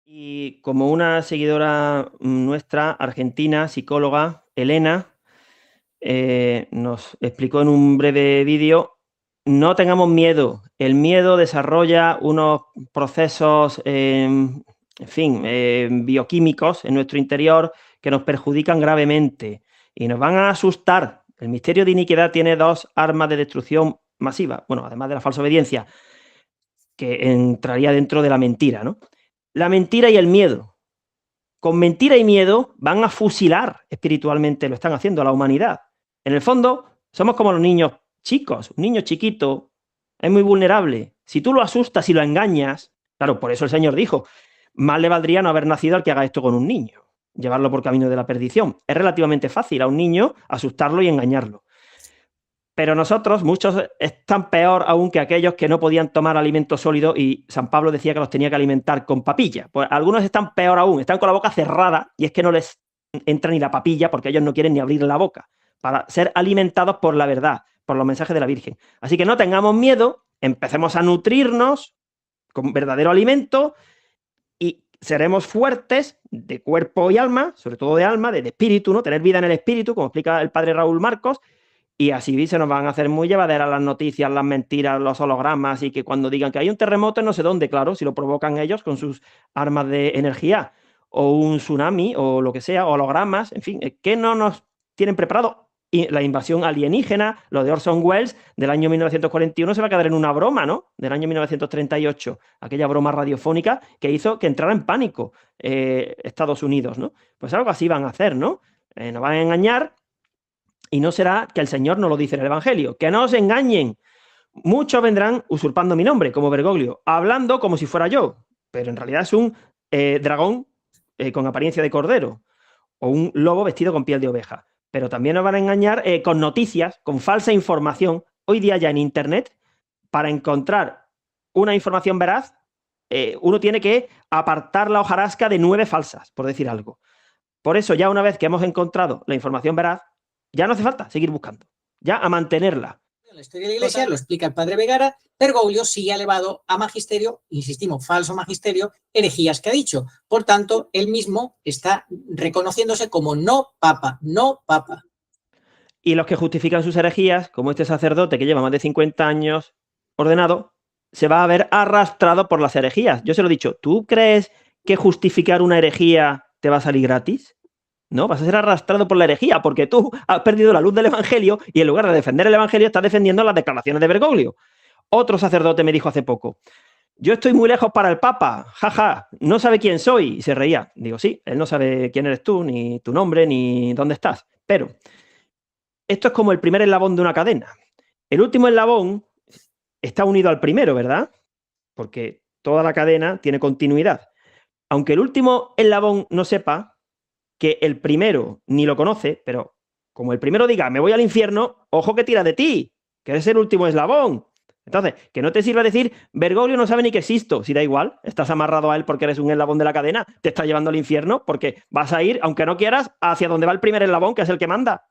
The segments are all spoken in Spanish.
Y como una seguidora nuestra, argentina, psicóloga, Elena, nos explicó en un breve vídeo, no tengamos miedo. El miedo desarrolla unos procesos, en fin, bioquímicos en nuestro interior que nos perjudican gravemente y nos van a asustar. El misterio de iniquidad tiene dos armas de destrucción masiva, bueno, además de la falsa obediencia, que entraría dentro de la mentira, ¿no? La mentira y el miedo. Con mentira y miedo van a fusilar espiritualmente, lo están haciendo a la humanidad. En el fondo, somos como los niños chicos. Un niño chiquito es muy vulnerable. Si tú lo asustas y lo engañas, claro, por eso el Señor dijo, más le valdría no haber nacido al que haga esto con un niño, llevarlo por camino de la perdición. Es relativamente fácil a un niño asustarlo y engañarlo. Pero nosotros, muchos están peor aún que aquellos que no podían tomar alimento sólido y San Pablo decía que los tenía que alimentar con papilla. Pues algunos están peor aún, están con la boca cerrada y es que no les entra ni la papilla porque ellos no quieren ni abrir la boca para ser alimentados por la verdad, por los mensajes de la Virgen. Así que no tengamos miedo, empecemos a nutrirnos con verdadero alimento y seremos fuertes de cuerpo y alma, sobre todo de alma, de espíritu, ¿no? Tener vida en el espíritu, como explica el padre Raúl Marcos, y así se nos van a hacer muy llevaderas las noticias, las mentiras, los hologramas, y que cuando digan que hay un terremoto en no sé dónde, claro, si lo provocan ellos con sus armas de energía, o un tsunami, o lo que sea, hologramas, en fin, ¿qué no nos tienen preparado? Y la invasión alienígena, lo de Orson Welles del año 1941 se va a quedar en una broma, ¿no? Del año 1938, aquella broma radiofónica que hizo que entrara en pánico Estados Unidos, ¿no? Pues algo así van a hacer, ¿no? Nos van a engañar. Y no será que el Señor no lo dice en el Evangelio. Que no os engañen. Muchos vendrán usurpando mi nombre, como Bergoglio, hablando como si fuera yo, pero en realidad es un dragón con apariencia de cordero o un lobo vestido con piel de oveja. Pero también nos van a engañar con noticias, con falsa información. Hoy día ya en Internet, para encontrar una información veraz, uno tiene que apartar la hojarasca de 9 falsas, por decir algo. Por eso ya una vez que hemos encontrado la información veraz, ya no hace falta seguir buscando, ya a mantenerla. En la historia de la Iglesia, lo explica el padre Vegara, Bergoglio sí ha elevado a magisterio, insistimos, falso magisterio, herejías que ha dicho. Por tanto, él mismo está reconociéndose como no papa, no papa. Y los que justifican sus herejías, como este sacerdote que lleva más de 50 años ordenado, se va a ver arrastrado por las herejías. Yo se lo he dicho, ¿tú crees que justificar una herejía te va a salir gratis? No, vas a ser arrastrado por la herejía, porque tú has perdido la luz del Evangelio y en lugar de defender el Evangelio estás defendiendo las declaraciones de Bergoglio. Otro sacerdote me dijo hace poco, yo estoy muy lejos para el Papa, jaja, no sabe quién soy, y se reía. Digo, sí, él no sabe quién eres tú, ni tu nombre, ni dónde estás, pero esto es como el primer eslabón de una cadena. El último eslabón está unido al primero, ¿verdad? Porque toda la cadena tiene continuidad. Aunque el último eslabón no sepa, que el primero ni lo conoce, pero como el primero diga, me voy al infierno, ojo que tira de ti, que eres el último eslabón. Entonces, que no te sirva decir, Bergoglio no sabe ni que existo, si da igual, estás amarrado a él porque eres un eslabón de la cadena, te está llevando al infierno porque vas a ir, aunque no quieras, hacia donde va el primer eslabón, que es el que manda.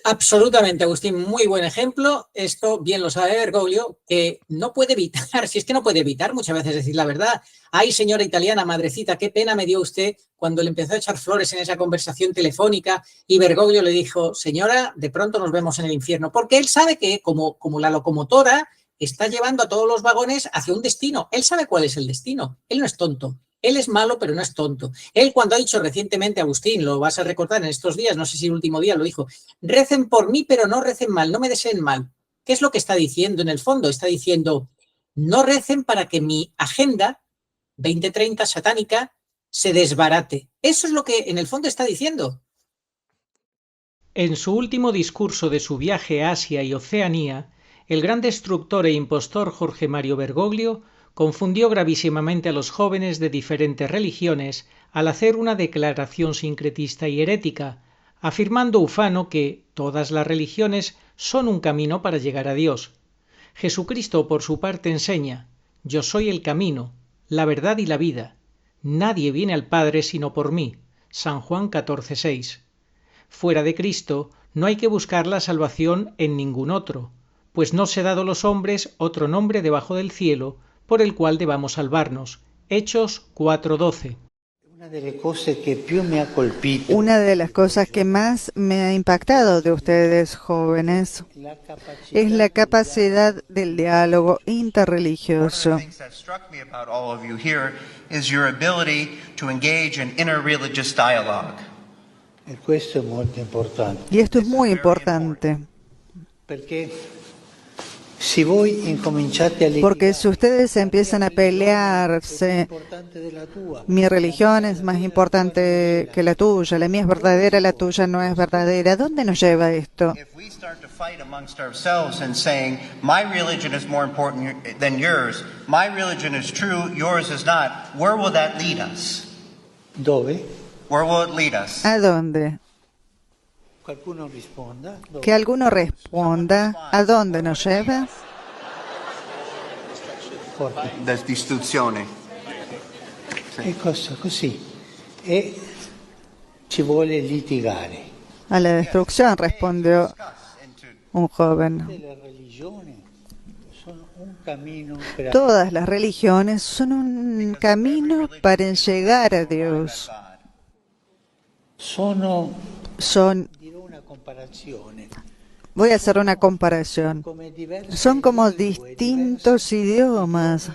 Absolutamente, Agustín, muy buen ejemplo. Esto bien lo sabe Bergoglio, que no puede evitar, si es que no puede evitar muchas veces decir la verdad. Ay, señora italiana, madrecita, qué pena me dio usted cuando le empezó a echar flores en esa conversación telefónica y Bergoglio le dijo, señora, de pronto nos vemos en el infierno, porque él sabe que como la locomotora está llevando a todos los vagones hacia un destino. Él sabe cuál es el destino, él no es tonto. Él es malo, pero no es tonto. Él cuando ha dicho recientemente, Agustín, lo vas a recordar en estos días, no sé si el último día lo dijo, recen por mí, pero no recen mal, no me deseen mal. ¿Qué es lo que está diciendo en el fondo? Está diciendo, no recen para que mi agenda 2030 satánica se desbarate. Eso es lo que en el fondo está diciendo. En su último discurso de su viaje a Asia y Oceanía, el gran destructor e impostor Jorge Mario Bergoglio confundió gravísimamente a los jóvenes de diferentes religiones al hacer una declaración sincretista y herética, afirmando ufano que todas las religiones son un camino para llegar a Dios. Jesucristo, por su parte, enseña: yo soy el camino, la verdad y la vida. Nadie viene al Padre sino por mí. San Juan 14:6. Fuera de Cristo no hay que buscar la salvación en ningún otro, pues no se ha dado a los hombres otro nombre debajo del cielo por el cual debamos salvarnos. Hechos 4:12. Una de las cosas que más me ha impactado de ustedes, jóvenes, es la capacidad del diálogo interreligioso. Y esto es muy importante. Porque si ustedes empiezan a pelearse, mi religión es más importante que la tuya, la mía es verdadera, la tuya no es verdadera, ¿a dónde nos lleva esto? ¿A dónde? Que alguno responda, ¿a dónde nos lleva? La distruzione. Così. Ci vuole litigare. A la destrucción, respondió un joven. Todas las religiones son un camino para llegar a Dios. Voy a hacer una comparación. Son como distintos idiomas,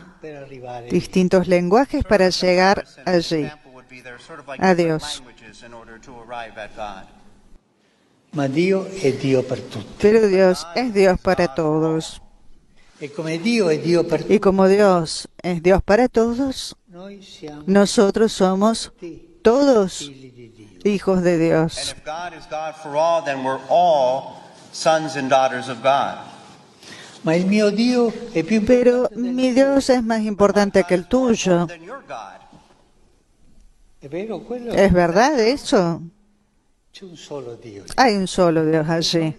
distintos lenguajes para llegar allí, a Dios. Pero Dios es Dios para todos. Y como Dios es Dios para todos, nosotros somos todos hijos de Dios. Pero mi Dios es más importante que el tuyo. ¿Es verdad eso? Hay un solo Dios allí.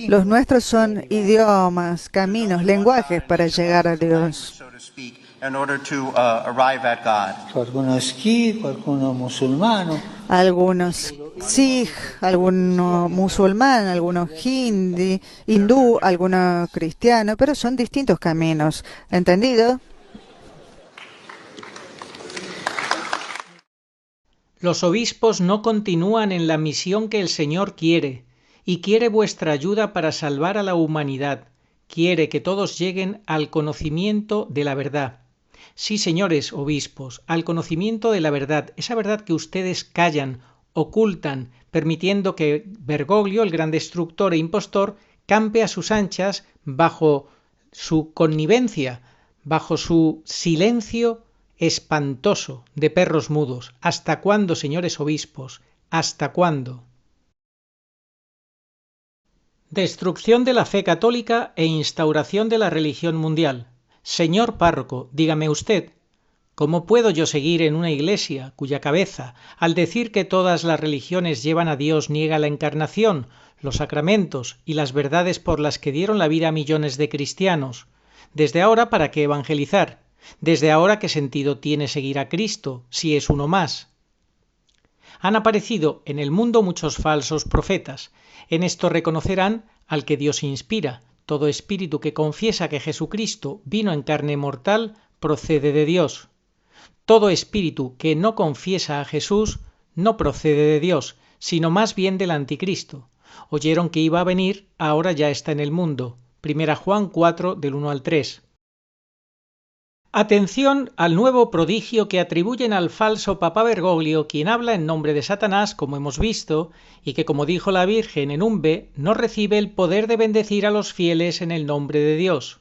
Los nuestros son idiomas, caminos, lenguajes para llegar a Dios. Algunos Sikh, algunos musulmán, algunos hindi, hindú, algunos cristianos, pero son distintos caminos. ¿Entendido? Los obispos no continúan en la misión que el Señor quiere, y quiere vuestra ayuda para salvar a la humanidad. Quiere que todos lleguen al conocimiento de la verdad. Sí, señores obispos, al conocimiento de la verdad, esa verdad que ustedes callan, ocultan, permitiendo que Bergoglio, el gran destructor e impostor, campe a sus anchas bajo su connivencia, bajo su silencio espantoso de perros mudos. ¿Hasta cuándo, señores obispos? ¿Hasta cuándo? Destrucción de la fe católica e instauración de la religión mundial. Señor párroco, dígame usted, ¿cómo puedo yo seguir en una iglesia cuya cabeza, al decir que todas las religiones llevan a Dios, niega la encarnación, los sacramentos y las verdades por las que dieron la vida a millones de cristianos? Desde ahora, ¿para qué evangelizar? Desde ahora, ¿qué sentido tiene seguir a Cristo, si es uno más? Han aparecido en el mundo muchos falsos profetas. En esto reconocerán al que Dios inspira. Todo espíritu que confiesa que Jesucristo vino en carne mortal procede de Dios. Todo espíritu que no confiesa a Jesús no procede de Dios, sino más bien del anticristo. Oyeron que iba a venir, ahora ya está en el mundo. 1 Juan 4, del 1 al 3. Atención al nuevo prodigio que atribuyen al falso Papa Bergoglio, quien habla en nombre de Satanás, como hemos visto, y que, como dijo la Virgen en un B, no recibe el poder de bendecir a los fieles en el nombre de Dios.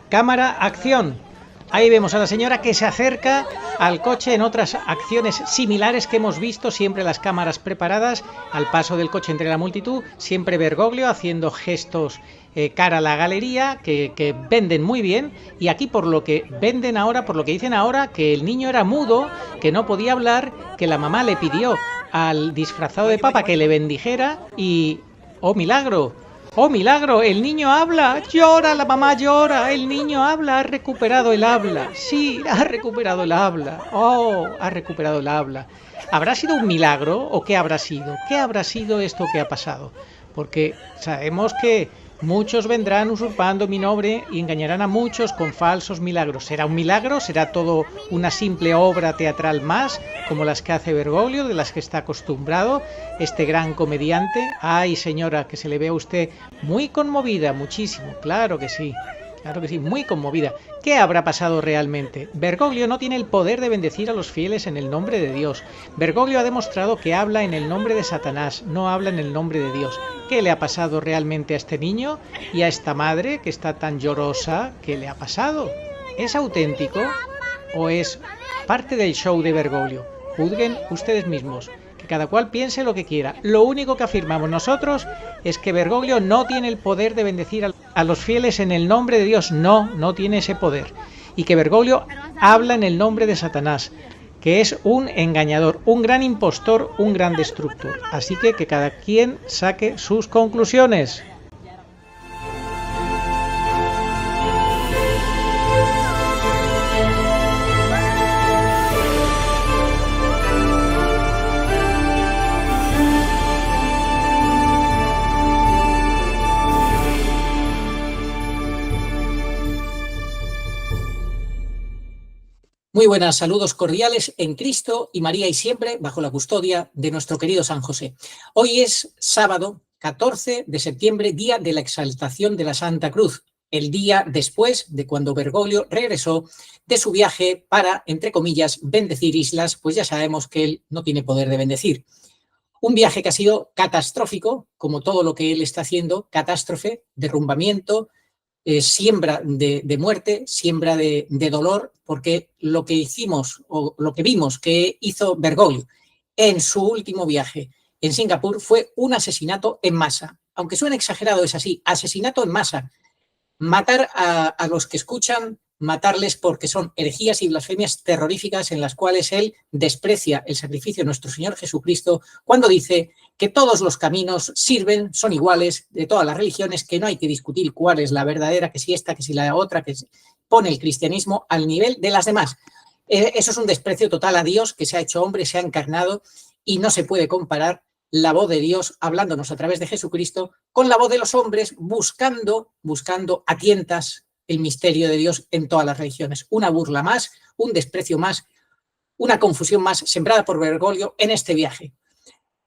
Cámara, acción. Ahí vemos a la señora que se acerca al coche en otras acciones similares que hemos visto, siempre las cámaras preparadas al paso del coche entre la multitud, siempre Bergoglio haciendo gestos cara a la galería que venden muy bien, y aquí por lo que venden ahora, por lo que dicen ahora, que el niño era mudo, que no podía hablar, que la mamá le pidió al disfrazado de papa que le bendijera y ¡oh milagro! ¡Oh, milagro! ¡El niño habla! ¡Llora! La mamá llora. El niño habla. Ha recuperado el habla. Sí, ha recuperado el habla. ¡Oh! Ha recuperado el habla. ¿Habrá sido un milagro o qué habrá sido? ¿Qué habrá sido esto que ha pasado? Porque sabemos que Muchos vendrán usurpando mi nombre y engañarán a muchos con falsos milagros. ¿Será un milagro? ¿Será todo una simple obra teatral más, como las que hace Bergoglio, de las que está acostumbrado este gran comediante? Ay, señora, que se le ve a usted muy conmovida, muchísimo. Claro que sí, muy conmovida. ¿Qué habrá pasado realmente? Bergoglio no tiene el poder de bendecir a los fieles en el nombre de Dios. Bergoglio ha demostrado que habla en el nombre de Satanás, no habla en el nombre de Dios. ¿Qué le ha pasado realmente a este niño y a esta madre que está tan llorosa? ¿Qué le ha pasado? ¿Es auténtico o es parte del show de Bergoglio? Juzguen ustedes mismos. Que cada cual piense lo que quiera. Lo único que afirmamos nosotros es que Bergoglio no tiene el poder de bendecir a los fieles en el nombre de Dios. No tiene ese poder. Y que Bergoglio habla en el nombre de Satanás, que es un engañador, un gran impostor, un gran destructor. Así que cada quien saque sus conclusiones. Muy buenas, saludos cordiales en Cristo y María y siempre bajo la custodia de nuestro querido San José. Hoy es sábado 14 de septiembre, día de la exaltación de la Santa Cruz, el día después de cuando Bergoglio regresó de su viaje para, entre comillas, bendecir islas, pues ya sabemos que él no tiene poder de bendecir. Un viaje que ha sido catastrófico, como todo lo que él está haciendo, catástrofe, derrumbamiento, siembra de muerte, siembra de dolor, porque lo que hicimos o lo que vimos que hizo Bergoglio en su último viaje en Singapur fue un asesinato en masa. Aunque suene exagerado, es así, asesinato en masa. Matar a los que escuchan, matarles porque son herejías y blasfemias terroríficas en las cuales él desprecia el sacrificio de nuestro Señor Jesucristo cuando dice que todos los caminos sirven, son iguales de todas las religiones, que no hay que discutir cuál es la verdadera, que si esta, que si la otra, que pone el cristianismo al nivel de las demás. Eso es un desprecio total a Dios, que se ha hecho hombre, se ha encarnado, y no se puede comparar la voz de Dios hablándonos a través de Jesucristo con la voz de los hombres buscando a tientas el misterio de Dios en todas las religiones. Una burla más, un desprecio más, una confusión más sembrada por Bergoglio en este viaje.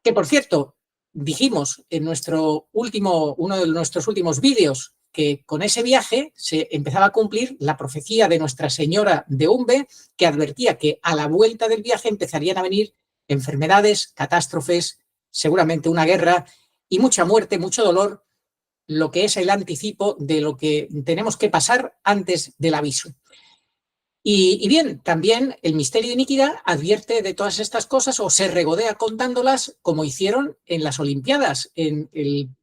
Que, por cierto, dijimos en uno de nuestros últimos vídeos que con ese viaje se empezaba a cumplir la profecía de Nuestra Señora de Umbe, que advertía que a la vuelta del viaje empezarían a venir enfermedades, catástrofes, seguramente una guerra y mucha muerte, mucho dolor, lo que es el anticipo de lo que tenemos que pasar antes del aviso. Y bien, también el misterio de iniquidad advierte de todas estas cosas o se regodea contándolas como hicieron en las Olimpiadas, en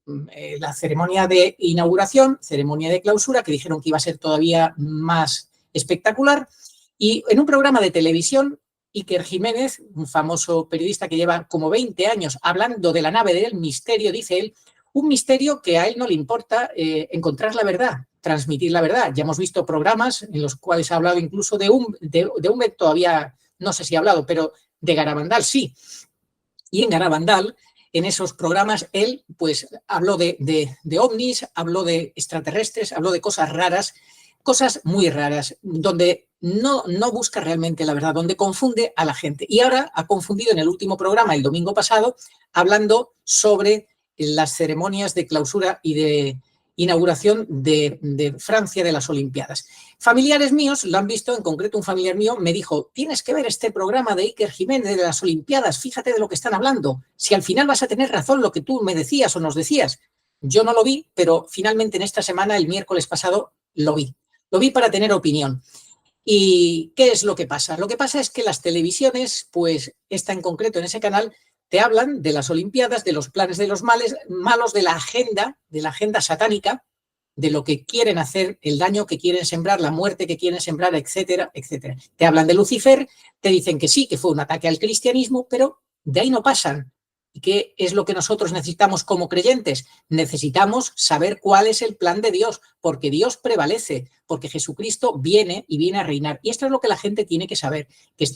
la ceremonia de inauguración, ceremonia de clausura, que dijeron que iba a ser todavía más espectacular. Y en un programa de televisión, Iker Jiménez, un famoso periodista que lleva como 20 años hablando de la nave del misterio, dice él, un misterio que a él no le importa encontrar la verdad, transmitir la verdad. Ya hemos visto programas en los cuales ha hablado incluso de Umbe, todavía no sé si ha hablado, pero de Garabandal sí. Y en Garabandal, en esos programas, él pues habló de ovnis, habló de extraterrestres, habló de cosas raras, cosas muy raras, donde no busca realmente la verdad, donde confunde a la gente. Y ahora ha confundido en el último programa, el domingo pasado, hablando sobre las ceremonias de clausura y de inauguración de Francia de las Olimpiadas. Familiares míos lo han visto, en concreto un familiar mío me dijo, tienes que ver este programa de Iker Jiménez de las Olimpiadas, fíjate de lo que están hablando, si al final vas a tener razón lo que tú me decías o nos decías. Yo no lo vi, pero finalmente en esta semana, el miércoles pasado, lo vi. Lo vi para tener opinión. ¿Y qué es lo que pasa? Lo que pasa es que las televisiones, pues esta en concreto en ese canal, te hablan de las Olimpiadas, de los planes de los malos, de la agenda satánica, de lo que quieren hacer, el daño que quieren sembrar, la muerte que quieren sembrar, etcétera, etcétera. Te hablan de Lucifer, te dicen que sí, que fue un ataque al cristianismo, pero de ahí no pasan. ¿Y qué es lo que nosotros necesitamos como creyentes? Necesitamos saber cuál es el plan de Dios, porque Dios prevalece, porque Jesucristo viene y viene a reinar. Y esto es lo que la gente tiene que saber, que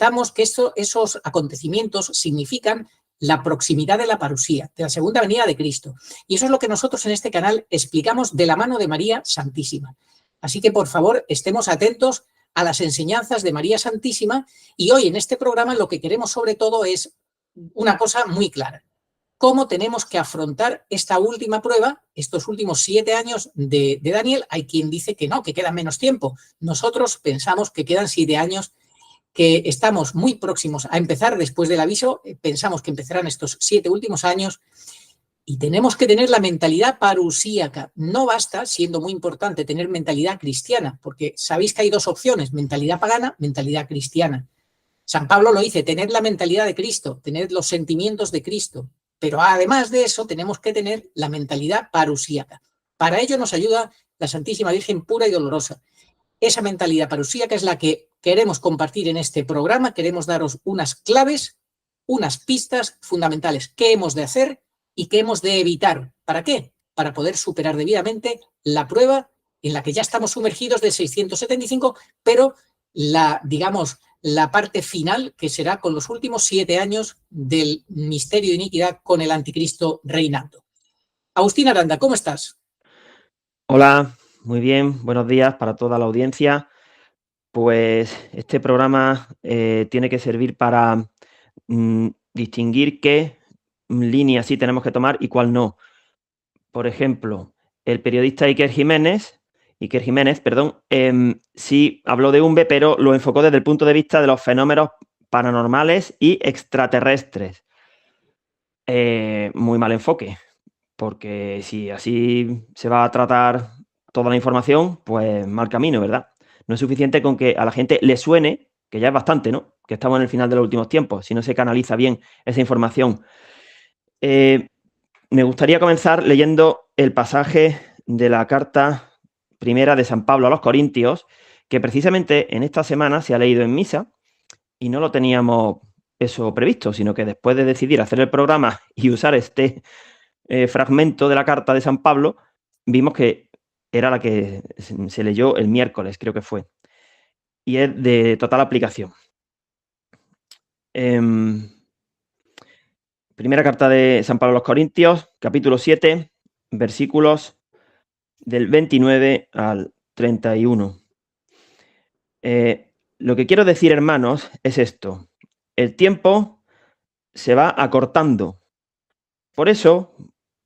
esos acontecimientos significan la proximidad de la parusía, de la segunda venida de Cristo. Y eso es lo que nosotros en este canal explicamos de la mano de María Santísima. Así que, por favor, estemos atentos a las enseñanzas de María Santísima, y hoy en este programa lo que queremos sobre todo es una cosa muy clara: cómo tenemos que afrontar esta última prueba, estos últimos 7 años de Daniel. Hay quien dice que no, que queda menos tiempo. Nosotros pensamos que quedan 7 años, que estamos muy próximos a empezar después del aviso. Pensamos que empezarán estos 7 últimos años, y tenemos que tener la mentalidad parusíaca. No basta, siendo muy importante, tener mentalidad cristiana, porque sabéis que hay 2 opciones: mentalidad pagana, mentalidad cristiana. San Pablo lo dice: tener la mentalidad de Cristo, tener los sentimientos de Cristo. Pero además de eso, tenemos que tener la mentalidad parusíaca. Para ello nos ayuda la Santísima Virgen pura y dolorosa. Esa mentalidad parusíaca es la que queremos compartir en este programa. Queremos daros unas claves, unas pistas fundamentales: qué hemos de hacer y qué hemos de evitar. ¿Para qué? Para poder superar debidamente la prueba en la que ya estamos sumergidos del 675, pero digamos, la parte final, que será con los últimos 7 años del misterio de iniquidad con el anticristo reinando. Agustín Aranda, ¿cómo estás? Hola, muy bien, buenos días para toda la audiencia. Pues este programa tiene que servir para distinguir qué línea sí tenemos que tomar y cuál no. Por ejemplo, el periodista Iker Jiménez, sí habló de UMBE, pero lo enfocó desde el punto de vista de los fenómenos paranormales y extraterrestres. Muy mal enfoque, porque si así se va a tratar toda la información, pues mal camino, ¿verdad? No es suficiente con que a la gente le suene, que ya es bastante, ¿no?, que estamos en el final de los últimos tiempos, si no se canaliza bien esa información. Me gustaría comenzar leyendo el pasaje de la carta primera de San Pablo a los Corintios, que precisamente en esta semana se ha leído en misa, y no lo teníamos eso previsto, sino que después de decidir hacer el programa y usar este fragmento de la carta de San Pablo, vimos que era la que se leyó el miércoles, creo que fue, y es de total aplicación. Primera carta de San Pablo a los Corintios, capítulo 7, versículos del 29 al 31. Lo que quiero decir, hermanos, es esto: el tiempo se va acortando. Por eso,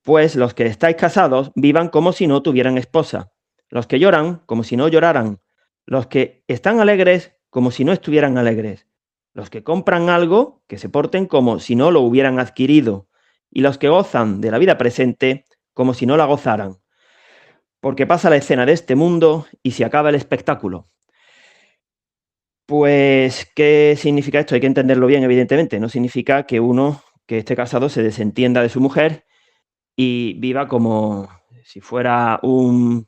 pues, los que estáis casados vivan como si no tuvieran esposa, los que lloran como si no lloraran, los que están alegres como si no estuvieran alegres, los que compran algo que se porten como si no lo hubieran adquirido, y los que gozan de la vida presente como si no la gozaran. Porque pasa la escena de este mundo y se acaba el espectáculo. Pues, ¿qué significa esto? Hay que entenderlo bien, evidentemente. No significa que uno que esté casado se desentienda de su mujer y viva como si fuera un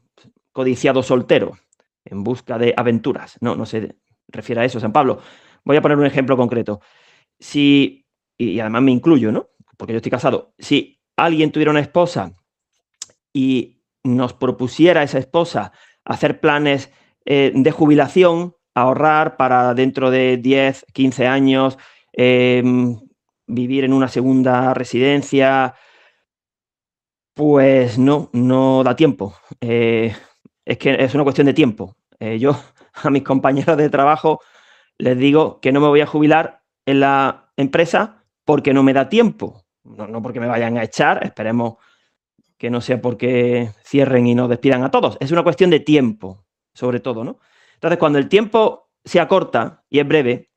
codiciado soltero en busca de aventuras. No se refiere a eso San Pablo. Voy a poner un ejemplo concreto. Si, y además me incluyo, ¿no?, porque yo estoy casado. Si alguien tuviera una esposa y nos propusiera a esa esposa hacer planes de jubilación, ahorrar para dentro de 10, 15 años, vivir en una segunda residencia, pues no da tiempo. Es que es una cuestión de tiempo. Yo a mis compañeros de trabajo les digo que no me voy a jubilar en la empresa porque no me da tiempo. No porque me vayan a echar, esperemos que no sea porque cierren y nos despidan a todos. Es una cuestión de tiempo, sobre todo, ¿no? Entonces, cuando el tiempo se acorta y es breve,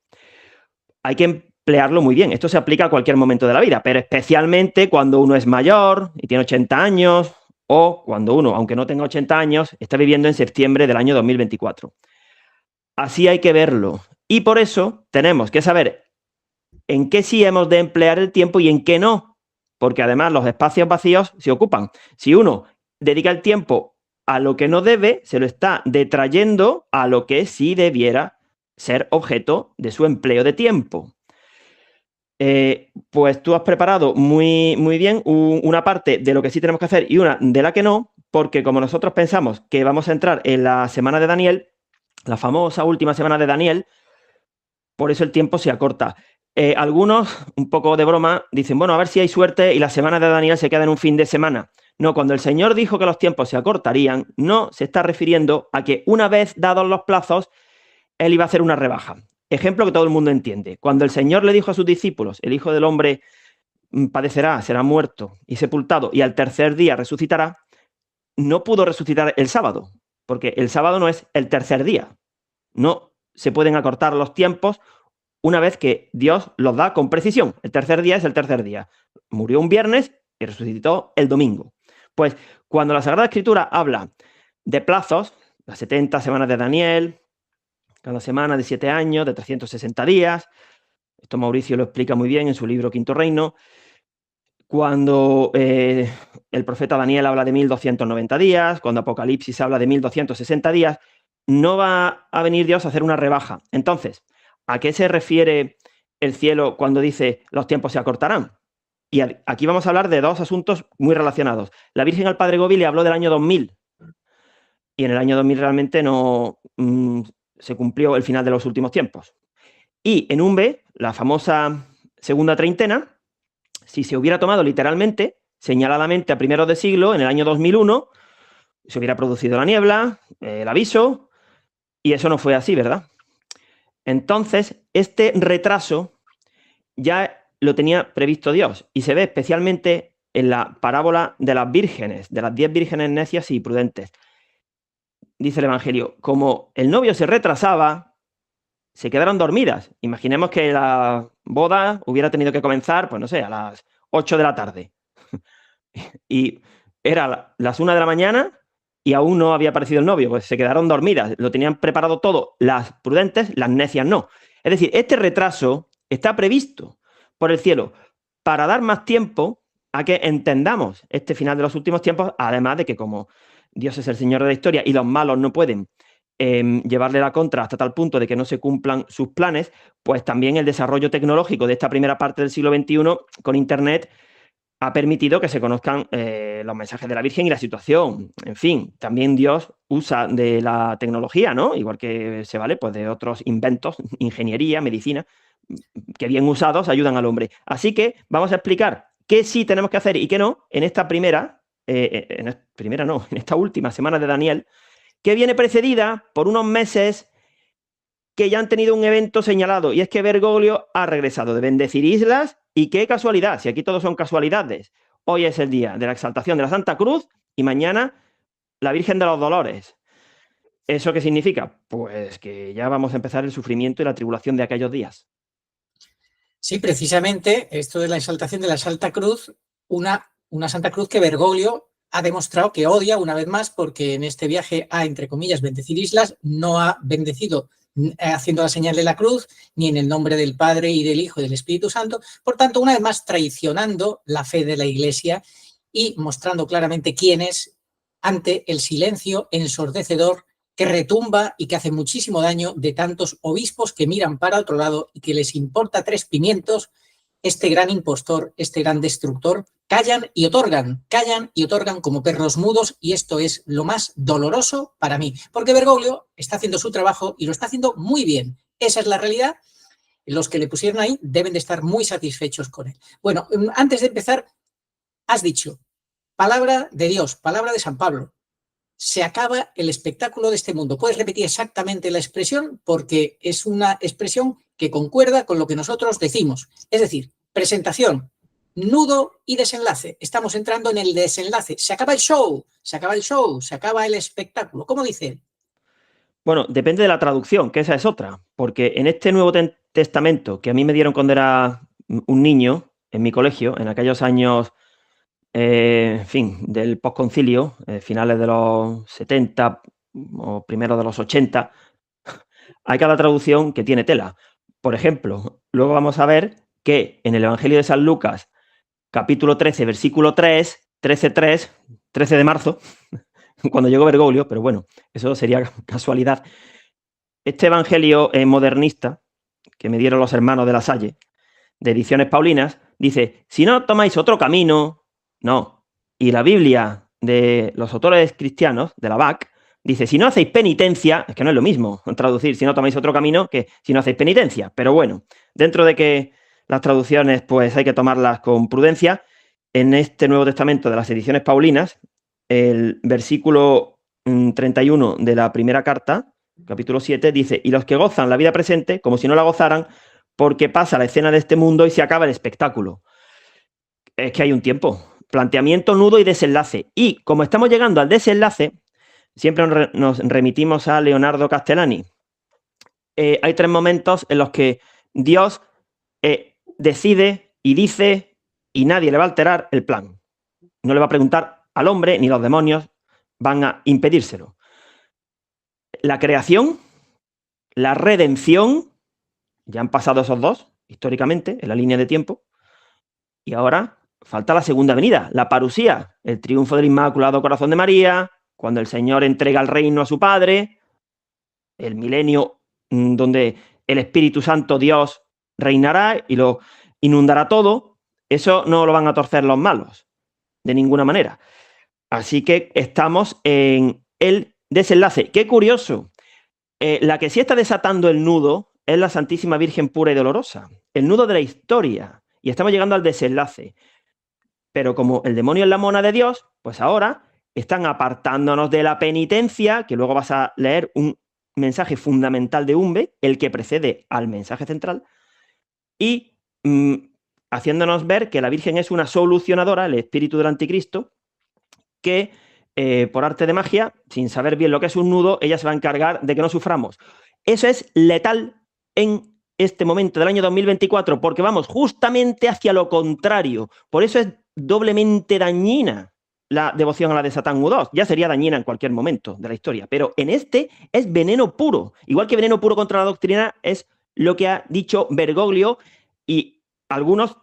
hay que emplearlo muy bien. Esto se aplica a cualquier momento de la vida, pero especialmente cuando uno es mayor y tiene 80 años, o cuando uno, aunque no tenga 80 años, está viviendo en septiembre del año 2024. Así hay que verlo. Y por eso tenemos que saber en qué sí hemos de emplear el tiempo y en qué no, porque además los espacios vacíos se ocupan. Si uno dedica el tiempo a lo que no debe, se lo está detrayendo a lo que sí debiera ser objeto de su empleo de tiempo. Pues tú has preparado muy bien una parte de lo que sí tenemos que hacer y una de la que no, porque como nosotros pensamos que vamos a entrar en la semana de Daniel, la famosa última semana de Daniel, por eso el tiempo se acorta. Algunos, un poco de broma, dicen, bueno, a ver si hay suerte y la semana de Daniel se queda en un fin de semana. No, cuando el Señor dijo que los tiempos se acortarían, no se está refiriendo a que una vez dados los plazos, Él iba a hacer una rebaja. Ejemplo que todo el mundo entiende. Cuando el Señor le dijo a sus discípulos, el Hijo del Hombre padecerá, será muerto y sepultado, y al tercer día resucitará, no pudo resucitar el sábado, porque el sábado no es el tercer día. No se pueden acortar los tiempos una vez que Dios los da con precisión. El tercer día es el tercer día. Murió un viernes y resucitó el domingo. Pues cuando la Sagrada Escritura habla de plazos, las 70 semanas de Daniel, cada semana de 7 años, de 360 días, esto Mauricio lo explica muy bien en su libro Quinto Reino, cuando el profeta Daniel habla de 1290 días, cuando Apocalipsis habla de 1260 días, no va a venir Dios a hacer una rebaja. Entonces, ¿a qué se refiere el cielo cuando dice los tiempos se acortarán? Y aquí vamos a hablar de dos asuntos muy relacionados. La Virgen al Padre Gobi le habló del año 2000, y en el año 2000 realmente no se cumplió el final de los últimos tiempos. Y en Umbe, la famosa segunda treintena, si se hubiera tomado literalmente, señaladamente a primeros de siglo, en el año 2001, se hubiera producido la niebla, el aviso, y eso no fue así, ¿verdad? Entonces, este retraso ya lo tenía previsto Dios, y se ve especialmente en la parábola de las vírgenes, de las 10 vírgenes necias y prudentes. Dice el Evangelio, como el novio se retrasaba, se quedaron dormidas. Imaginemos que la boda hubiera tenido que comenzar, pues no sé, a las 8 de la tarde. Y era las 1 de la mañana y aún no había aparecido el novio, pues se quedaron dormidas. Lo tenían preparado todo las prudentes, las necias no. Es decir, este retraso está previsto por el cielo para dar más tiempo a que entendamos este final de los últimos tiempos, además de que como Dios es el Señor de la historia y los malos no pueden llevarle la contra hasta tal punto de que no se cumplan sus planes, pues también el desarrollo tecnológico de esta primera parte del siglo XXI con Internet ha permitido que se conozcan los mensajes de la Virgen y la situación. En fin, también Dios usa de la tecnología, ¿no? Igual que se vale pues, de otros inventos, ingeniería, medicina, que bien usados ayudan al hombre. Así que vamos a explicar qué sí tenemos que hacer y qué no en esta en esta última semana de Daniel, que viene precedida por unos meses que ya han tenido un evento señalado, y es que Bergoglio ha regresado de bendecir islas, y qué casualidad, si aquí todos son casualidades. Hoy es el día de la exaltación de la Santa Cruz, y mañana la Virgen de los Dolores. ¿Eso qué significa? Pues que ya vamos a empezar el sufrimiento y la tribulación de aquellos días. Sí, precisamente esto de la exaltación de la Santa Cruz, una Santa Cruz que Bergoglio ha demostrado que odia una vez más, porque en este viaje a, entre comillas, bendecir islas, no ha bendecido haciendo la señal de la cruz, ni en el nombre del Padre y del Hijo y del Espíritu Santo. Por tanto, una vez más traicionando la fe de la Iglesia y mostrando claramente quién es ante el silencio ensordecedor que retumba y que hace muchísimo daño de tantos obispos que miran para otro lado y que les importa 3 pimientos. Este gran impostor, este gran destructor, callan y otorgan como perros mudos, y esto es lo más doloroso para mí, porque Bergoglio está haciendo su trabajo y lo está haciendo muy bien. Esa es la realidad. Los que le pusieron ahí deben de estar muy satisfechos con él. Bueno, antes de empezar, has dicho, palabra de Dios, palabra de San Pablo. Se acaba el espectáculo de este mundo. ¿Puedes repetir exactamente la expresión? Porque es una expresión que concuerda con lo que nosotros decimos. Es decir, presentación, nudo y desenlace. Estamos entrando en el desenlace. Se acaba el show, se acaba el espectáculo. ¿Cómo dice él? Bueno, depende de la traducción, que esa es otra. Porque en este Nuevo Testamento que a mí me dieron cuando era un niño en mi colegio, en aquellos años en fin, del posconcilio, finales de los 70 o primeros de los 80, hay cada traducción que tiene tela. Por ejemplo, luego vamos a ver que en el Evangelio de San Lucas, capítulo 13, versículo 3, 13 de marzo, cuando llegó Bergoglio, pero bueno, eso sería casualidad. Este Evangelio modernista, que me dieron los hermanos de La Salle, de Ediciones Paulinas, dice, si no tomáis otro camino... No. Y la Biblia de los autores cristianos, de la BAC, dice, si no hacéis penitencia, es que no es lo mismo traducir si no tomáis otro camino que si no hacéis penitencia. Pero bueno, dentro de que las traducciones pues hay que tomarlas con prudencia. En este Nuevo Testamento de las ediciones paulinas, el versículo 31 de la primera carta, capítulo 7, dice: y los que gozan la vida presente como si no la gozaran, porque pasa la escena de este mundo y se acaba el espectáculo. Es que hay un tiempo. Planteamiento, nudo y desenlace. Y como estamos llegando al desenlace, siempre nos remitimos a Leonardo Castellani. Hay 3 momentos en los que Dios decide y dice, y nadie le va a alterar el plan. No le va a preguntar al hombre, ni los demonios van a impedírselo. La creación, la redención, ya han pasado esos 2, históricamente, en la línea de tiempo, y ahora falta la segunda venida, la parusía, el triunfo del Inmaculado Corazón de María, cuando el Señor entrega el reino a su Padre, el milenio donde el Espíritu Santo, Dios, reinará y lo inundará todo. Eso no lo van a torcer los malos, de ninguna manera. Así que estamos en el desenlace. ¡Qué curioso! La que sí está desatando el nudo es la Santísima Virgen pura y dolorosa, el nudo de la historia, y estamos llegando al desenlace. Pero como el demonio es la mona de Dios, pues ahora están apartándonos de la penitencia, que luego vas a leer un mensaje fundamental de Umbe, el que precede al mensaje central, y haciéndonos ver que la Virgen es una solucionadora, el espíritu del anticristo, que por arte de magia, sin saber bien lo que es un nudo, ella se va a encargar de que no suframos. Eso es letal en este momento del año 2024, porque vamos justamente hacia lo contrario. Por eso es doblemente dañina la devoción a la de Satán U2. Ya sería dañina en cualquier momento de la historia, pero en este es veneno puro. Igual que veneno puro contra la doctrina es lo que ha dicho Bergoglio, y algunos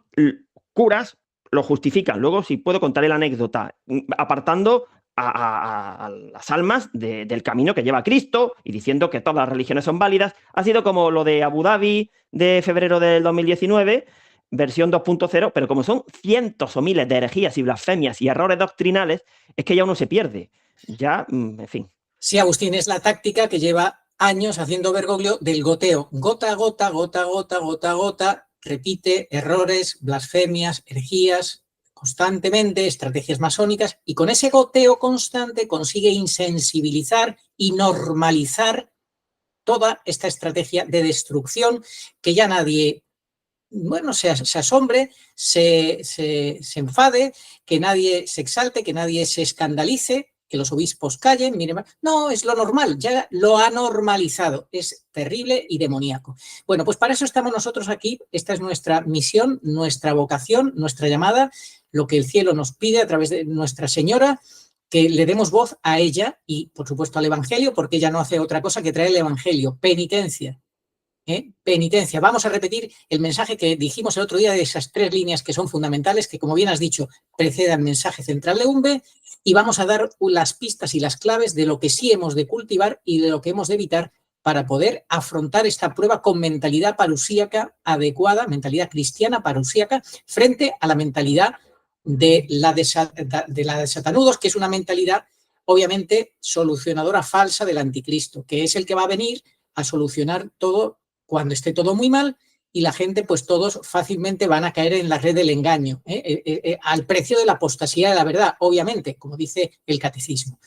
curas lo justifican. Luego, si puedo, contaré la anécdota, apartando a las almas del camino que lleva a Cristo y diciendo que todas las religiones son válidas. Ha sido como lo de Abu Dhabi de febrero del 2019, versión 2.0, pero como son cientos o miles de herejías y blasfemias y errores doctrinales, es que ya uno se pierde. Ya, en fin. Sí, Agustín, es la táctica que lleva años haciendo Bergoglio del goteo. Gota a gota, gota a gota, gota a gota, repite errores, blasfemias, herejías, constantemente, estrategias masónicas, y con ese goteo constante consigue insensibilizar y normalizar toda esta estrategia de destrucción que ya nadie, bueno, se asombre, se enfade, que nadie se exalte, que nadie se escandalice, que los obispos callen, miren, no, es lo normal, ya lo ha normalizado, es terrible y demoníaco. Bueno, pues para eso estamos nosotros aquí, esta es nuestra misión, nuestra vocación, nuestra llamada, lo que el cielo nos pide a través de Nuestra Señora, que le demos voz a ella y, por supuesto, al Evangelio, porque ella no hace otra cosa que traer el Evangelio, penitencia. Penitencia. Vamos a repetir el mensaje que dijimos el otro día de esas 3 líneas que son fundamentales, que, como bien has dicho, preceden al mensaje central de Umbe, y vamos a dar las pistas y las claves de lo que sí hemos de cultivar y de lo que hemos de evitar para poder afrontar esta prueba con mentalidad parusíaca adecuada, mentalidad cristiana parusíaca, frente a la mentalidad de la de Satanudos, que es una mentalidad obviamente solucionadora falsa del anticristo, que es el que va a venir a solucionar todo cuando esté todo muy mal, y la gente, pues todos fácilmente van a caer en la red del engaño, al precio de la apostasía de la verdad, obviamente, como dice el catecismo.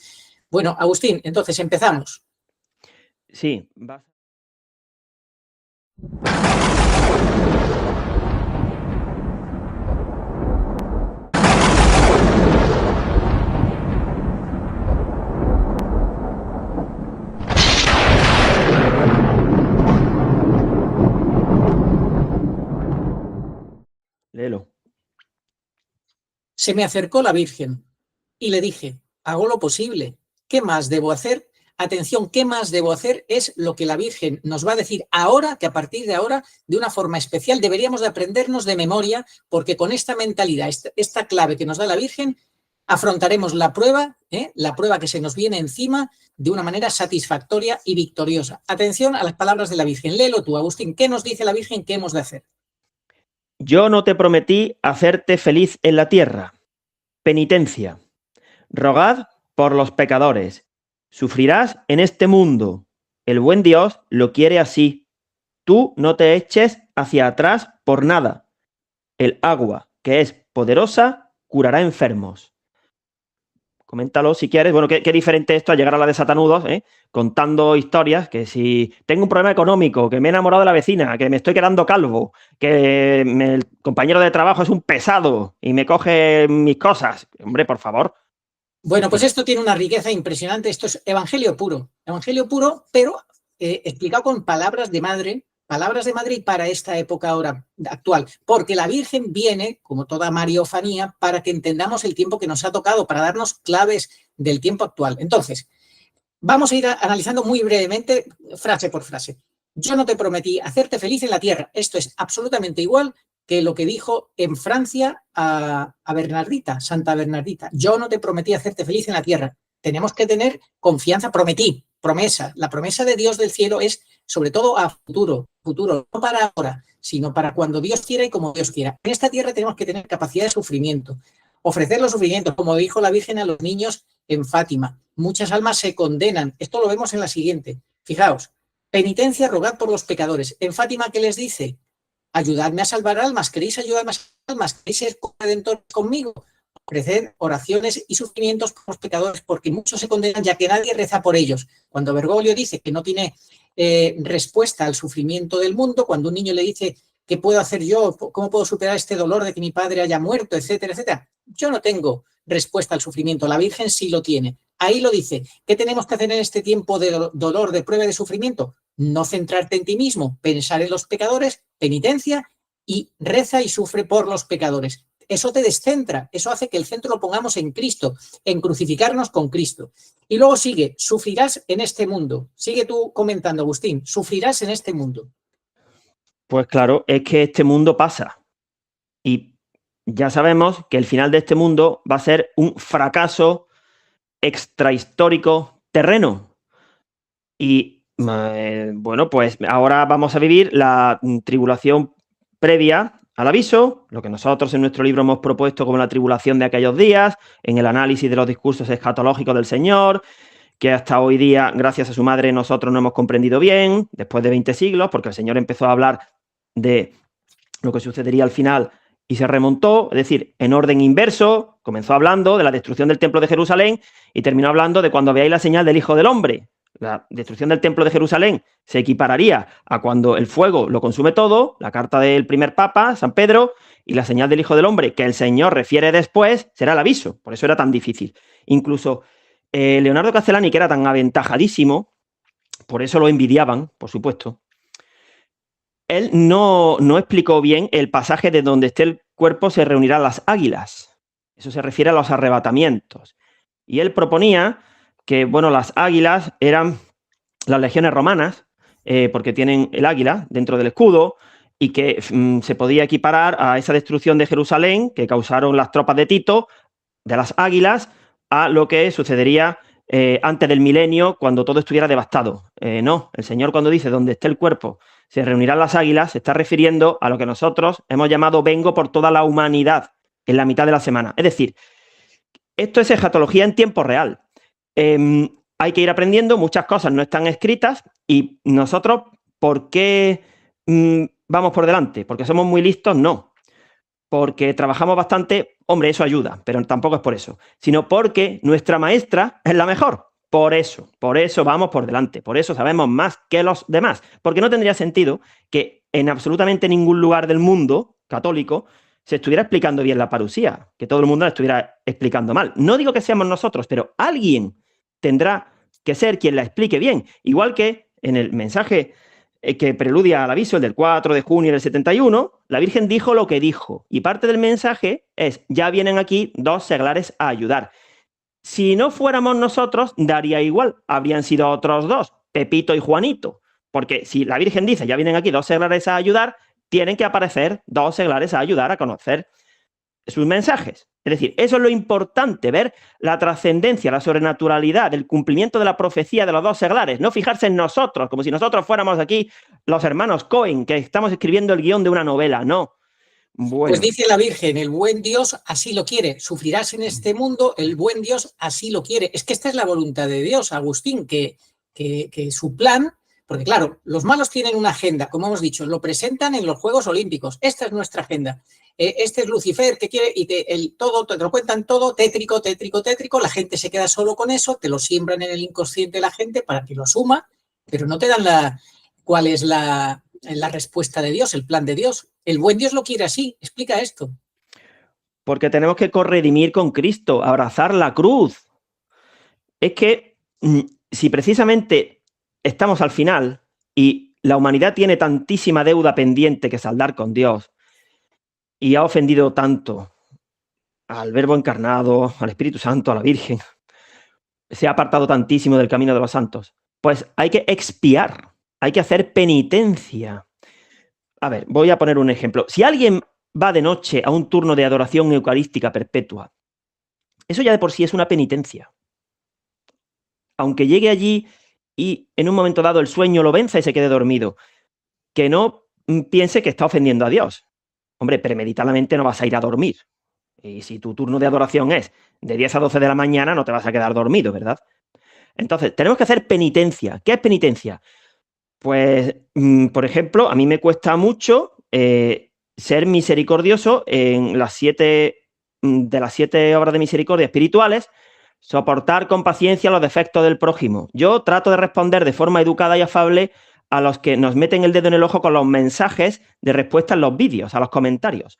Bueno, Agustín, entonces empezamos. Sí, léelo. Se me acercó la Virgen y le dije, hago lo posible, ¿qué más debo hacer? Atención, ¿qué más debo hacer? Es lo que la Virgen nos va a decir ahora, que a partir de ahora, de una forma especial, deberíamos de aprendernos de memoria, porque con esta mentalidad, esta clave que nos da la Virgen, afrontaremos la prueba que se nos viene encima de una manera satisfactoria y victoriosa. Atención a las palabras de la Virgen. Léelo tú, Agustín. ¿Qué nos dice la Virgen? ¿Qué hemos de hacer? Yo no te prometí hacerte feliz en la tierra. Penitencia. Rogad por los pecadores. Sufrirás en este mundo. El buen Dios lo quiere así. Tú no te eches hacia atrás por nada. el agua, que es poderosa, curará enfermos. Coméntalo si quieres. Bueno, qué diferente esto a llegar a la de Satanudos, contando historias, que si tengo un problema económico, que me he enamorado de la vecina, que me estoy quedando calvo, que el compañero de trabajo es un pesado y me coge mis cosas. Hombre, por favor. Bueno, pues esto tiene una riqueza impresionante. Esto es evangelio puro, pero explicado con palabras de madre y para esta época ahora actual, porque la Virgen viene, como toda mariofanía, para que entendamos el tiempo que nos ha tocado, para darnos claves del tiempo actual. Entonces, vamos a ir analizando muy brevemente, frase por frase. Yo no te prometí hacerte feliz en la tierra. Esto es absolutamente igual que lo que dijo en Francia a Bernardita, Santa Bernardita. Yo no te prometí hacerte feliz en la tierra. Tenemos que tener confianza, prometí, promesa. La promesa de Dios del cielo es sobre todo a futuro, no para ahora, sino para cuando Dios quiera y como Dios quiera. En esta tierra tenemos que tener capacidad de sufrimiento, ofrecer los sufrimientos, como dijo la Virgen a los niños en Fátima. Muchas almas se condenan. Esto lo vemos en la siguiente. Fijaos, penitencia, rogad por los pecadores. En Fátima, ¿qué les dice? Ayudadme a salvar almas. ¿Queréis ayudarme a salvar almas? ¿Queréis ser redentores conmigo? Ofrecer oraciones y sufrimientos por los pecadores, porque muchos se condenan ya que nadie reza por ellos. Cuando Bergoglio dice que no tiene respuesta al sufrimiento del mundo, cuando un niño le dice ¿qué puedo hacer yo? ¿Cómo puedo superar este dolor de que mi padre haya muerto? Etcétera, etcétera. Yo no tengo respuesta al sufrimiento. La Virgen sí lo tiene. Ahí lo dice. ¿Qué tenemos que hacer en este tiempo de dolor, de prueba y de sufrimiento? No centrarte en ti mismo, pensar en los pecadores, penitencia y reza y sufre por los pecadores. Eso te descentra, eso hace que el centro lo pongamos en Cristo, en crucificarnos con Cristo. Y luego sigue, sufrirás en este mundo. Sigue tú comentando, Agustín, sufrirás en este mundo. Pues claro, es que este mundo pasa. Y ya sabemos que el final de este mundo va a ser un fracaso extrahistórico terreno. Y bueno, pues ahora vamos a vivir la tribulación previa al aviso, lo que nosotros en nuestro libro hemos propuesto como la tribulación de aquellos días, en el análisis de los discursos escatológicos del Señor, que hasta hoy día, gracias a su madre, nosotros no hemos comprendido bien, después de 20 siglos, porque el Señor empezó a hablar de lo que sucedería al final y se remontó, es decir, en orden inverso, comenzó hablando de la destrucción del templo de Jerusalén y terminó hablando de cuando veáis la señal del Hijo del Hombre. La destrucción del templo de Jerusalén se equipararía a cuando el fuego lo consume todo, la carta del primer papa, San Pedro, y la señal del Hijo del Hombre, que el Señor refiere después, será el aviso. Por eso era tan difícil. Incluso Leonardo Castellani, que era tan aventajadísimo, por eso lo envidiaban, por supuesto, él no explicó bien el pasaje de donde esté el cuerpo se reunirán las águilas. Eso se refiere a los arrebatamientos. Y él proponía que, bueno, las águilas eran las legiones romanas, porque tienen el águila dentro del escudo, y que se podía equiparar a esa destrucción de Jerusalén que causaron las tropas de Tito, de las águilas, a lo que sucedería antes del milenio, cuando todo estuviera devastado. No, el Señor cuando dice donde esté el cuerpo se reunirán las águilas, se está refiriendo a lo que nosotros hemos llamado vengo por toda la humanidad en la mitad de la semana. Es decir, esto es escatología en tiempo real. Hay que ir aprendiendo, muchas cosas no están escritas y nosotros, ¿por qué vamos por delante? ¿Porque somos muy listos? No. Porque trabajamos bastante, hombre, eso ayuda, pero tampoco es por eso, sino porque nuestra maestra es la mejor. Por eso vamos por delante, por eso sabemos más que los demás, porque no tendría sentido que en absolutamente ningún lugar del mundo católico se estuviera explicando bien la parusía, que todo el mundo la estuviera explicando mal. No digo que seamos nosotros, pero alguien tendrá que ser quien la explique bien, igual que en el mensaje que preludia al aviso, el del 4 de junio del 71, la Virgen dijo lo que dijo, y parte del mensaje es, ya vienen aquí 2 seglares a ayudar. Si no fuéramos nosotros, daría igual, habrían sido otros 2, Pepito y Juanito, porque si la Virgen dice, ya vienen aquí 2 seglares a ayudar, tienen que aparecer 2 seglares a ayudar a conocer sus mensajes. Es decir, eso es lo importante, ver la trascendencia, la sobrenaturalidad del cumplimiento de la profecía de los 2 seglares, no fijarse en nosotros, como si nosotros fuéramos aquí los hermanos Cohen, que estamos escribiendo el guión de una novela, no. Bueno. Pues dice la Virgen, el buen Dios así lo quiere, sufrirás en este mundo, el buen Dios así lo quiere. Es que esta es la voluntad de Dios, Agustín, que su plan Porque claro, los malos tienen una agenda, como hemos dicho, lo presentan en los Juegos Olímpicos. Esta es nuestra agenda. Este es Lucifer que quiere y todo, te lo cuentan todo, tétrico, tétrico, tétrico. La gente se queda solo con eso, te lo siembran en el inconsciente de la gente para que lo asuma, pero no te dan cuál es la respuesta de Dios, el plan de Dios. El buen Dios lo quiere así. Explica esto. Porque tenemos que corredimir con Cristo, abrazar la cruz. Es que si precisamente estamos al final y la humanidad tiene tantísima deuda pendiente que saldar con Dios y ha ofendido tanto al Verbo encarnado, al Espíritu Santo, a la Virgen, se ha apartado tantísimo del camino de los santos, pues hay que expiar, hay que hacer penitencia. A ver, voy a poner un ejemplo. Si alguien va de noche a un turno de adoración eucarística perpetua, eso ya de por sí es una penitencia. Aunque llegue allí y en un momento dado el sueño lo venza y se quede dormido, que no piense que está ofendiendo a Dios. Hombre, premeditadamente no vas a ir a dormir. Y si tu turno de adoración es de 10 a 12 de la mañana, no te vas a quedar dormido, ¿verdad? Entonces, tenemos que hacer penitencia. ¿Qué es penitencia? Pues, por ejemplo, a mí me cuesta mucho ser misericordioso en las 7 obras de misericordia espirituales, soportar con paciencia los defectos del prójimo. Yo trato de responder de forma educada y afable a los que nos meten el dedo en el ojo con los mensajes de respuesta en los vídeos, a los comentarios.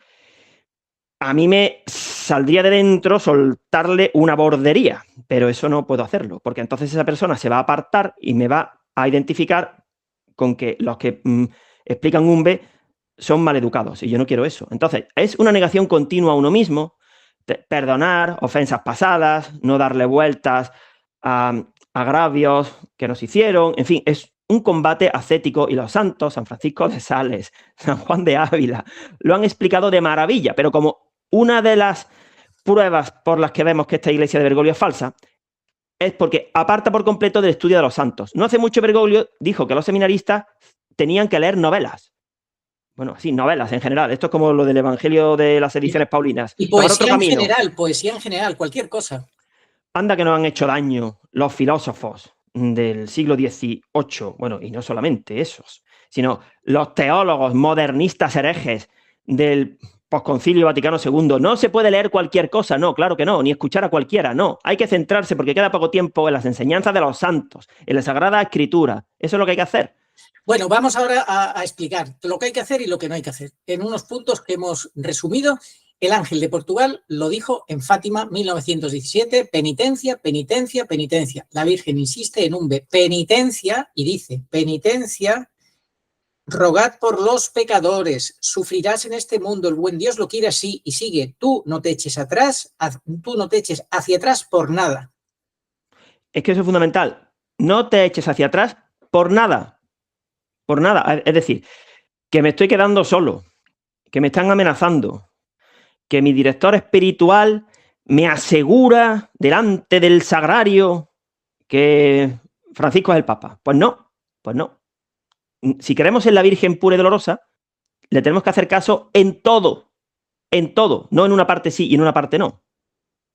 A mí me saldría de dentro soltarle una bordería, pero eso no puedo hacerlo, porque entonces esa persona se va a apartar y me va a identificar con que los que explican UMBE son maleducados, y yo no quiero eso. Entonces, es una negación continua a uno mismo, perdonar ofensas pasadas, no darle vueltas a agravios que nos hicieron, en fin, es un combate ascético y los santos, San Francisco de Sales, San Juan de Ávila, lo han explicado de maravilla, pero como una de las pruebas por las que vemos que esta iglesia de Bergoglio es falsa es porque aparta por completo del estudio de los santos. No hace mucho Bergoglio dijo que los seminaristas tenían que leer novelas. Bueno, sí, novelas en general. Esto es como lo del Evangelio de las ediciones paulinas. Y poesía en general, cualquier cosa. Anda que nos han hecho daño los filósofos del siglo XVIII, bueno, y no solamente esos, sino los teólogos modernistas herejes del posconcilio Vaticano II. No se puede leer cualquier cosa, no, claro que no, ni escuchar a cualquiera, no. Hay que centrarse porque queda poco tiempo en las enseñanzas de los santos, en la Sagrada Escritura. Eso es lo que hay que hacer. Bueno, vamos ahora a explicar lo que hay que hacer y lo que no hay que hacer. En unos puntos que hemos resumido, el ángel de Portugal lo dijo en Fátima 1917, penitencia, penitencia, penitencia. La Virgen insiste en UMBE, penitencia, y dice, penitencia, rogad por los pecadores, sufrirás en este mundo, el buen Dios lo quiere así, y sigue, tú no te eches atrás, tú no te eches hacia atrás por nada. Es que eso es fundamental, no te eches hacia atrás por nada. Por nada, es decir, que me estoy quedando solo, que me están amenazando, que mi director espiritual me asegura delante del sagrario que Francisco es el Papa. Pues no, pues no. Si queremos ser la Virgen pura y dolorosa, le tenemos que hacer caso en todo, no en una parte sí y en una parte no.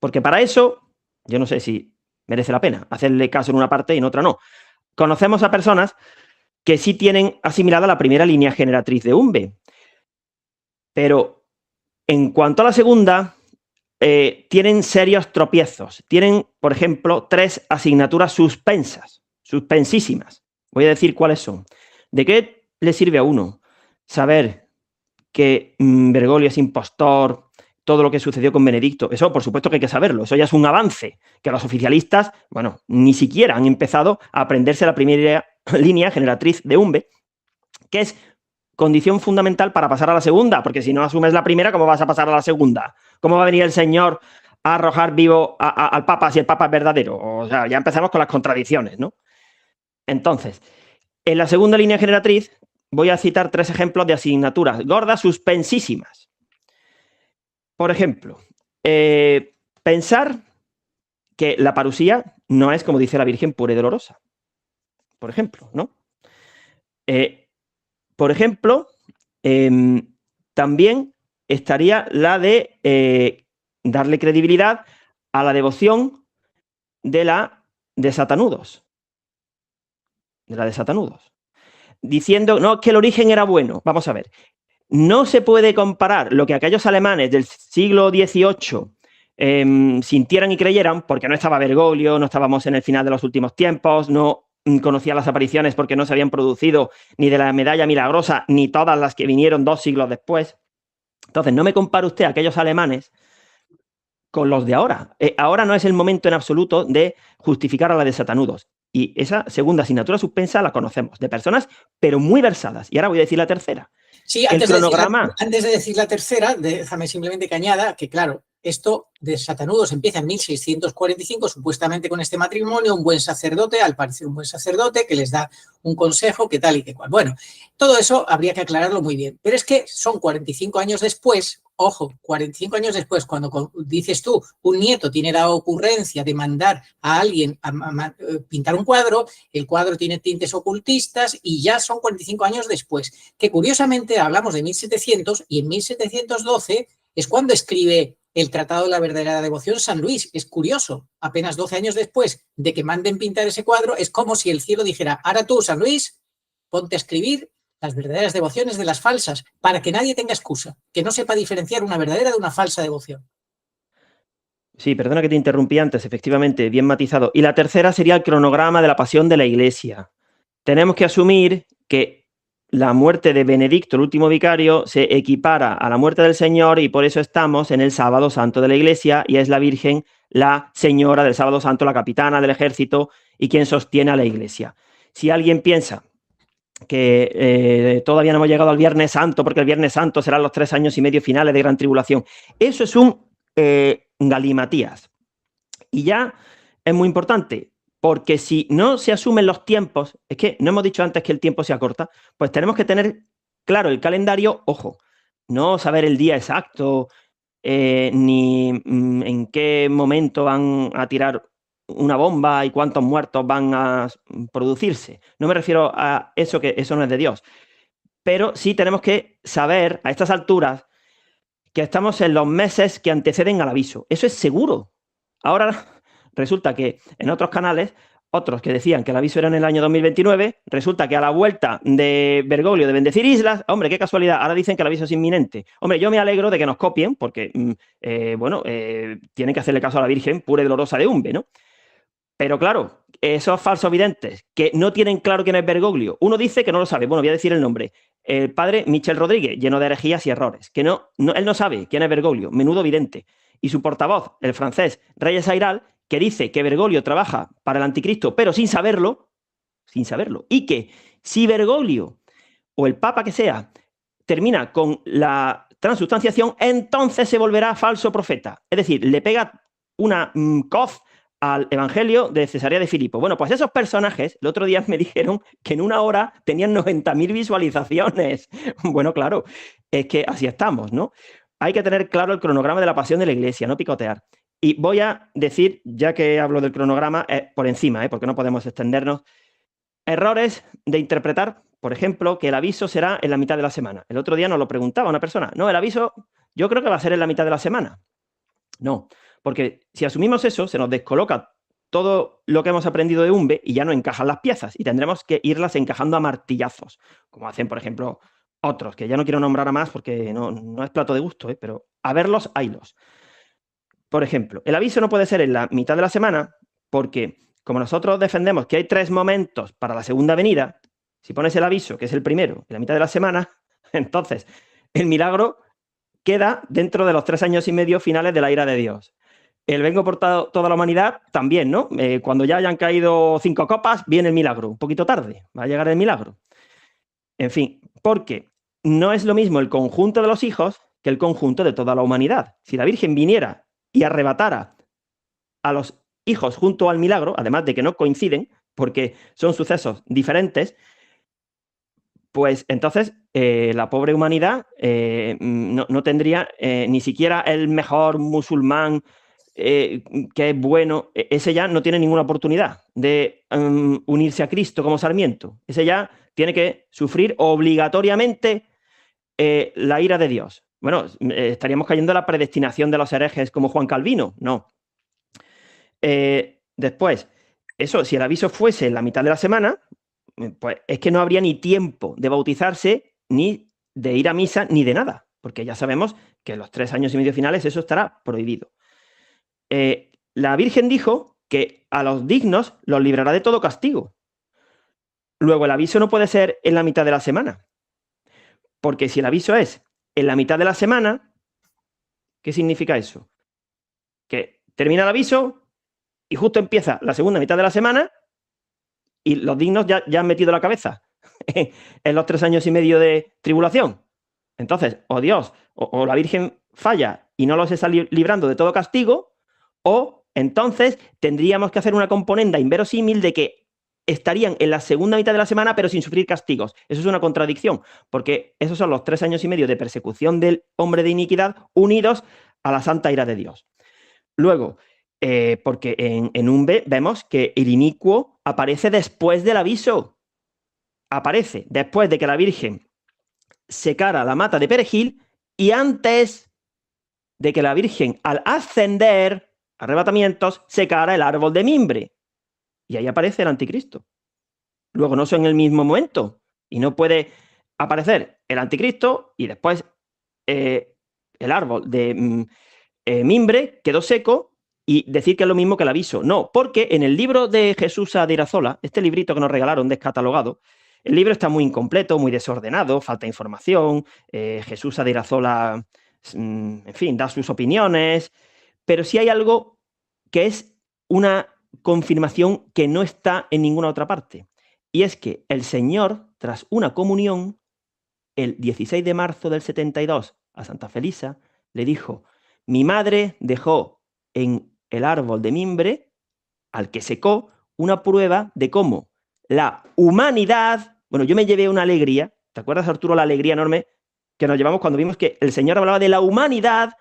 Porque para eso, yo no sé si merece la pena hacerle caso en una parte y en otra no. Conocemos a personas que sí tienen asimilada la primera línea generatriz de UMBE. Pero en cuanto a la segunda, tienen serios tropiezos. Tienen, por ejemplo, 3 asignaturas suspensas, suspensísimas. Voy a decir cuáles son. ¿De qué le sirve a uno saber que Bergoglio es impostor, todo lo que sucedió con Benedicto? Eso, por supuesto que hay que saberlo. Eso ya es un avance, que los oficialistas, bueno, ni siquiera han empezado a aprenderse la primera línea generatriz de UMBE, que es condición fundamental para pasar a la segunda, porque si no asumes la primera, ¿cómo vas a pasar a la segunda? ¿Cómo va a venir el Señor a arrojar vivo al Papa si el Papa es verdadero? O sea, ya empezamos con las contradicciones, ¿no? Entonces, en la segunda línea generatriz voy a citar 3 ejemplos de asignaturas gordas suspensísimas. Por ejemplo, pensar que la parusía no es, como dice la Virgen, pura y dolorosa. Por ejemplo, ¿no? Por ejemplo, también estaría la de darle credibilidad a la devoción de la de Satanudos. diciendo, no, que el origen era bueno. Vamos a ver. No se puede comparar lo que aquellos alemanes del siglo XVIII sintieran y creyeran, porque no estaba Bergoglio, no estábamos en el final de los últimos tiempos, no conocía las apariciones porque no se habían producido ni de la medalla milagrosa ni todas las que vinieron 2 siglos después. Entonces, no me compare usted a aquellos alemanes con los de ahora. Ahora no es el momento en absoluto de justificar a la de satanudos. Y esa segunda asignatura suspensa la conocemos, de personas, pero muy versadas. Y ahora voy a decir la tercera. Sí, antes de decir la tercera, déjame simplemente que añada que, claro, esto de satanudos empieza en 1645, supuestamente con este matrimonio, un buen sacerdote, al parecer un buen sacerdote, que les da un consejo, que tal y que cual. Bueno, todo eso habría que aclararlo muy bien. Pero es que son 45 años después, ojo, 45 años después, cuando dices tú, un nieto tiene la ocurrencia de mandar a alguien a pintar un cuadro, el cuadro tiene tintes ocultistas y ya son 45 años después, que curiosamente hablamos de 1700 y en 1712 es cuando escribe el Tratado de la Verdadera Devoción San Luis. Es curioso, apenas 12 años después de que manden pintar ese cuadro, es como si el cielo dijera, ahora tú, San Luis, ponte a escribir las verdaderas devociones de las falsas, para que nadie tenga excusa, que no sepa diferenciar una verdadera de una falsa devoción. Sí, perdona que te interrumpí antes, efectivamente, bien matizado. Y la tercera sería el cronograma de la pasión de la Iglesia. Tenemos que asumir que la muerte de Benedicto, el último vicario, se equipara a la muerte del Señor y por eso estamos en el Sábado Santo de la Iglesia y es la Virgen la señora del Sábado Santo, la capitana del ejército y quien sostiene a la Iglesia. Si alguien piensa que todavía no hemos llegado al Viernes Santo porque el Viernes Santo serán los 3 años y medio finales de Gran Tribulación, eso es un galimatías. Y ya es muy importante, porque si no se asumen los tiempos, es que no hemos dicho antes que el tiempo se acorta, pues tenemos que tener claro el calendario, ojo, no saber el día exacto, ni en qué momento van a tirar una bomba y cuántos muertos van a producirse. No me refiero a eso, que eso no es de Dios. Pero sí tenemos que saber a estas alturas que estamos en los meses que anteceden al aviso. Eso es seguro. Ahora resulta que en otros canales, otros que decían que el aviso era en el año 2029, resulta que a la vuelta de Bergoglio de bendecir islas, hombre, qué casualidad, ahora dicen que el aviso es inminente. Hombre, yo me alegro de que nos copien, porque, tienen que hacerle caso a la Virgen pura y dolorosa de Umbe, ¿no? Pero claro, esos falsos videntes que no tienen claro quién es Bergoglio, uno dice que no lo sabe, bueno, voy a decir el nombre, el padre Michel Rodríguez, lleno de herejías y errores, que él no sabe quién es Bergoglio, menudo vidente, y su portavoz, el francés Reyes Ayral, que dice que Bergoglio trabaja para el anticristo, pero sin saberlo, y que si Bergoglio, o el papa que sea, termina con la transubstanciación, entonces se volverá falso profeta, es decir, le pega una coz al Evangelio de Cesarea de Filipo. Bueno, pues esos personajes, el otro día me dijeron que en una hora tenían 90.000 visualizaciones. Bueno, claro, es que así estamos, ¿no? Hay que tener claro el cronograma de la pasión de la Iglesia, no picotear. Y voy a decir, ya que hablo del cronograma, por encima, porque no podemos extendernos, errores de interpretar, por ejemplo, que el aviso será en la mitad de la semana. El otro día nos lo preguntaba una persona. No, el aviso yo creo que va a ser en la mitad de la semana. No, porque si asumimos eso, se nos descoloca todo lo que hemos aprendido de Umbe y ya no encajan las piezas y tendremos que irlas encajando a martillazos, como hacen, por ejemplo, otros, que ya no quiero nombrar a más porque no es plato de gusto, pero a verlos, haylos. Por ejemplo, el aviso no puede ser en la mitad de la semana porque, como nosotros defendemos que hay 3 momentos para la segunda venida, si pones el aviso, que es el primero, en la mitad de la semana, entonces el milagro queda dentro de los 3 años y medio finales de la ira de Dios. El vengo por toda la humanidad también, ¿no? Cuando ya hayan caído 5 copas, viene el milagro. Un poquito tarde va a llegar el milagro. En fin, porque no es lo mismo el conjunto de los hijos que el conjunto de toda la humanidad. Si la Virgen viniera y arrebatara a los hijos junto al milagro, además de que no coinciden, porque son sucesos diferentes, pues entonces la pobre humanidad no tendría ni siquiera el mejor musulmán que es bueno, ese ya no tiene ninguna oportunidad de unirse a Cristo como Sarmiento. Ese ya tiene que sufrir obligatoriamente la ira de Dios. Bueno, estaríamos cayendo en la predestinación de los herejes como Juan Calvino. No. Después, eso, si el aviso fuese en la mitad de la semana, pues es que no habría ni tiempo de bautizarse, ni de ir a misa, ni de nada, porque ya sabemos que en los 3 años y medio finales eso estará prohibido. La Virgen dijo que a los dignos los librará de todo castigo. Luego, el aviso no puede ser en la mitad de la semana, porque si el aviso es en la mitad de la semana, ¿qué significa eso? Que termina el aviso y justo empieza la segunda mitad de la semana y los dignos ya han metido la cabeza en los 3 años y medio de tribulación. Entonces, o Dios o la Virgen falla y no los está librando de todo castigo, o entonces tendríamos que hacer una componenda inverosímil de que estarían en la segunda mitad de la semana pero sin sufrir castigos. Eso es una contradicción, porque esos son los 3 años y medio de persecución del hombre de iniquidad unidos a la santa ira de Dios. Luego, porque en un B vemos que el inicuo aparece después del aviso. Aparece después de que la Virgen secara la mata de perejil y antes de que la Virgen, al ascender, arrebatamientos, secara el árbol de mimbre. Y ahí aparece el anticristo. Luego no son en el mismo momento. Y no puede aparecer el anticristo y después el árbol de mimbre quedó seco y decir que es lo mismo que el aviso. No, porque en el libro de Jesús de Irazola, este librito que nos regalaron descatalogado, el libro está muy incompleto, muy desordenado, falta información, Jesús de Irazola, en fin, da sus opiniones, pero sí hay algo que es una confirmación que no está en ninguna otra parte. Y es que el Señor, tras una comunión, el 16 de marzo del 72, a Santa Felisa, le dijo: mi madre dejó en el árbol de mimbre, al que secó, una prueba de cómo la humanidad... Bueno, yo me llevé una alegría, ¿te acuerdas, Arturo, la alegría enorme que nos llevamos cuando vimos que el Señor hablaba de la humanidad?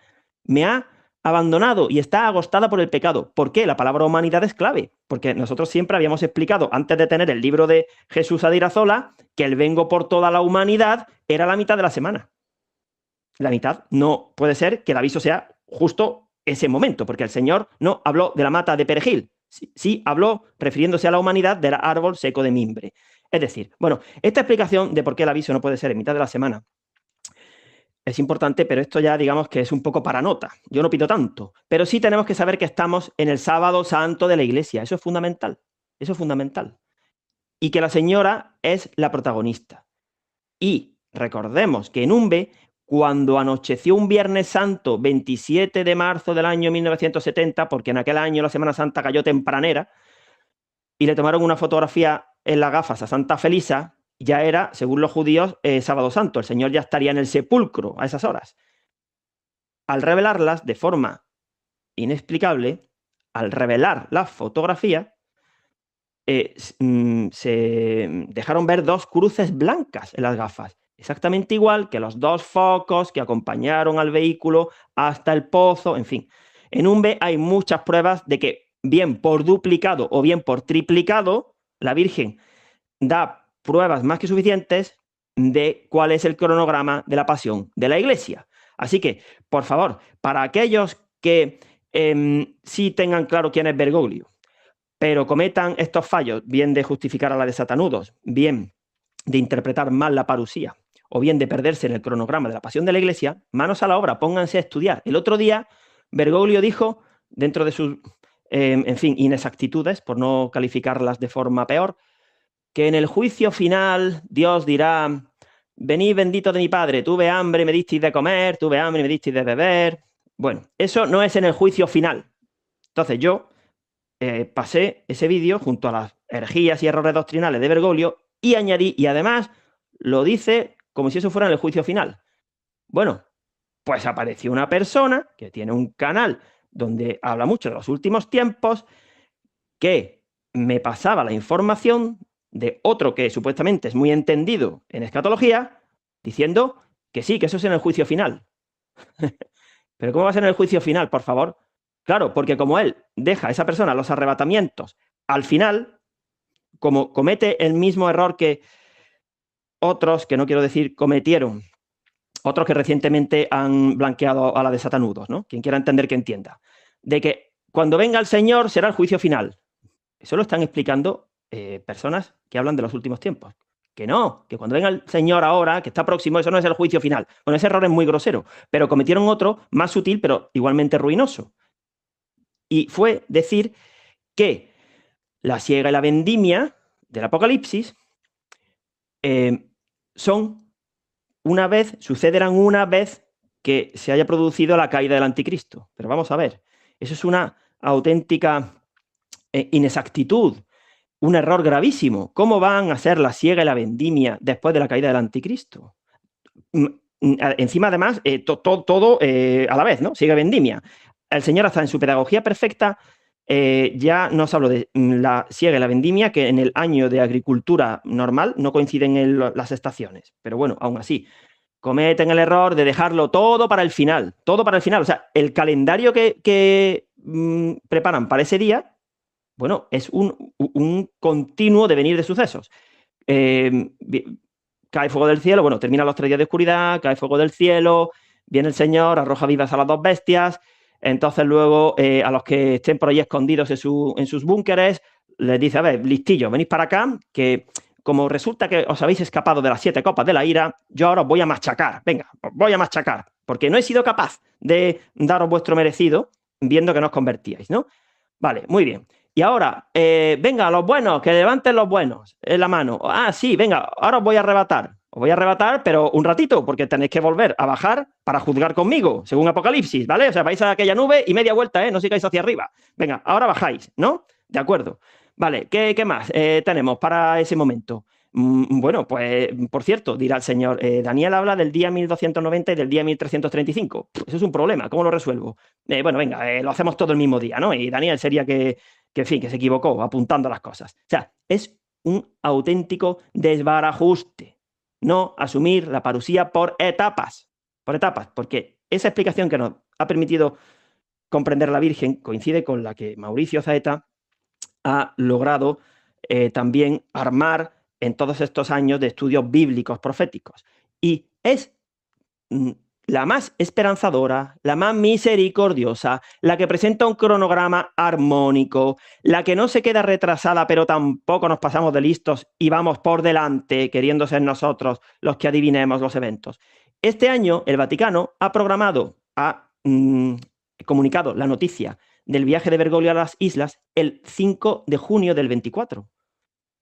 Me ha abandonado y está agostada por el pecado. ¿Por qué? La palabra humanidad es clave, porque nosotros siempre habíamos explicado, antes de tener el libro de Jesús de Irazola, que el vengo por toda la humanidad era la mitad de la semana. La mitad. No puede ser que el aviso sea justo ese momento, porque el Señor no habló de la mata de perejil, sí habló, refiriéndose a la humanidad, del árbol seco de mimbre. Es decir, bueno, esta explicación de por qué el aviso no puede ser en mitad de la semana es importante, pero esto ya digamos que es un poco para nota. Yo no pido tanto, pero sí tenemos que saber que estamos en el sábado santo de la Iglesia. Eso es fundamental. Eso es fundamental. Y que la Señora es la protagonista. Y recordemos que en Umbe, cuando anocheció un Viernes Santo, 27 de marzo del año 1970, porque en aquel año la Semana Santa cayó tempranera, y le tomaron una fotografía en las gafas a Santa Felisa, ya era, según los judíos, sábado santo. El Señor ya estaría en el sepulcro a esas horas. Al revelarlas de forma inexplicable, al revelar la fotografía, se dejaron ver 2 cruces blancas en las gafas, exactamente igual que los 2 focos que acompañaron al vehículo hasta el pozo, en fin. En Umbe hay muchas pruebas de que, bien por duplicado o bien por triplicado, la Virgen da pruebas más que suficientes de cuál es el cronograma de la pasión de la Iglesia. Así que, por favor, para aquellos que sí tengan claro quién es Bergoglio, pero cometan estos fallos, bien de justificar a la de Satanudos, bien de interpretar mal la parusía, o bien de perderse en el cronograma de la pasión de la Iglesia, manos a la obra, pónganse a estudiar. El otro día, Bergoglio dijo, dentro de sus, en fin, inexactitudes, por no calificarlas de forma peor, que en el juicio final Dios dirá: venid bendito de mi Padre, tuve hambre y me disteis de comer, tuve hambre y me disteis de beber. Bueno, eso no es en el juicio final. Entonces yo pasé ese vídeo junto a las herejías y errores doctrinales de Bergoglio y añadí, y además lo dice como si eso fuera en el juicio final. Bueno, pues apareció una persona que tiene un canal donde habla mucho de los últimos tiempos, que me pasaba la información de otro que supuestamente es muy entendido en escatología, diciendo que sí, que eso es en el juicio final. ¿Pero cómo va a ser en el juicio final, por favor? Claro, porque como él deja a esa persona los arrebatamientos al final, como comete el mismo error que otros, que no quiero decir cometieron, otros que recientemente han blanqueado a la de Satanudos, ¿no? Quien quiera entender que entienda. De que cuando venga el Señor será el juicio final. Eso lo están explicando personas que hablan de los últimos tiempos. Que no, que cuando venga el Señor ahora, que está próximo, eso no es el juicio final. Bueno, ese error es muy grosero, pero cometieron otro más sutil, pero igualmente ruinoso. Y fue decir que la siega y la vendimia del Apocalipsis sucederán una vez que se haya producido la caída del anticristo. Pero vamos a ver, eso es una auténtica inexactitud, un error gravísimo. ¿Cómo van a ser la siega y la vendimia después de la caída del anticristo? Encima, además, todo a la vez, ¿no? Siega y vendimia. El Señor, hasta en su pedagogía perfecta, ya nos habló de la siega y la vendimia, que en el año de agricultura normal no coinciden las estaciones. Pero bueno, aún así, cometen el error de dejarlo todo para el final. Todo para el final. O sea, el calendario que preparan para ese día, bueno, es un continuo devenir de sucesos. Cae fuego del cielo, bueno, terminan los 3 días de oscuridad, cae fuego del cielo, viene el Señor, arroja vivas a las 2 bestias, entonces luego a los que estén por ahí escondidos en sus búnkeres, les dice, a ver, listillos, venid para acá, que como resulta que os habéis escapado de las 7 copas de la ira, yo ahora os voy a machacar, venga, os voy a machacar, porque no he sido capaz de daros vuestro merecido, viendo que no os convertíais, ¿no? Vale, muy bien. Y ahora, venga, los buenos, que levanten los buenos en la mano. Ah, sí, venga, ahora os voy a arrebatar. Os voy a arrebatar, pero un ratito, porque tenéis que volver a bajar para juzgar conmigo, según Apocalipsis, ¿vale? O sea, vais a aquella nube y media vuelta, ¿eh? No sigáis hacia arriba. Venga, ahora bajáis, ¿no? De acuerdo. Vale, ¿qué más tenemos para ese momento? Bueno, pues, por cierto, dirá el Señor, Daniel habla del día 1290 y del día 1335. Eso es un problema, ¿cómo lo resuelvo? Bueno, venga, lo hacemos todo el mismo día, ¿no? Y Daniel sería que en fin, que se equivocó apuntando las cosas. O sea, es un auténtico desbarajuste. No asumir la parusía por etapas, porque esa explicación que nos ha permitido comprender la Virgen coincide con la que Mauricio Zaeta ha logrado también armar en todos estos años de estudios bíblicos proféticos. Y es la más esperanzadora, la más misericordiosa, la que presenta un cronograma armónico, la que no se queda retrasada, pero tampoco nos pasamos de listos y vamos por delante, queriendo ser nosotros los que adivinemos los eventos. Este año el Vaticano ha comunicado la noticia del viaje de Bergoglio a las islas el 5 de junio del 24.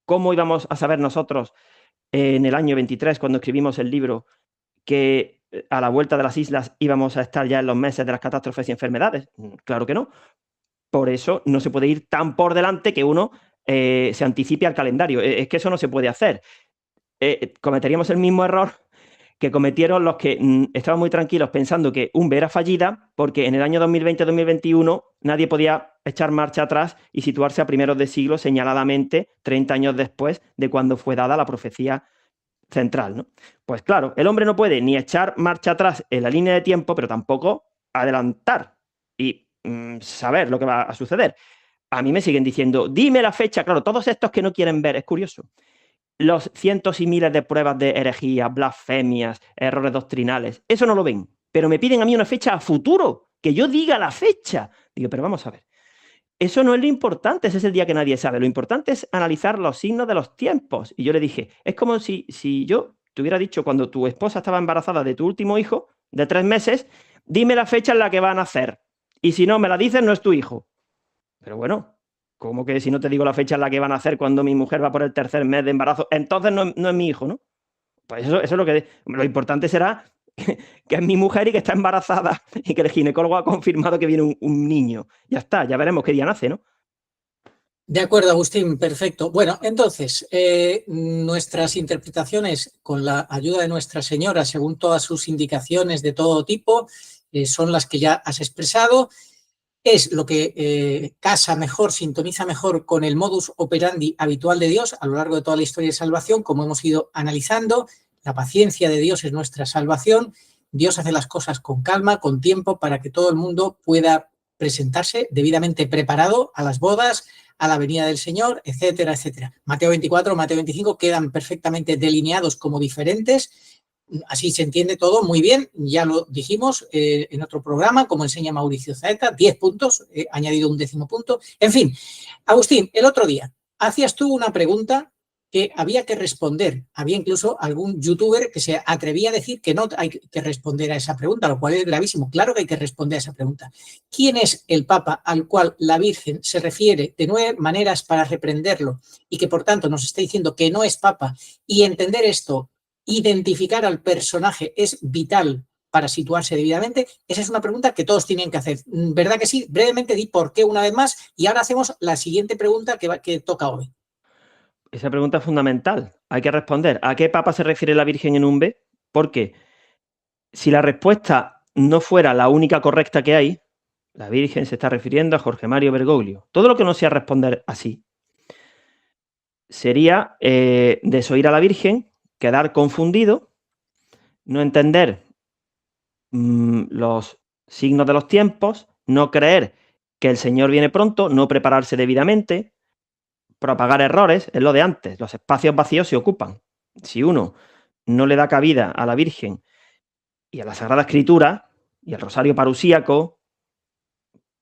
¿Cómo íbamos a saber nosotros en el año 23, cuando escribimos el libro, que a la vuelta de las islas íbamos a estar ya en los meses de las catástrofes y enfermedades? Claro que no. Por eso no se puede ir tan por delante que uno se anticipe al calendario. Es que eso no se puede hacer. Cometeríamos el mismo error que cometieron los que estaban muy tranquilos pensando que UNBE era fallida, porque en el año 2020-2021 nadie podía echar marcha atrás y situarse a primeros de siglo, señaladamente 30 años después de cuando fue dada la profecía central, ¿no? Pues claro, el hombre no puede ni echar marcha atrás en la línea de tiempo, pero tampoco adelantar y saber lo que va a suceder. A mí me siguen diciendo, dime la fecha. Claro, todos estos que no quieren ver, es curioso, los cientos y miles de pruebas de herejías, blasfemias, errores doctrinales, eso no lo ven, pero me piden a mí una fecha a futuro, que yo diga la fecha. Digo, pero vamos a ver, eso no es lo importante, ese es el día que nadie sabe, lo importante es analizar los signos de los tiempos. Y yo le dije, es como si yo te hubiera dicho cuando tu esposa estaba embarazada de tu último hijo, de 3 meses, dime la fecha en la que va a nacer, y si no me la dices no es tu hijo. Pero bueno, ¿cómo que si no te digo la fecha en la que van a nacer cuando mi mujer va por el 3er mes de embarazo, entonces no es mi hijo, ¿no? Pues eso es lo que... Lo importante será que es mi mujer y que está embarazada y que el ginecólogo ha confirmado que viene un niño. Ya está, ya veremos qué día nace, ¿no? De acuerdo, Agustín, perfecto. Bueno, entonces, nuestras interpretaciones con la ayuda de Nuestra Señora, según todas sus indicaciones de todo tipo, son las que ya has expresado. Es lo que casa mejor, sintoniza mejor con el modus operandi habitual de Dios a lo largo de toda la historia de salvación, como hemos ido analizando. La paciencia de Dios es nuestra salvación. Dios hace las cosas con calma, con tiempo, para que todo el mundo pueda presentarse debidamente preparado a las bodas, a la venida del Señor, etcétera, etcétera. Mateo 24, Mateo 25 quedan perfectamente delineados como diferentes. Así se entiende todo muy bien, ya lo dijimos en otro programa, como enseña Mauricio Zaeta, 10 puntos, he añadido un 10º punto. En fin, Agustín, el otro día hacías tú una pregunta que había que responder. Había incluso algún youtuber que se atrevía a decir que no hay que responder a esa pregunta, lo cual es gravísimo. Claro que hay que responder a esa pregunta. ¿Quién es el Papa al cual la Virgen se refiere de 9 maneras para reprenderlo y que por tanto nos está diciendo que no es Papa? Y entender esto, identificar al personaje es vital para situarse debidamente. Esa es una pregunta que todos tienen que hacer. ¿Verdad que sí? Brevemente di por qué una vez más y ahora hacemos la siguiente pregunta que toca hoy. Esa pregunta es fundamental. Hay que responder. ¿A qué papa se refiere la Virgen en un B? Porque si la respuesta no fuera la única correcta que hay, la Virgen se está refiriendo a Jorge Mario Bergoglio. Todo lo que no sea responder así sería desoír a la Virgen, quedar confundido, no entender los signos de los tiempos, no creer que el Señor viene pronto, no prepararse debidamente, propagar errores, es lo de antes. Los espacios vacíos se ocupan. Si uno no le da cabida a la Virgen y a la Sagrada Escritura y al Rosario Parusíaco,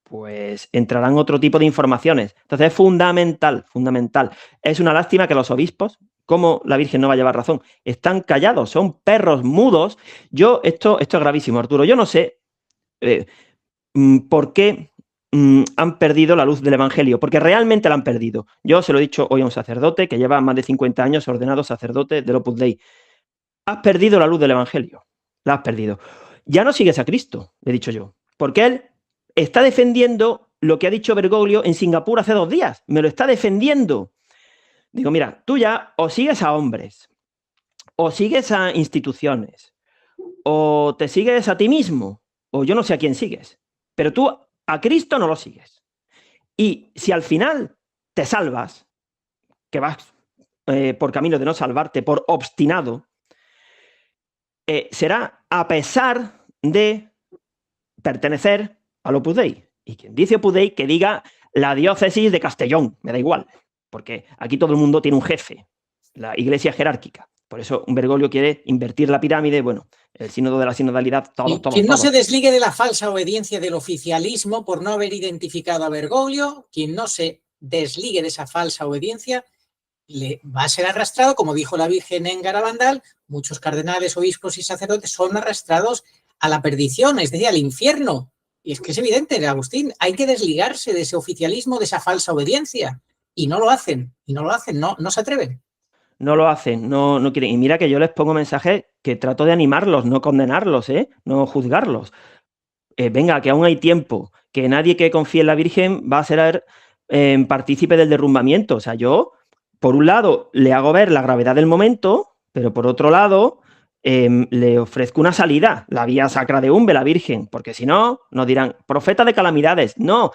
pues entrarán otro tipo de informaciones. Entonces es fundamental, fundamental. Es una lástima que los obispos, como la Virgen no va a llevar razón, están callados, son perros mudos. Esto es gravísimo, Arturo. Yo no sé por qué han perdido la luz del Evangelio, porque realmente la han perdido. Yo se lo he dicho hoy a un sacerdote que lleva más de 50 años ordenado sacerdote del Opus Dei. Has perdido la luz del Evangelio, la has perdido. Ya no sigues a Cristo, le he dicho yo, porque él está defendiendo lo que ha dicho Bergoglio en Singapur hace 2 días, me lo está defendiendo. Digo, mira, tú ya o sigues a hombres, o sigues a instituciones, o te sigues a ti mismo, o yo no sé a quién sigues, pero tú a Cristo no lo sigues. Y si al final te salvas, que vas por camino de no salvarte, por obstinado, será a pesar de pertenecer al Opus Dei. Y quien dice Opus Dei, que diga la diócesis de Castellón, me da igual, porque aquí todo el mundo tiene un jefe, la iglesia jerárquica. Por eso un Bergoglio quiere invertir la pirámide, bueno, el sínodo de la sinodalidad, todos. Quien no se desligue de la falsa obediencia del oficialismo por no haber identificado a Bergoglio, quien no se desligue de esa falsa obediencia, le va a ser arrastrado, como dijo la Virgen en Garabandal, muchos cardenales, obispos y sacerdotes son arrastrados a la perdición, es decir, al infierno. Y es que es evidente, Agustín, hay que desligarse de ese oficialismo, de esa falsa obediencia. Y no lo hacen, no se atreven. No lo hacen, no quieren. Y mira que yo les pongo mensajes que trato de animarlos, no condenarlos, no juzgarlos. Venga, que aún hay tiempo, que nadie que confíe en la Virgen va a ser partícipe del derrumbamiento. O sea, yo, por un lado, le hago ver la gravedad del momento, pero por otro lado, le ofrezco una salida, la vía sacra de Umbe, la Virgen, porque si no, nos dirán, profeta de calamidades. No,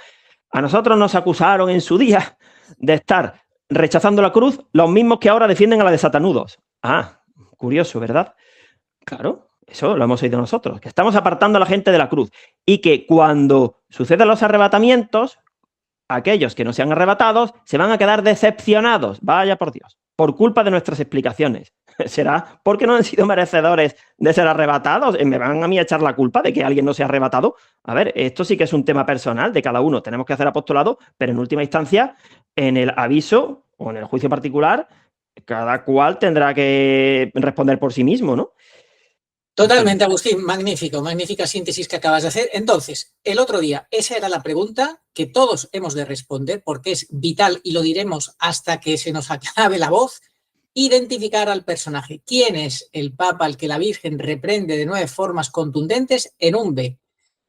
a nosotros nos acusaron en su día de estar rechazando la cruz los mismos que ahora defienden a la de Satanudos. Ah, curioso, ¿verdad? Claro, eso lo hemos oído nosotros, que estamos apartando a la gente de la cruz y que cuando suceden los arrebatamientos, aquellos que no sean arrebatados se van a quedar decepcionados, vaya por Dios, por culpa de nuestras explicaciones. ¿Será porque no han sido merecedores de ser arrebatados? ¿Me van a mí a echar la culpa de que alguien no sea arrebatado? A ver, esto sí que es un tema personal de cada uno. Tenemos que hacer apostolado, pero en última instancia, en el aviso o en el juicio particular, cada cual tendrá que responder por sí mismo, ¿no? Totalmente, Agustín. Magnífico, magnífica síntesis que acabas de hacer. Entonces, el otro día, esa era la pregunta que todos hemos de responder porque es vital y lo diremos hasta que se nos acabe la voz. Identificar al personaje. ¿Quién es el Papa al que la Virgen reprende de 9 formas contundentes en un B?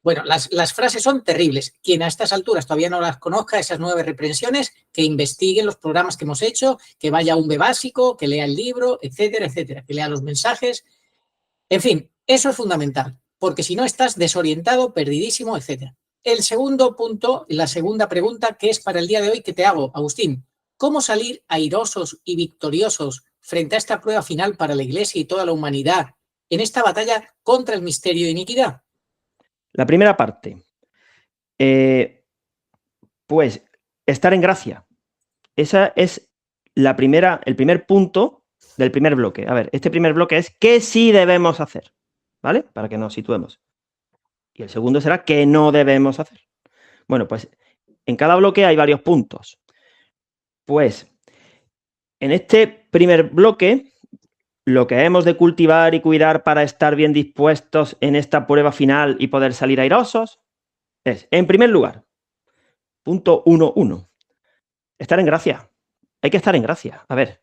Bueno, las frases son terribles. Quien a estas alturas todavía no las conozca, esas 9 reprensiones, que investiguen los programas que hemos hecho, que vaya a un B básico, que lea el libro, etcétera, etcétera, que lea los mensajes. En fin, eso es fundamental, porque si no estás desorientado, perdidísimo, etcétera. El segundo punto, la segunda pregunta que es para el día de hoy que te hago, Agustín. ¿Cómo salir airosos y victoriosos frente a esta prueba final para la Iglesia y toda la humanidad en esta batalla contra el misterio de iniquidad? La primera parte, pues estar en gracia. Esa es el primer punto del primer bloque. A ver, este primer bloque es ¿qué sí debemos hacer? ¿Vale? Para que nos situemos. Y el segundo será ¿qué no debemos hacer? Bueno, pues en cada bloque hay varios puntos. Pues En este primer bloque, lo que hemos de cultivar y cuidar para estar bien dispuestos en esta prueba final y poder salir airosos es, en primer lugar, punto 1.1, estar en gracia. Hay que estar en gracia. A ver,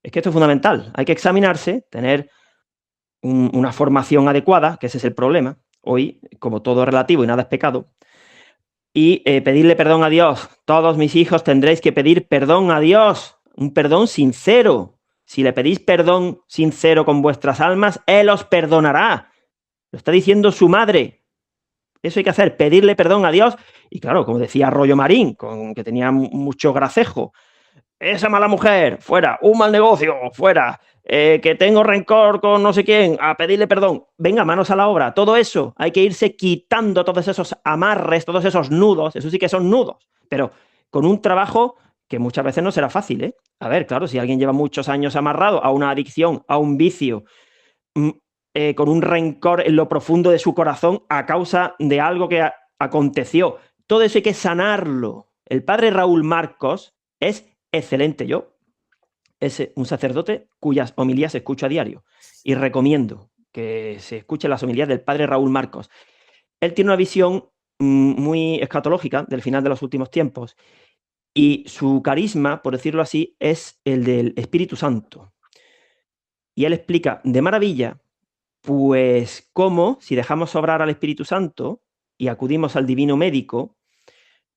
es que esto es fundamental. Hay que examinarse, tener una formación adecuada, que ese es el problema. Hoy, como todo es relativo y nada es pecado, y pedirle perdón a Dios. Todos mis hijos tendréis que pedir perdón a Dios, un perdón sincero. Si le pedís perdón sincero con vuestras almas, Él os perdonará. Lo está diciendo su madre. Eso hay que hacer, pedirle perdón a Dios. Y claro, como decía Arroyo Marín, que tenía mucho gracejo, esa mala mujer, fuera, un mal negocio, fuera, que tengo rencor con no sé quién, a pedirle perdón. Venga, manos a la obra. Todo eso, hay que irse quitando todos esos amarres, todos esos nudos, eso sí que son nudos, pero con un trabajo que muchas veces no será fácil, ¿eh? A ver, claro, si alguien lleva muchos años amarrado a una adicción, a un vicio, con un rencor en lo profundo de su corazón a causa de algo que aconteció, todo eso hay que sanarlo. El padre Raúl Marcos es excelente. Yo es un sacerdote cuyas homilías escucho a diario y recomiendo que se escuchen las homilías del padre Raúl Marcos. Él tiene una visión muy escatológica del final de los últimos tiempos y su carisma, por decirlo así, es el del Espíritu Santo. Y él explica de maravilla, pues, cómo, si dejamos obrar al Espíritu Santo y acudimos al divino médico,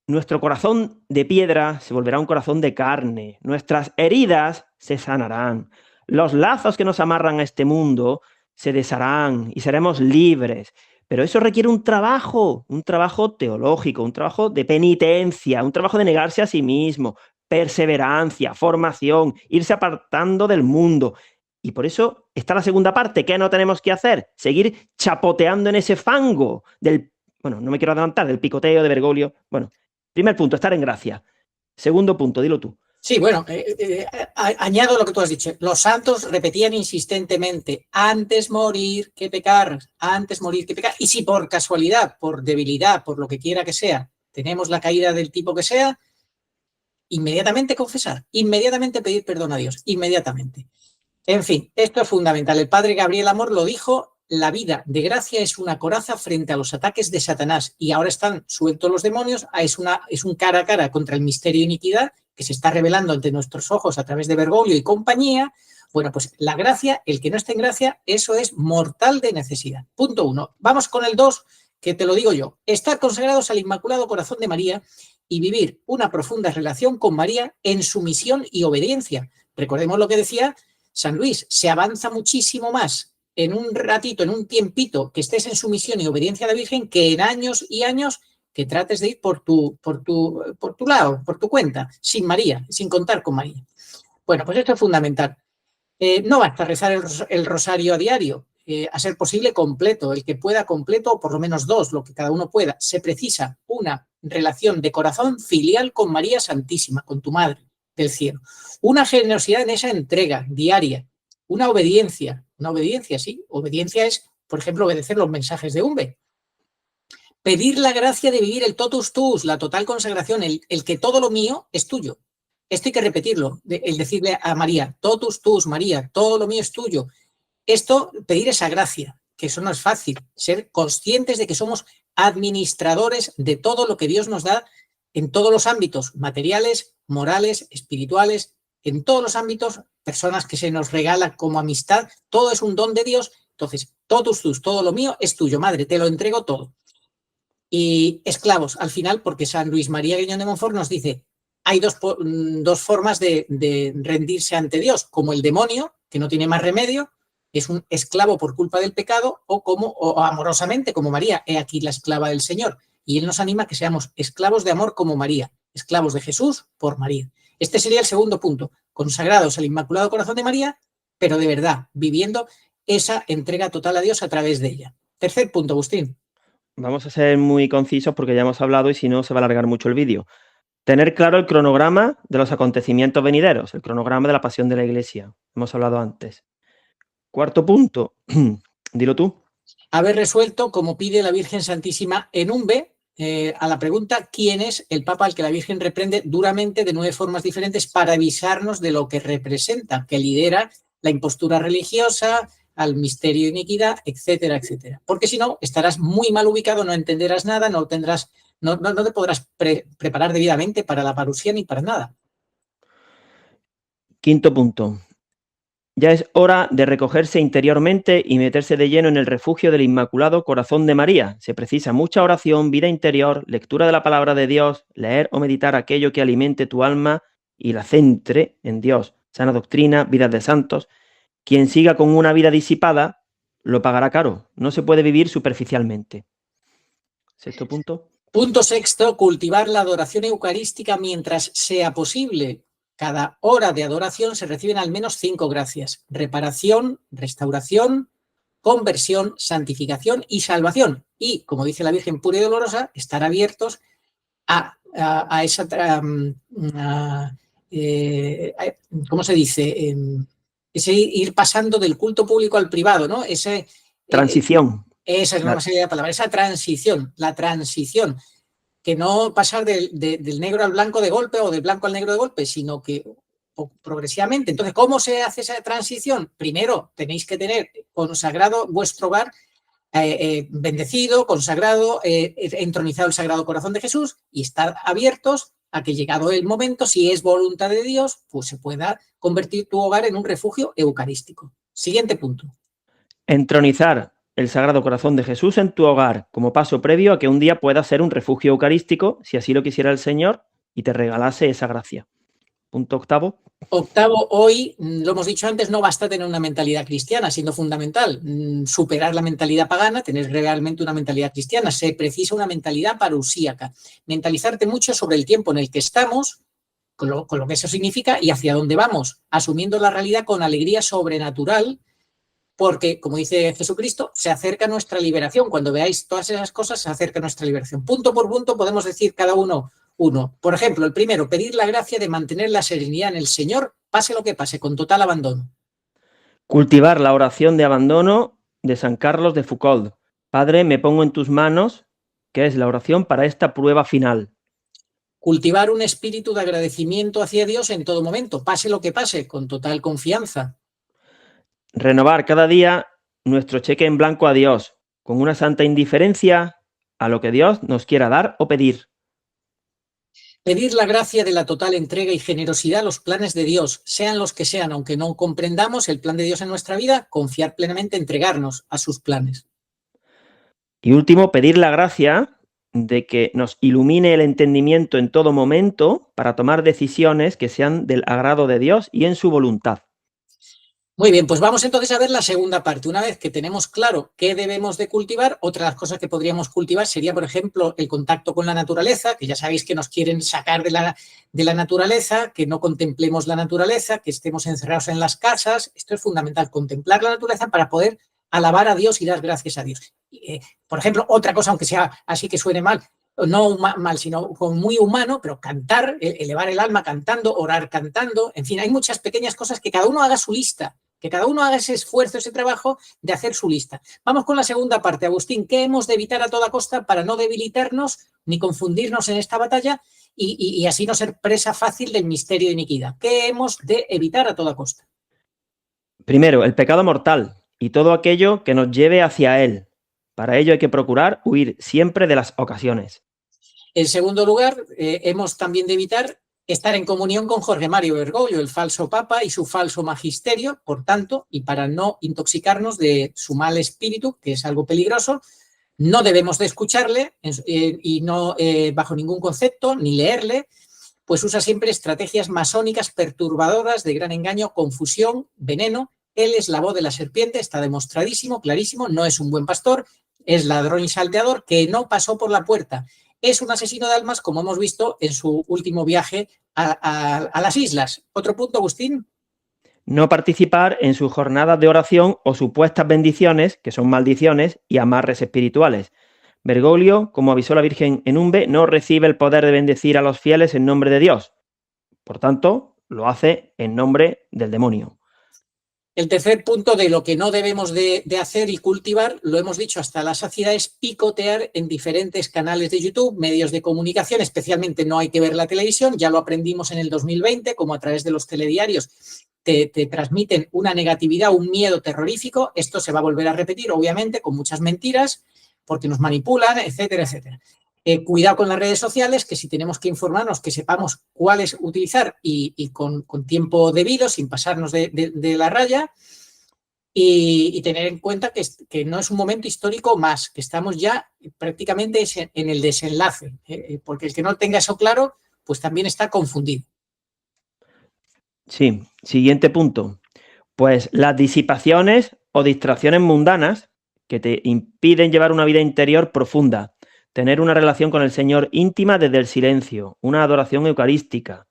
nuestro corazón de piedra se volverá un corazón de carne, nuestras heridas se sanarán, los lazos que nos amarran a este mundo se desharán y seremos libres. Pero eso requiere un trabajo teológico, un trabajo de penitencia, un trabajo de negarse a sí mismo, perseverancia, formación, irse apartando del mundo. Y por eso está la segunda parte. ¿Qué no tenemos que hacer? Seguir chapoteando en ese fango del, bueno, no me quiero adelantar, del picoteo de Bergoglio. Bueno, primer punto, estar en gracia. Segundo punto, dilo tú. Sí, bueno, añado lo que tú has dicho. Los santos repetían insistentemente, antes morir que pecar, antes morir que pecar. Y si por casualidad, por debilidad, por lo que quiera que sea, tenemos la caída del tipo que sea, inmediatamente confesar, inmediatamente pedir perdón a Dios, inmediatamente. En fin, esto es fundamental. El padre Gabriel Amor lo dijo, la vida de gracia es una coraza frente a los ataques de Satanás y ahora están sueltos los demonios, es un cara a cara contra el misterio de iniquidad que se está revelando ante nuestros ojos a través de Bergoglio y compañía. Bueno, pues la gracia, el que no esté en gracia, eso es mortal de necesidad. Punto 1. Vamos con el 2, que te lo digo yo. Estar consagrados al Inmaculado Corazón de María y vivir una profunda relación con María en sumisión y obediencia. Recordemos lo que decía San Luis, se avanza muchísimo más en un ratito, en un tiempito que estés en sumisión y obediencia a la Virgen que en años y años que trates de ir por tu lado, por tu cuenta, sin María, sin contar con María. Bueno, pues esto es fundamental. No basta rezar el rosario a diario, a ser posible completo, el que pueda completo o por lo menos 2, lo que cada uno pueda. Se precisa una relación de corazón filial con María Santísima, con tu Madre del cielo. Una generosidad en esa entrega diaria, una obediencia, sí. Obediencia es, por ejemplo, obedecer los mensajes de UNBE. Pedir la gracia de vivir el totus tuus, la total consagración, el que todo lo mío es tuyo. Esto hay que repetirlo, el decirle a María, totus tuus, María, todo lo mío es tuyo. Esto, pedir esa gracia, que eso no es fácil, ser conscientes de que somos administradores de todo lo que Dios nos da en todos los ámbitos, materiales, morales, espirituales, en todos los ámbitos, personas que se nos regalan como amistad, todo es un don de Dios. Entonces, totus tuus, todo lo mío es tuyo, Madre, te lo entrego todo. Y esclavos, al final, porque San Luis María Guiñón de Montfort nos dice, hay dos formas de rendirse ante Dios, como el demonio, que no tiene más remedio, es un esclavo por culpa del pecado, o amorosamente, como María, he aquí la esclava del Señor. Y él nos anima a que seamos esclavos de amor como María, esclavos de Jesús por María. Este sería el segundo punto, consagrados al Inmaculado Corazón de María, pero de verdad, viviendo esa entrega total a Dios a través de ella. Tercer punto, Agustín. Vamos a ser muy concisos porque ya hemos hablado y si no se va a alargar mucho el vídeo. Tener claro el cronograma de los acontecimientos venideros, el cronograma de la pasión de la Iglesia. Hemos hablado antes. Cuarto punto, dilo tú. Haber resuelto, como pide la Virgen Santísima en UNBE, a la pregunta ¿quién es el Papa al que la Virgen reprende duramente de 9 formas diferentes para avisarnos de lo que representa, que lidera la impostura religiosa, al misterio de iniquidad, etcétera, etcétera? Porque si no, estarás muy mal ubicado, no entenderás nada, no te podrás preparar debidamente para la parusía ni para nada. Quinto punto. Ya es hora de recogerse interiormente y meterse de lleno en el refugio del Inmaculado Corazón de María. Se precisa mucha oración, vida interior, lectura de la palabra de Dios, leer o meditar aquello que alimente tu alma y la centre en Dios. Sana doctrina, vidas de santos. Quien siga con una vida disipada lo pagará caro. No se puede vivir superficialmente. Sexto punto. Punto sexto, cultivar la adoración eucarística mientras sea posible. Cada hora de adoración se reciben al menos 5 gracias: reparación, restauración, conversión, santificación y salvación. Y, como dice la Virgen pura y dolorosa, estar abiertos a esa, ¿cómo se dice? Ese ir pasando del culto público al privado, ¿no? Transición. Esa es una serie de palabras, esa transición, la transición. Que no pasar del negro al blanco de golpe o del blanco al negro de golpe, sino que progresivamente. Entonces, ¿cómo se hace esa transición? Primero, tenéis que tener consagrado vuestro hogar, bendecido, consagrado, entronizado el Sagrado Corazón de Jesús, y estar abiertos a que, llegado el momento, si es voluntad de Dios, pues se pueda convertir tu hogar en un refugio eucarístico. Siguiente punto. Entronizar el Sagrado Corazón de Jesús en tu hogar, como paso previo a que un día pueda ser un refugio eucarístico, si así lo quisiera el Señor y te regalase esa gracia. Punto octavo. Octavo, hoy, lo hemos dicho antes, no basta tener una mentalidad cristiana, siendo fundamental superar la mentalidad pagana, tener realmente una mentalidad cristiana. Se precisa una mentalidad parusíaca. Mentalizarte mucho sobre el tiempo en el que estamos, con lo que eso significa y hacia dónde vamos, asumiendo la realidad con alegría sobrenatural, porque, como dice Jesucristo, se acerca nuestra liberación. Cuando veáis todas esas cosas, se acerca nuestra liberación. Punto por punto podemos decir cada uno. Por ejemplo, el primero, pedir la gracia de mantener la serenidad en el Señor, pase lo que pase, con total abandono. Cultivar la oración de abandono de San Carlos de Foucauld. Padre, me pongo en tus manos, que es la oración para esta prueba final. Cultivar un espíritu de agradecimiento hacia Dios en todo momento, pase lo que pase, con total confianza. Renovar cada día nuestro cheque en blanco a Dios, con una santa indiferencia a lo que Dios nos quiera dar o pedir. Pedir la gracia de la total entrega y generosidad a los planes de Dios, sean los que sean, aunque no comprendamos el plan de Dios en nuestra vida, confiar plenamente, entregarnos a sus planes. Y último, pedir la gracia de que nos ilumine el entendimiento en todo momento para tomar decisiones que sean del agrado de Dios y en su voluntad. Muy bien, pues vamos entonces a ver la segunda parte. Una vez que tenemos claro qué debemos de cultivar, otra de las cosas que podríamos cultivar sería, por ejemplo, el contacto con la naturaleza, que ya sabéis que nos quieren sacar de la naturaleza, que no contemplemos la naturaleza, que estemos encerrados en las casas. Esto es fundamental, contemplar la naturaleza para poder alabar a Dios y dar gracias a Dios. Por ejemplo, otra cosa, aunque sea así que suene mal, no mal, sino muy humano, pero cantar, elevar el alma cantando, orar cantando, en fin, hay muchas pequeñas cosas que cada uno haga su lista, que cada uno haga ese esfuerzo, ese trabajo de hacer su lista. Vamos con la segunda parte, Agustín. ¿Qué hemos de evitar a toda costa para no debilitarnos ni confundirnos en esta batalla y así no ser presa fácil del misterio de iniquidad? ¿Qué hemos de evitar a toda costa? Primero, el pecado mortal y todo aquello que nos lleve hacia él. Para ello hay que procurar huir siempre de las ocasiones. En segundo lugar, hemos también de evitar estar en comunión con Jorge Mario Bergoglio, el falso papa y su falso magisterio, por tanto, y para no intoxicarnos de su mal espíritu, que es algo peligroso, no debemos de escucharle y no bajo ningún concepto, ni leerle, pues usa siempre estrategias masónicas perturbadoras de gran engaño, confusión, veneno. Él es la voz de la serpiente, está demostradísimo, clarísimo, no es un buen pastor, es ladrón y salteador que no pasó por la puerta. Es un asesino de almas, como hemos visto en su último viaje a las islas. ¿Otro punto, Agustín? No participar en sus jornadas de oración o supuestas bendiciones, que son maldiciones, y amarres espirituales. Bergoglio, como avisó la Virgen en Umbe, no recibe el poder de bendecir a los fieles en nombre de Dios. Por tanto, lo hace en nombre del demonio. El tercer punto de lo que no debemos de hacer y cultivar, lo hemos dicho hasta la saciedad, es picotear en diferentes canales de YouTube, medios de comunicación, especialmente no hay que ver la televisión, ya lo aprendimos en el 2020, como a través de los telediarios te transmiten una negatividad, un miedo terrorífico. Esto se va a volver a repetir, obviamente, con muchas mentiras, porque nos manipulan, etcétera, etcétera. Cuidado con las redes sociales, que si tenemos que informarnos, que sepamos cuáles utilizar y con tiempo debido, sin pasarnos de la raya, y tener en cuenta que no es un momento histórico más, que estamos ya prácticamente en el desenlace, porque el que no tenga eso claro, pues también está confundido. Sí, siguiente punto. Pues las disipaciones o distracciones mundanas que te impiden llevar una vida interior profunda, tener una relación con el Señor íntima desde el silencio, una adoración eucarística.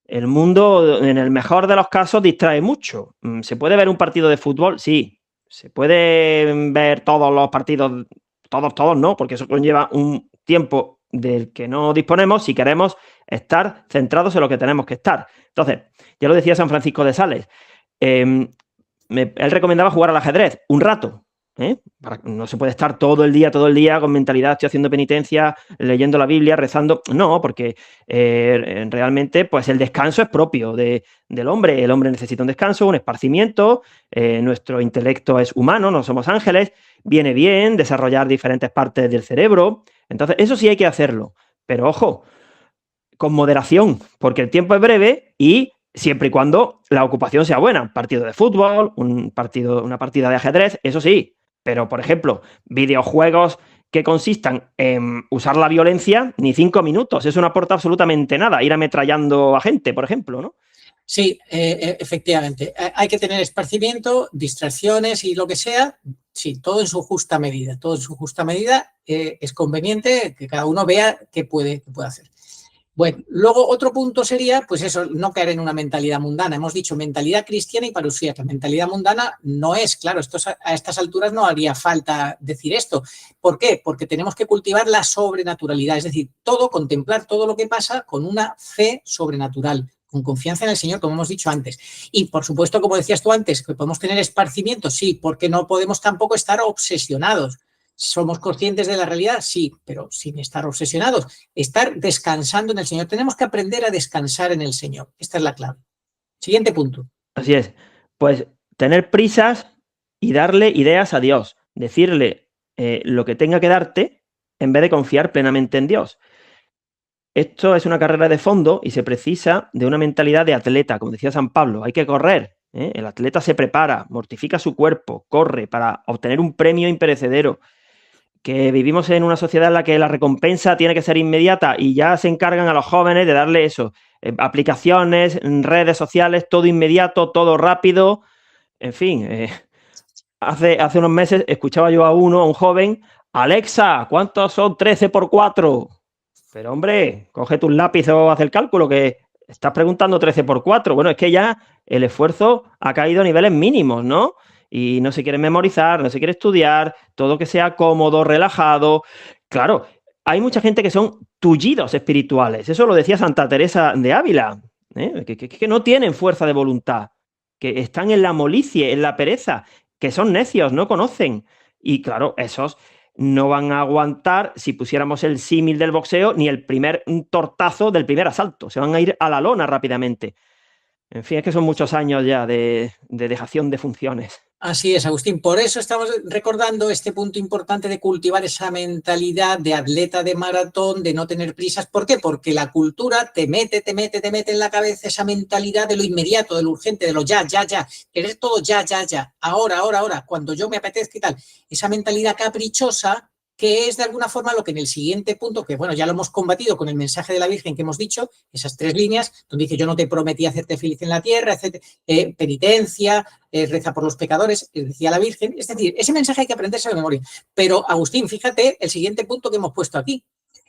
El mundo, en el mejor de los casos, distrae mucho. ¿Se puede ver un partido de fútbol? Sí. ¿Se puede ver todos los partidos? Todos no, porque eso conlleva un tiempo del que no disponemos si queremos estar centrados en lo que tenemos que estar. Entonces, ya lo decía San Francisco de Sales, él recomendaba jugar al ajedrez un rato. No se puede estar todo el día con mentalidad, estoy haciendo penitencia, leyendo la Biblia, rezando. No, porque realmente pues el descanso es propio del hombre. El hombre necesita un descanso, un esparcimiento. Nuestro intelecto es humano, no somos ángeles. Viene bien desarrollar diferentes partes del cerebro. Entonces, eso sí hay que hacerlo. Pero ojo, con moderación, porque el tiempo es breve y siempre y cuando la ocupación sea buena. Un partido de fútbol, una partida de ajedrez, eso sí. Pero, por ejemplo, videojuegos que consistan en usar la violencia, ni 5 minutos. Eso no aporta absolutamente nada. Ir ametrallando a gente, por ejemplo, ¿no? Sí, efectivamente. Hay que tener esparcimiento, distracciones y lo que sea. Sí, todo en su justa medida. Todo en su justa medida. Es conveniente que cada uno vea qué puede hacer. Bueno, luego otro punto sería, pues eso, no caer en una mentalidad mundana. Hemos dicho mentalidad cristiana y parusíaca. Mentalidad mundana no es, claro, a estas alturas no haría falta decir esto. ¿Por qué? Porque tenemos que cultivar la sobrenaturalidad, es decir, contemplar todo lo que pasa con una fe sobrenatural, con confianza en el Señor, como hemos dicho antes. Y, por supuesto, como decías tú antes, que podemos tener esparcimiento, sí, porque no podemos tampoco estar obsesionados. ¿Somos conscientes de la realidad? Sí, pero sin estar obsesionados. Estar descansando en el Señor. Tenemos que aprender a descansar en el Señor. Esta es la clave. Siguiente punto. Así es. Pues tener prisas y darle ideas a Dios. Decirle lo que tenga que darte en vez de confiar plenamente en Dios. Esto es una carrera de fondo y se precisa de una mentalidad de atleta, como decía San Pablo. Hay que correr. El atleta se prepara, mortifica su cuerpo, corre para obtener un premio imperecedero. Que vivimos en una sociedad en la que la recompensa tiene que ser inmediata y ya se encargan a los jóvenes de darle eso, aplicaciones, redes sociales, todo inmediato, todo rápido, en fin. Hace unos meses escuchaba yo a un joven, Alexa, ¿cuántos son 13 por 4? Pero hombre, coge tus lápices o haz el cálculo, que estás preguntando 13 por 4. Bueno, es que ya el esfuerzo ha caído a niveles mínimos, ¿no? Y no se quiere memorizar, no se quiere estudiar, todo que sea cómodo, relajado. Claro, hay mucha gente que son tullidos espirituales. Eso lo decía Santa Teresa de Ávila, que no tienen fuerza de voluntad, que están en la molicie, en la pereza, que son necios, no conocen. Y claro, esos no van a aguantar, si pusiéramos el símil del boxeo, ni el primer tortazo del primer asalto. Se van a ir a la lona rápidamente. En fin, es que son muchos años ya de dejación de funciones. Así es, Agustín. Por eso estamos recordando este punto importante de cultivar esa mentalidad de atleta de maratón, de no tener prisas. ¿Por qué? Porque la cultura te mete en la cabeza esa mentalidad de lo inmediato, de lo urgente, de lo ya. Querer todo ya. Ahora, cuando yo me apetezca y tal. Esa mentalidad caprichosa que es de alguna forma lo que en el siguiente punto, que bueno, ya lo hemos combatido con el mensaje de la Virgen que hemos dicho, esas 3 líneas, donde dice yo no te prometí hacerte feliz en la tierra, etcétera, penitencia, reza por los pecadores, decía la Virgen. Es decir, ese mensaje hay que aprenderse de memoria. Pero, Agustín, fíjate el siguiente punto que hemos puesto aquí.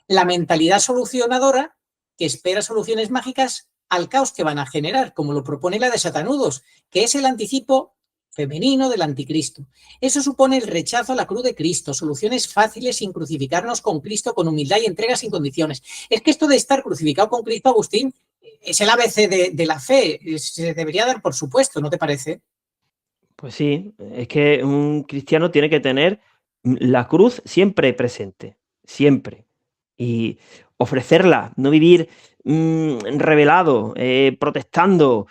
La mentalidad solucionadora que espera soluciones mágicas al caos que van a generar, como lo propone la de Satanudos, que es el anticipo femenino del anticristo. Eso supone el rechazo a la cruz de Cristo, soluciones fáciles sin crucificarnos con Cristo, con humildad y entrega sin condiciones. Es que esto de estar crucificado con Cristo, Agustín, es el ABC de la fe. Se debería dar por supuesto, ¿no te parece? Pues sí, es que un cristiano tiene que tener la cruz siempre presente, siempre. Y ofrecerla, no vivir revelado, protestando,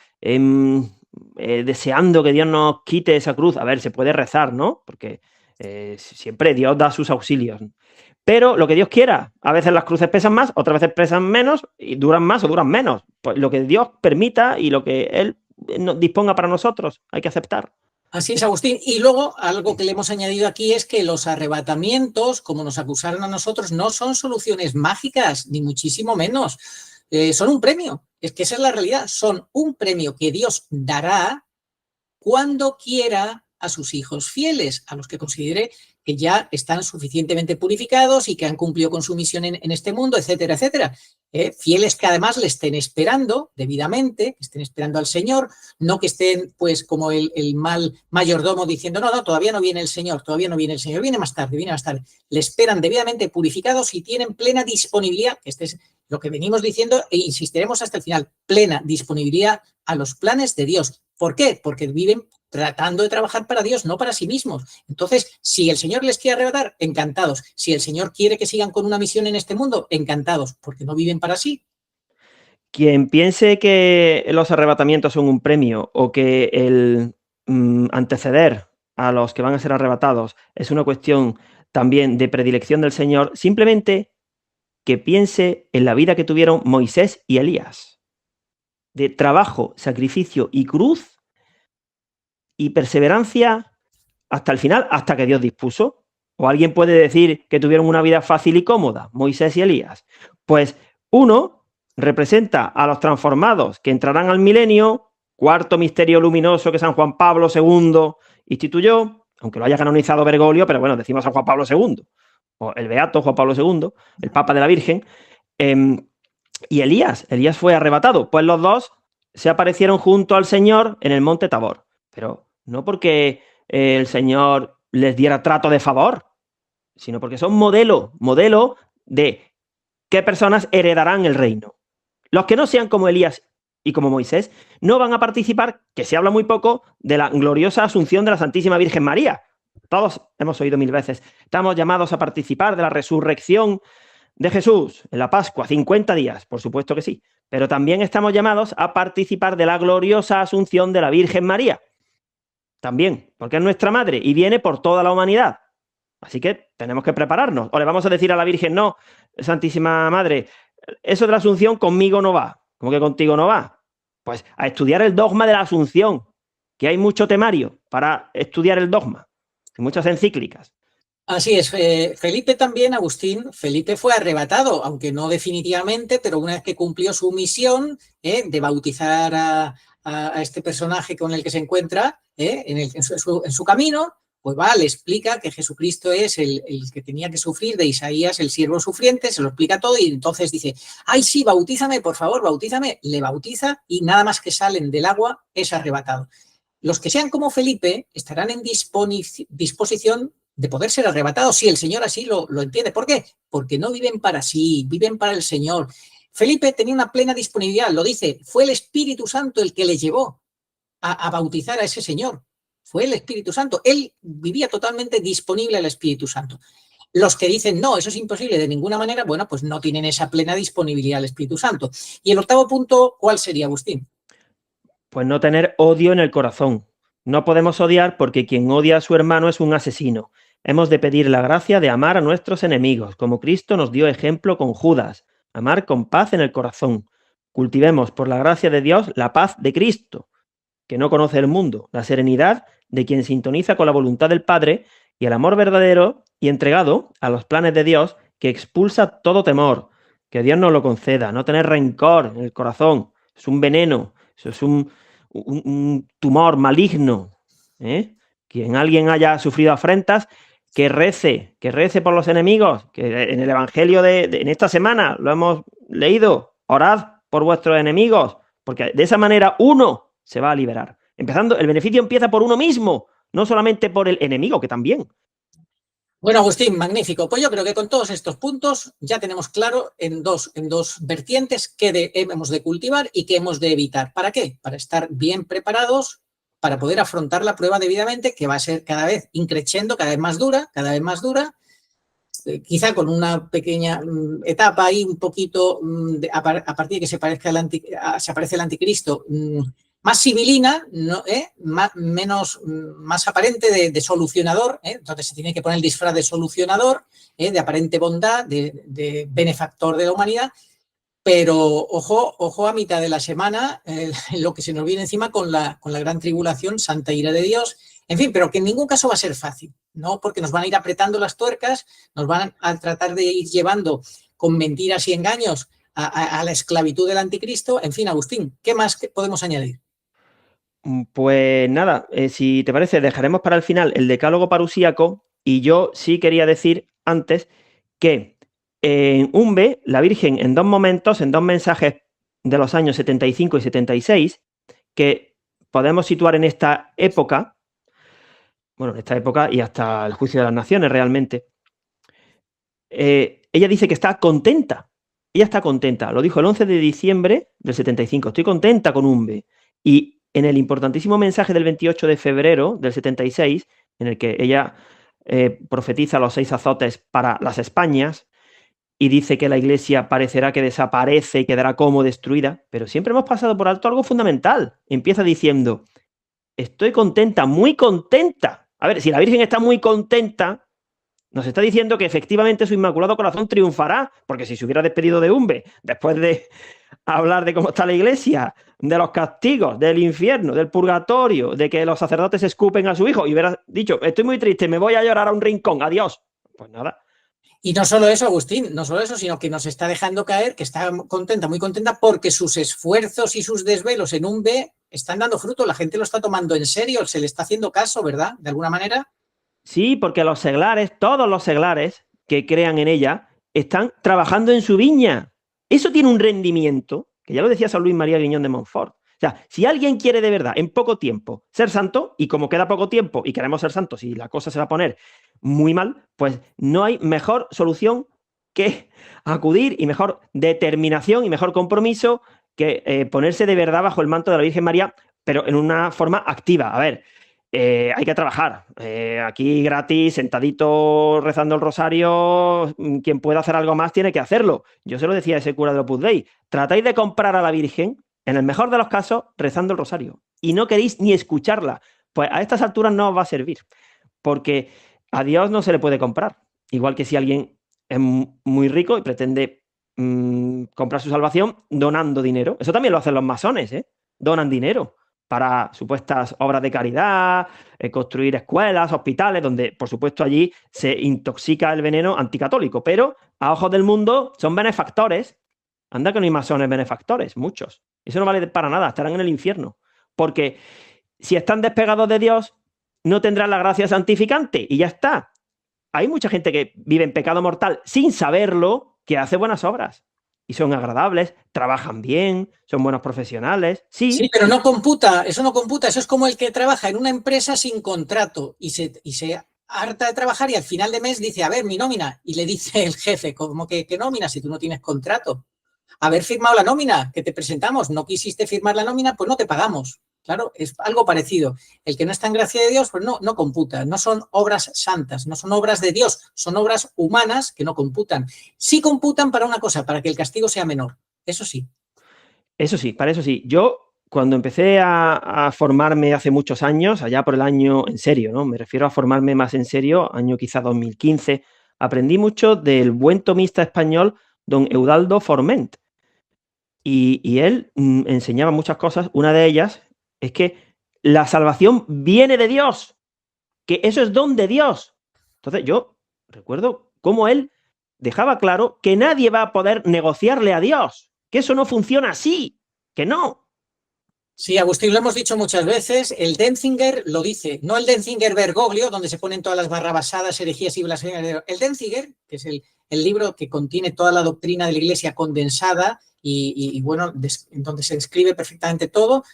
deseando que Dios nos quite esa cruz. A ver, se puede rezar, ¿no? Porque siempre Dios da sus auxilios. Pero lo que Dios quiera, a veces las cruces pesan más, otras veces pesan menos y duran más o duran menos. Pues lo que Dios permita y lo que Él nos disponga para nosotros, hay que aceptar. Así es, Agustín. Y luego, algo que le hemos añadido aquí es que los arrebatamientos, como nos acusaron a nosotros, no son soluciones mágicas, ni muchísimo menos. Son un premio. Es que esa es la realidad. Son un premio que Dios dará cuando quiera a sus hijos fieles, a los que considere que ya están suficientemente purificados y que han cumplido con su misión en este mundo, etcétera, etcétera. Fieles que además le estén esperando debidamente, que estén esperando al Señor, no que estén pues como el mal mayordomo diciendo, no, todavía no viene el Señor, viene más tarde. Le esperan debidamente purificados y tienen plena disponibilidad, que este es lo que venimos diciendo e insistiremos hasta el final, plena disponibilidad a los planes de Dios. ¿Por qué? Porque viven tratando de trabajar para Dios, no para sí mismos. Entonces, si el Señor les quiere arrebatar, encantados. Si el Señor quiere que sigan con una misión en este mundo, encantados, porque no viven para sí. Quien piense que los arrebatamientos son un premio o que el anteceder a los que van a ser arrebatados es una cuestión también de predilección del Señor, simplemente que piense en la vida que tuvieron Moisés y Elías, de trabajo, sacrificio y cruz y perseverancia hasta el final, hasta que Dios dispuso. O alguien puede decir que tuvieron una vida fácil y cómoda, Moisés y Elías. Pues uno representa a los transformados que entrarán al milenio, cuarto misterio luminoso que San Juan Pablo II instituyó, aunque lo haya canonizado Bergoglio, pero bueno, decimos San Juan Pablo II, o el beato Juan Pablo II, el Papa de la Virgen. Y Elías fue arrebatado. Pues los dos se aparecieron junto al Señor en el monte Tabor. Pero no porque el Señor les diera trato de favor, sino porque son modelo de qué personas heredarán el reino. Los que no sean como Elías y como Moisés no van a participar, que se habla muy poco, de la gloriosa asunción de la Santísima Virgen María. Todos hemos oído 1000 veces. Estamos llamados a participar de la resurrección de Jesús en la Pascua, 50 días, por supuesto que sí. Pero también estamos llamados a participar de la gloriosa asunción de la Virgen María. También, porque es nuestra madre y viene por toda la humanidad. Así que tenemos que prepararnos. O le vamos a decir a la Virgen, no, Santísima Madre, eso de la Asunción conmigo no va. ¿Cómo que contigo no va? Pues a estudiar el dogma de la Asunción, que hay mucho temario para estudiar el dogma, y muchas encíclicas. Así es, Felipe también, Agustín, Felipe fue arrebatado, aunque no definitivamente, pero una vez que cumplió su misión de bautizar a este personaje con el que se encuentra en su camino, pues va, le explica que Jesucristo es el que tenía que sufrir de Isaías, el siervo sufriente, se lo explica todo y entonces dice, ay sí, bautízame, por favor, bautízame, le bautiza y nada más que salen del agua es arrebatado. Los que sean como Felipe estarán en disposición de poder ser arrebatados si el Señor así lo entiende. ¿Por qué? Porque no viven para sí, viven para el Señor. Felipe tenía una plena disponibilidad, lo dice, fue el Espíritu Santo el que le llevó a bautizar a ese Señor. Fue el Espíritu Santo. Él vivía totalmente disponible al Espíritu Santo. Los que dicen, no, eso es imposible de ninguna manera, bueno, pues no tienen esa plena disponibilidad al Espíritu Santo. Y el octavo punto, ¿cuál sería, Agustín? Pues no tener odio en el corazón. No podemos odiar porque quien odia a su hermano es un asesino. Hemos de pedir la gracia de amar a nuestros enemigos, como Cristo nos dio ejemplo con Judas. Amar con paz en el corazón. Cultivemos, por la gracia de Dios, la paz de Cristo, que no conoce el mundo, la serenidad de quien sintoniza con la voluntad del Padre y el amor verdadero y entregado a los planes de Dios que expulsa todo temor. Que Dios nos lo conceda, no tener rencor en el corazón. Es un veneno, eso es un tumor maligno. Quien alguien haya sufrido afrentas, que rece por los enemigos, que en el Evangelio en esta semana lo hemos leído, orad por vuestros enemigos, porque de esa manera uno se va a liberar. Empezando, el beneficio empieza por uno mismo, no solamente por el enemigo, que también. Bueno, Agustín, magnífico. Pues yo creo que con todos estos puntos ya tenemos claro en dos vertientes qué hemos de cultivar y qué hemos de evitar. ¿Para qué? Para estar bien preparados para poder afrontar la prueba debidamente, que va a ser cada vez increciendo, cada vez más dura, quizá con una pequeña etapa ahí un poquito, a partir de que se aparece el anticristo, más civilina, ¿no? Más aparente de solucionador, entonces se tiene que poner el disfraz de solucionador, de aparente bondad, de benefactor de la humanidad, pero ojo a mitad de la semana, lo que se nos viene encima con la gran tribulación, santa ira de Dios, en fin, pero que en ningún caso va a ser fácil, ¿no? Porque nos van a ir apretando las tuercas, nos van a tratar de ir llevando con mentiras y engaños a la esclavitud del anticristo. En fin, Agustín, ¿qué más podemos añadir? Pues nada, si te parece, dejaremos para el final el decálogo parusíaco, y yo sí quería decir antes que en Umbe, la Virgen en dos momentos, en dos mensajes de los años 75 y 76, que podemos situar en esta época, bueno, en esta época y hasta el juicio de las naciones realmente, ella dice que está contenta. Ella está contenta. Lo dijo el 11 de diciembre del 75. Estoy contenta con Umbe. Y en el importantísimo mensaje del 28 de febrero del 76, en el que ella profetiza los 6 azotes para las Españas y dice que la Iglesia parecerá que desaparece y quedará como destruida, pero siempre hemos pasado por alto algo fundamental. Empieza diciendo, estoy contenta, muy contenta. A ver, si la Virgen está muy contenta, nos está diciendo que efectivamente su Inmaculado Corazón triunfará, porque si se hubiera despedido de Umbe, después de hablar de cómo está la Iglesia, de los castigos, del infierno, del purgatorio, de que los sacerdotes escupen a su hijo, y hubiera dicho, estoy muy triste, me voy a llorar a un rincón, adiós. Pues nada. Y no solo eso, Agustín, no solo eso, sino que nos está dejando caer, que está contenta, muy contenta, porque sus esfuerzos y sus desvelos en Umbe están dando fruto, la gente lo está tomando en serio, se le está haciendo caso, ¿verdad? De alguna manera. Sí, porque los seglares, todos los seglares que crean en ella, están trabajando en su viña. Eso tiene un rendimiento, que ya lo decía San Luis María Griñón de Montfort. O sea, si alguien quiere de verdad, en poco tiempo, ser santo, y como queda poco tiempo y queremos ser santos y la cosa se va a poner muy mal, pues no hay mejor solución que acudir, y mejor determinación y mejor compromiso que ponerse de verdad bajo el manto de la Virgen María, pero en una forma activa. A ver, hay que trabajar. Aquí gratis, sentadito rezando el rosario, quien pueda hacer algo más tiene que hacerlo. Yo se lo decía a ese cura de Opus Dei, tratáis de comprar a la Virgen, en el mejor de los casos, rezando el rosario, y no queréis ni escucharla. Pues a estas alturas no os va a servir, porque a Dios no se le puede comprar. Igual que si alguien es muy rico y pretende comprar su salvación donando dinero. Eso también lo hacen los masones, ¿eh? Donan dinero para supuestas obras de caridad, construir escuelas, hospitales, donde, por supuesto, allí se intoxica el veneno anticatólico, pero a ojos del mundo son benefactores. Anda que no hay masones benefactores, muchos. Eso no vale para nada, estarán en el infierno. Porque si están despegados de Dios, no tendrán la gracia santificante y ya está. Hay mucha gente que vive en pecado mortal sin saberlo, que hace buenas obras. Y son agradables, trabajan bien, son buenos profesionales. Sí, pero no computa, eso no computa. Eso es como el que trabaja en una empresa sin contrato y se harta de trabajar y al final de mes dice, a ver, mi nómina. Y le dice el jefe, ¿cómo que qué nómina si tú no tienes contrato? Haber firmado la nómina que te presentamos, no quisiste firmar la nómina, pues no te pagamos. Claro, es algo parecido. El que no está en gracia de Dios, pues no computa. No son obras santas, no son obras de Dios, son obras humanas que no computan. Sí computan para una cosa, para que el castigo sea menor. Eso sí. Eso sí, para eso sí. Yo, cuando empecé a formarme hace muchos años, allá por el año, en serio, ¿no? Me refiero a formarme más en serio, año quizá 2015, aprendí mucho del buen tomista español, don Eudaldo Forment. Y él enseñaba muchas cosas. Una de ellas es que la salvación viene de Dios, que eso es don de Dios. Entonces yo recuerdo cómo él dejaba claro que nadie va a poder negociarle a Dios, que eso no funciona así, que no. Sí, Agustín, lo hemos dicho muchas veces, el Denzinger lo dice, no el Denzinger Bergoglio, donde se ponen todas las barrabasadas, herejías y blasfemias. El Denzinger, que es el libro que contiene toda la doctrina de la Iglesia condensada y bueno, en donde se describe perfectamente todo,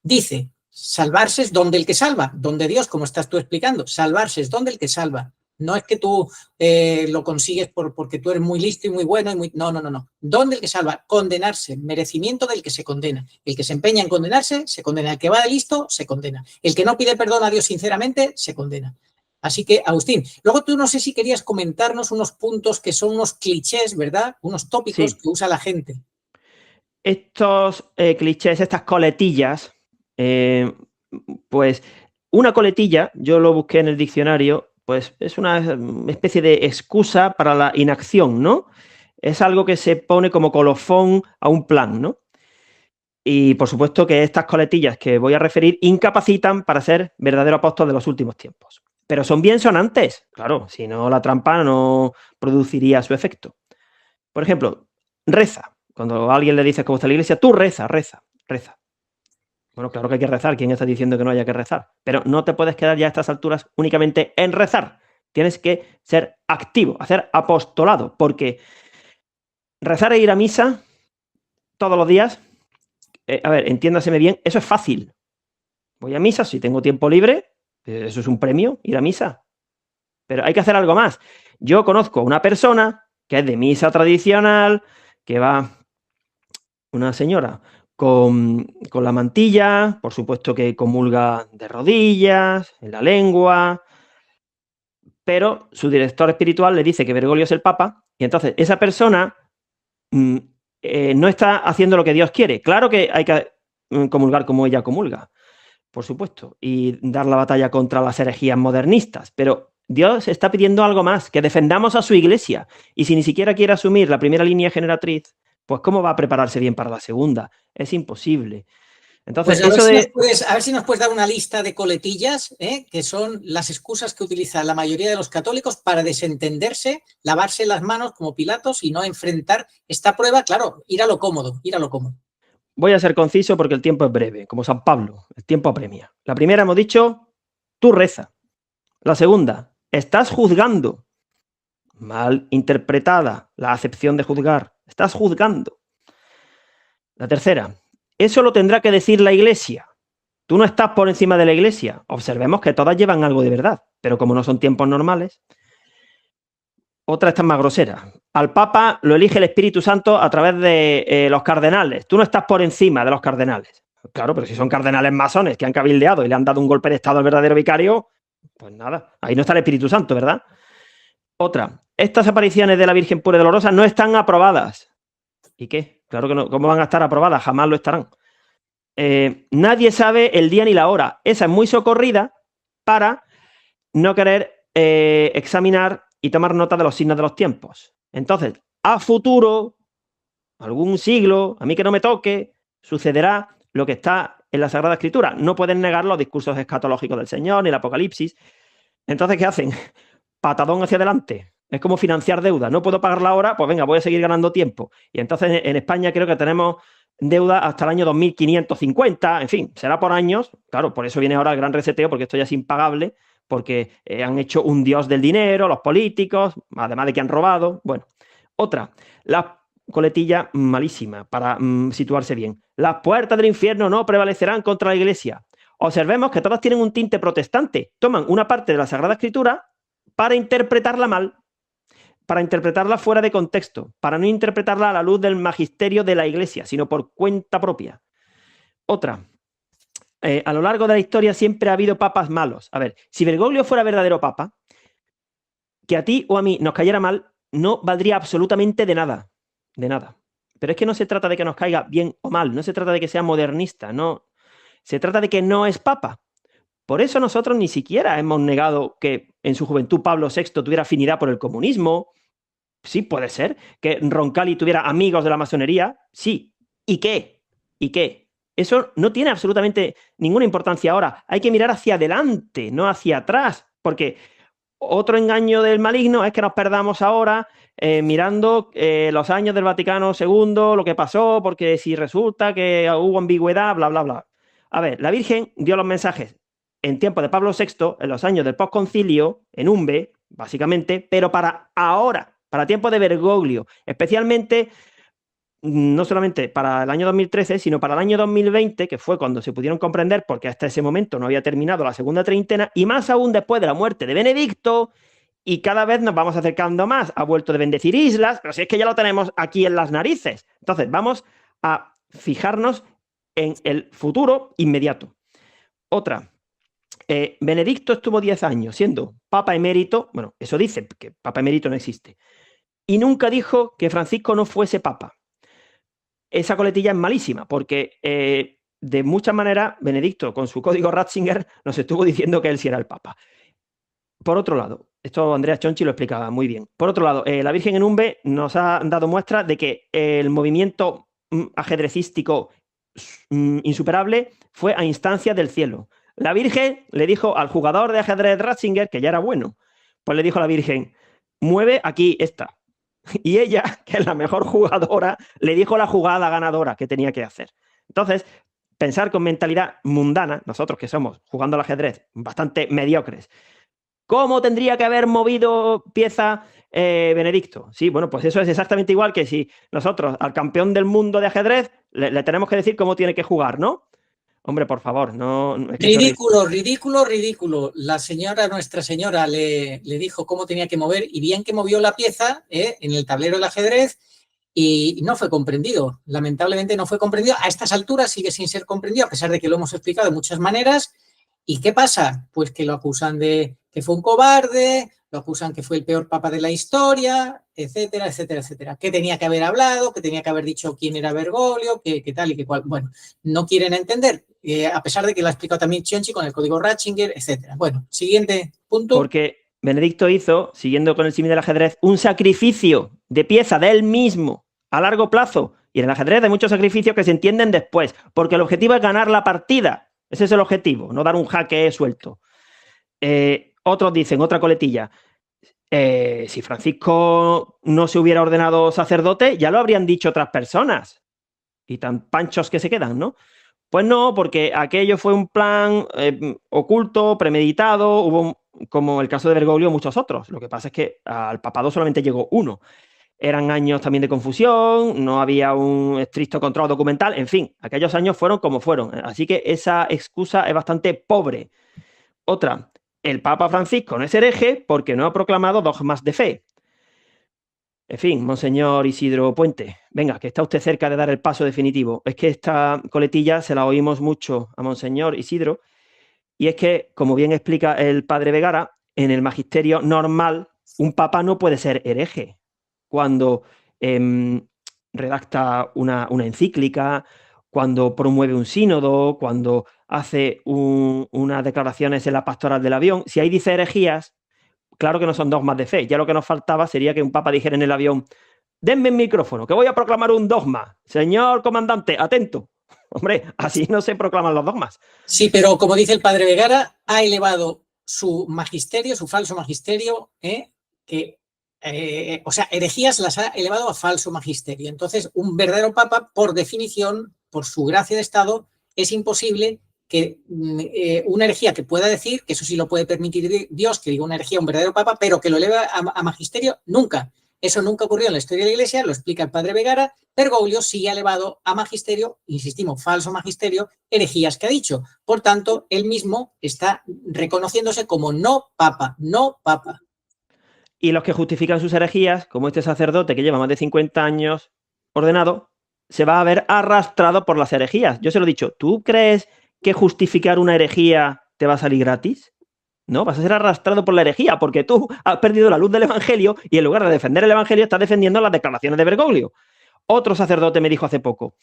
dice, salvarse es donde el que salva, donde Dios, como estás tú explicando, salvarse es donde el que salva. No es que tú lo consigues porque tú eres muy listo y muy bueno. No. Don del que salva, condenarse, merecimiento del que se condena. El que se empeña en condenarse, se condena. El que va de listo, se condena. El que no pide perdón a Dios sinceramente, se condena. Así que, Agustín, luego tú no sé si querías comentarnos unos puntos que son unos clichés, ¿verdad? Unos tópicos que usa la gente. Estos clichés, estas coletillas, pues una coletilla, yo lo busqué en el diccionario, pues es una especie de excusa para la inacción, ¿no? Es algo que se pone como colofón a un plan, ¿no? Y por supuesto que estas coletillas que voy a referir incapacitan para ser verdadero apóstol de los últimos tiempos. Pero son bien sonantes, claro, si no la trampa no produciría su efecto. Por ejemplo, reza. Cuando a alguien le dice cómo está la iglesia, tú reza. Bueno, claro que hay que rezar. ¿Quién está diciendo que no haya que rezar? Pero no te puedes quedar ya a estas alturas únicamente en rezar. Tienes que ser activo, hacer apostolado, porque rezar e ir a misa todos los días, a ver, entiéndaseme bien, eso es fácil. Voy a misa, si tengo tiempo libre, eso es un premio, ir a misa. Pero hay que hacer algo más. Yo conozco una persona que es de misa tradicional, que va una señora con la mantilla, por supuesto que comulga de rodillas, en la lengua, pero su director espiritual le dice que Bergoglio es el Papa, y entonces esa persona no está haciendo lo que Dios quiere. Claro que hay que comulgar como ella comulga, por supuesto, y dar la batalla contra las herejías modernistas, pero Dios está pidiendo algo más, que defendamos a su iglesia, y si ni siquiera quiere asumir la primera línea generatriz, pues ¿cómo va a prepararse bien para la segunda? Es imposible. Entonces, pues a ver si nos puedes dar una lista de coletillas, que son las excusas que utiliza la mayoría de los católicos para desentenderse, lavarse las manos como Pilatos y no enfrentar esta prueba, claro, ir a lo cómodo. Voy a ser conciso porque el tiempo es breve, como San Pablo, el tiempo apremia. La primera hemos dicho, tú reza. La segunda, estás juzgando. Mal interpretada la acepción de juzgar. Estás juzgando. La tercera, eso lo tendrá que decir la iglesia. Tú no estás por encima de la iglesia. Observemos que todas llevan algo de verdad, pero como no son tiempos normales. Otra está más grosera. Al Papa lo elige el Espíritu Santo a través de los cardenales. Tú no estás por encima de los cardenales. Claro, pero si son cardenales masones que han cabildeado y le han dado un golpe de estado al verdadero vicario, pues nada, ahí no está el Espíritu Santo, ¿verdad? Otra, estas apariciones de la Virgen Pura y Dolorosa no están aprobadas. ¿Y qué? Claro que no. ¿Cómo van a estar aprobadas? Jamás lo estarán. Nadie sabe el día ni la hora. Esa es muy socorrida para no querer examinar y tomar nota de los signos de los tiempos. Entonces, a futuro, algún siglo, a mí que no me toque, sucederá lo que está en la Sagrada Escritura. No pueden negar los discursos escatológicos del Señor ni el Apocalipsis. Entonces, ¿qué hacen? Patadón hacia adelante. Es como financiar deuda. No puedo pagarla ahora, pues venga, voy a seguir ganando tiempo. Y entonces en España creo que tenemos deuda hasta el año 2550, en fin, será por años. Claro, por eso viene ahora el gran reseteo, porque esto ya es impagable, porque han hecho un dios del dinero, los políticos, además de que han robado. Bueno, otra, la coletilla malísima para situarse bien. Las puertas del infierno no prevalecerán contra la iglesia. Observemos que todas tienen un tinte protestante. Toman una parte de la Sagrada Escritura para interpretarla mal, para interpretarla fuera de contexto, para no interpretarla a la luz del magisterio de la iglesia, sino por cuenta propia. Otra, a lo largo de la historia siempre ha habido papas malos. A ver, si Bergoglio fuera verdadero papa, que a ti o a mí nos cayera mal, no valdría absolutamente de nada. De nada. Pero es que no se trata de que nos caiga bien o mal, no se trata de que sea modernista, no. Se trata de que no es papa. Por eso nosotros ni siquiera hemos negado que en su juventud Pablo VI tuviera afinidad por el comunismo. Sí, puede ser. Que Roncalli tuviera amigos de la masonería. Sí. ¿Y qué? ¿Y qué? Eso no tiene absolutamente ninguna importancia ahora. Hay que mirar hacia adelante, no hacia atrás. Porque otro engaño del maligno es que nos perdamos ahora mirando los años del Vaticano II, lo que pasó, porque si resulta que hubo ambigüedad, bla, bla, bla. A ver, la Virgen dio los mensajes en tiempo de Pablo VI, en los años del postconcilio, en Umbe, básicamente, pero para ahora, para tiempo de Bergoglio, especialmente, no solamente para el año 2013, sino para el año 2020, que fue cuando se pudieron comprender, porque hasta ese momento no había terminado la segunda treintena, y más aún después de la muerte de Benedicto, y cada vez nos vamos acercando más. Ha vuelto de bendecir islas, pero si es que ya lo tenemos aquí en las narices. Entonces, vamos a fijarnos en el futuro inmediato. Otra, Benedicto estuvo 10 años siendo papa emérito, bueno, eso dice, que papa emérito no existe, y nunca dijo que Francisco no fuese papa. Esa coletilla es malísima, porque de muchas maneras Benedicto, con su código Ratzinger, nos estuvo diciendo que él sí era el papa. Por otro lado, esto Andrea Chonchi lo explicaba muy bien. Por otro lado, la Virgen en Umbe nos ha dado muestra de que el movimiento ajedrecístico insuperable fue a instancias del cielo. La Virgen le dijo al jugador de ajedrez Ratzinger, que ya era bueno, pues le dijo a la Virgen, mueve aquí esta. Y ella, que es la mejor jugadora, le dijo la jugada ganadora que tenía que hacer. Entonces, pensar con mentalidad mundana, nosotros que somos, jugando al ajedrez, bastante mediocres, ¿cómo tendría que haber movido pieza Benedicto? Sí, bueno, pues eso es exactamente igual que si nosotros al campeón del mundo de ajedrez le tenemos que decir cómo tiene que jugar, ¿no? Hombre, por favor, no... Es que ridículo, ridículo, ridículo. La señora, Nuestra Señora, le dijo cómo tenía que mover y bien que movió la pieza en el tablero del ajedrez y no fue comprendido. Lamentablemente no fue comprendido. A estas alturas sigue sin ser comprendido, a pesar de que lo hemos explicado de muchas maneras. ¿Y qué pasa? Pues que lo acusan de que fue un cobarde, lo acusan que fue el peor papa de la historia, etcétera, etcétera, etcétera. Que tenía que haber hablado, que tenía que haber dicho quién era Bergoglio, que tal y que cual. Bueno, no quieren entender, a pesar de que lo ha explicado también Chonchi con el código Ratzinger, etcétera. Bueno, siguiente punto. Porque Benedicto hizo, siguiendo con el símil del ajedrez, un sacrificio de pieza de él mismo a largo plazo. Y en el ajedrez hay muchos sacrificios que se entienden después, porque el objetivo es ganar la partida. Ese es el objetivo, no dar un jaque suelto. Otros dicen, otra coletilla, si Francisco no se hubiera ordenado sacerdote, ya lo habrían dicho otras personas. Y tan panchos que se quedan, ¿no? Pues no, porque aquello fue un plan oculto, premeditado, hubo, como el caso de Bergoglio, muchos otros. Lo que pasa es que al papado solamente llegó uno. Eran años también de confusión, no había un estricto control documental, en fin, aquellos años fueron como fueron. Así que esa excusa es bastante pobre. Otra, el Papa Francisco no es hereje porque no ha proclamado dogmas de fe. En fin, Monseñor Isidro Puente, venga, que está usted cerca de dar el paso definitivo. Es que esta coletilla se la oímos mucho a Monseñor Isidro, y es que, como bien explica el padre Vegara, en el magisterio normal, un papa no puede ser hereje. Cuando redacta una encíclica, cuando promueve un sínodo, cuando hace unas declaraciones en la pastoral del avión, si ahí dice herejías, claro que no son dogmas de fe. Ya lo que nos faltaba sería que un papa dijera en el avión, denme el micrófono, que voy a proclamar un dogma. Señor comandante, atento. Hombre, así no se proclaman los dogmas. Sí, pero como dice el padre Vegara, ha elevado su magisterio, su falso magisterio, o sea, herejías las ha elevado a falso magisterio. Entonces, un verdadero papa, por definición, por su gracia de Estado, es imposible que una herejía que pueda decir, que eso sí lo puede permitir Dios, que diga una herejía un verdadero papa, pero que lo eleva a magisterio, nunca. Eso nunca ocurrió en la historia de la Iglesia, lo explica el padre Vegara. Bergoglio sí ha elevado a magisterio, insistimos, falso magisterio, herejías que ha dicho. Por tanto, él mismo está reconociéndose como no papa, no papa. Y los que justifican sus herejías, como este sacerdote que lleva más de 50 años ordenado, se va a ver arrastrado por las herejías. Yo se lo he dicho, ¿tú crees que justificar una herejía te va a salir gratis? No, vas a ser arrastrado por la herejía, porque tú has perdido la luz del Evangelio y en lugar de defender el Evangelio estás defendiendo las declaraciones de Bergoglio. Otro sacerdote me dijo hace poco,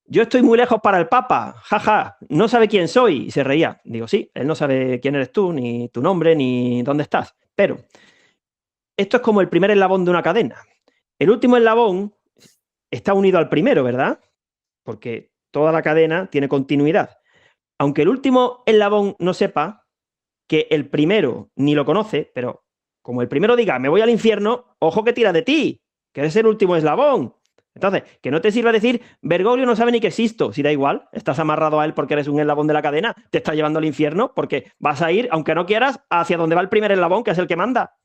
yo estoy muy lejos para el Papa, jaja, no sabe quién soy, y se reía. Digo, sí, él no sabe quién eres tú, ni tu nombre, ni dónde estás, pero esto es como el primer eslabón de una cadena. El último eslabón está unido al primero, ¿verdad? Porque toda la cadena tiene continuidad. Aunque el último eslabón no sepa, que el primero ni lo conoce, pero como el primero diga, me voy al infierno, ojo que tira de ti, que eres el último eslabón. Entonces, que no te sirva decir, Bergoglio no sabe ni que existo, si da igual, estás amarrado a él porque eres un eslabón de la cadena, te está llevando al infierno porque vas a ir, aunque no quieras, hacia donde va el primer eslabón, que es el que manda.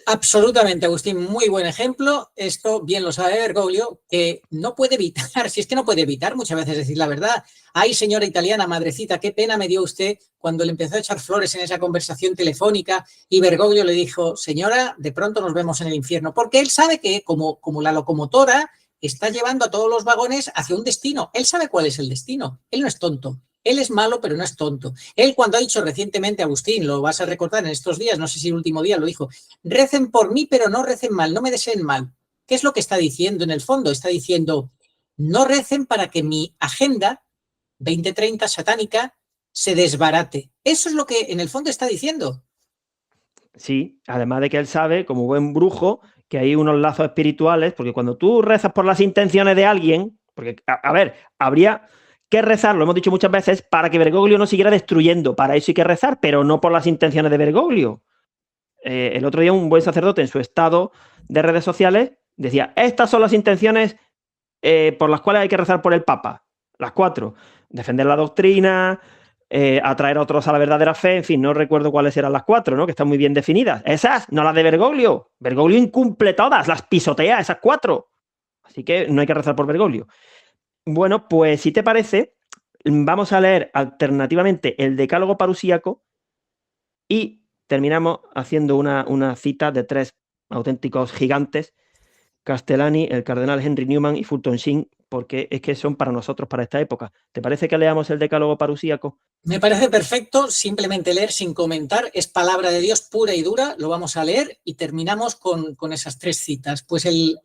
Absolutamente, Agustín, muy buen ejemplo. Esto bien lo sabe Bergoglio, que no puede evitar, si es que no puede evitar muchas veces decir la verdad. Ay, señora italiana, madrecita, qué pena me dio usted cuando le empezó a echar flores en esa conversación telefónica y Bergoglio le dijo, señora, de pronto nos vemos en el infierno, porque él sabe que como la locomotora está llevando a todos los vagones hacia un destino. Él sabe cuál es el destino, él no es tonto. Él es malo, pero no es tonto. Él cuando ha dicho recientemente, Agustín, lo vas a recordar en estos días, no sé si el último día lo dijo, recen por mí, pero no recen mal, no me deseen mal. ¿Qué es lo que está diciendo en el fondo? Está diciendo, no recen para que mi agenda 2030 satánica se desbarate. Eso es lo que en el fondo está diciendo. Sí, además de que él sabe, como buen brujo, que hay unos lazos espirituales, porque cuando tú rezas por las intenciones de alguien, porque, a ver, habría que rezar, lo hemos dicho muchas veces, para que Bergoglio no siguiera destruyendo. Para eso hay que rezar, pero no por las intenciones de Bergoglio. El otro día un buen sacerdote en su estado de redes sociales decía, estas son las intenciones por las cuales hay que rezar por el Papa. Las 4. Defender la doctrina, atraer a otros a la verdadera fe, en fin, no recuerdo cuáles eran las 4, ¿no? Que están muy bien definidas. Esas, no las de Bergoglio. Bergoglio incumple todas, las pisotea, esas 4. Así que no hay que rezar por Bergoglio. Bueno, pues si te parece, vamos a leer alternativamente el Decálogo Parusíaco y terminamos haciendo una cita de 3 auténticos gigantes, Castellani, el cardenal Henry Newman y Fulton Sheen, porque es que son para nosotros, para esta época. ¿Te parece que leamos el Decálogo Parusíaco? Me parece perfecto, simplemente leer sin comentar, es palabra de Dios pura y dura, lo vamos a leer y terminamos con esas 3 citas. Pues el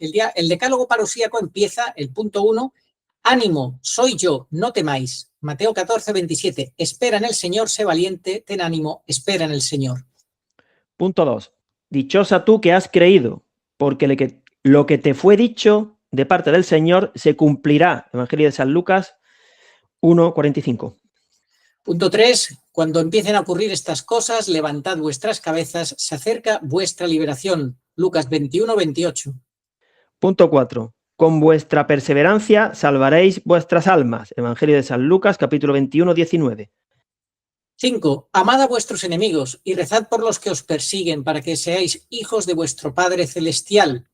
Decálogo Parusíaco empieza, el punto 1, ánimo, soy yo, no temáis. Mateo 14, 27, espera en el Señor, sé valiente, ten ánimo, espera en el Señor. Punto 2, dichosa tú que has creído, porque lo que te fue dicho de parte del Señor se cumplirá. Evangelio de San Lucas 1, 45. Punto 3, cuando empiecen a ocurrir estas cosas, levantad vuestras cabezas, se acerca vuestra liberación. Lucas 21, 28. Punto 4, con vuestra perseverancia salvaréis vuestras almas. Evangelio de San Lucas, capítulo 21, 19. 5. Amad a vuestros enemigos y rezad por los que os persiguen para que seáis hijos de vuestro Padre Celestial.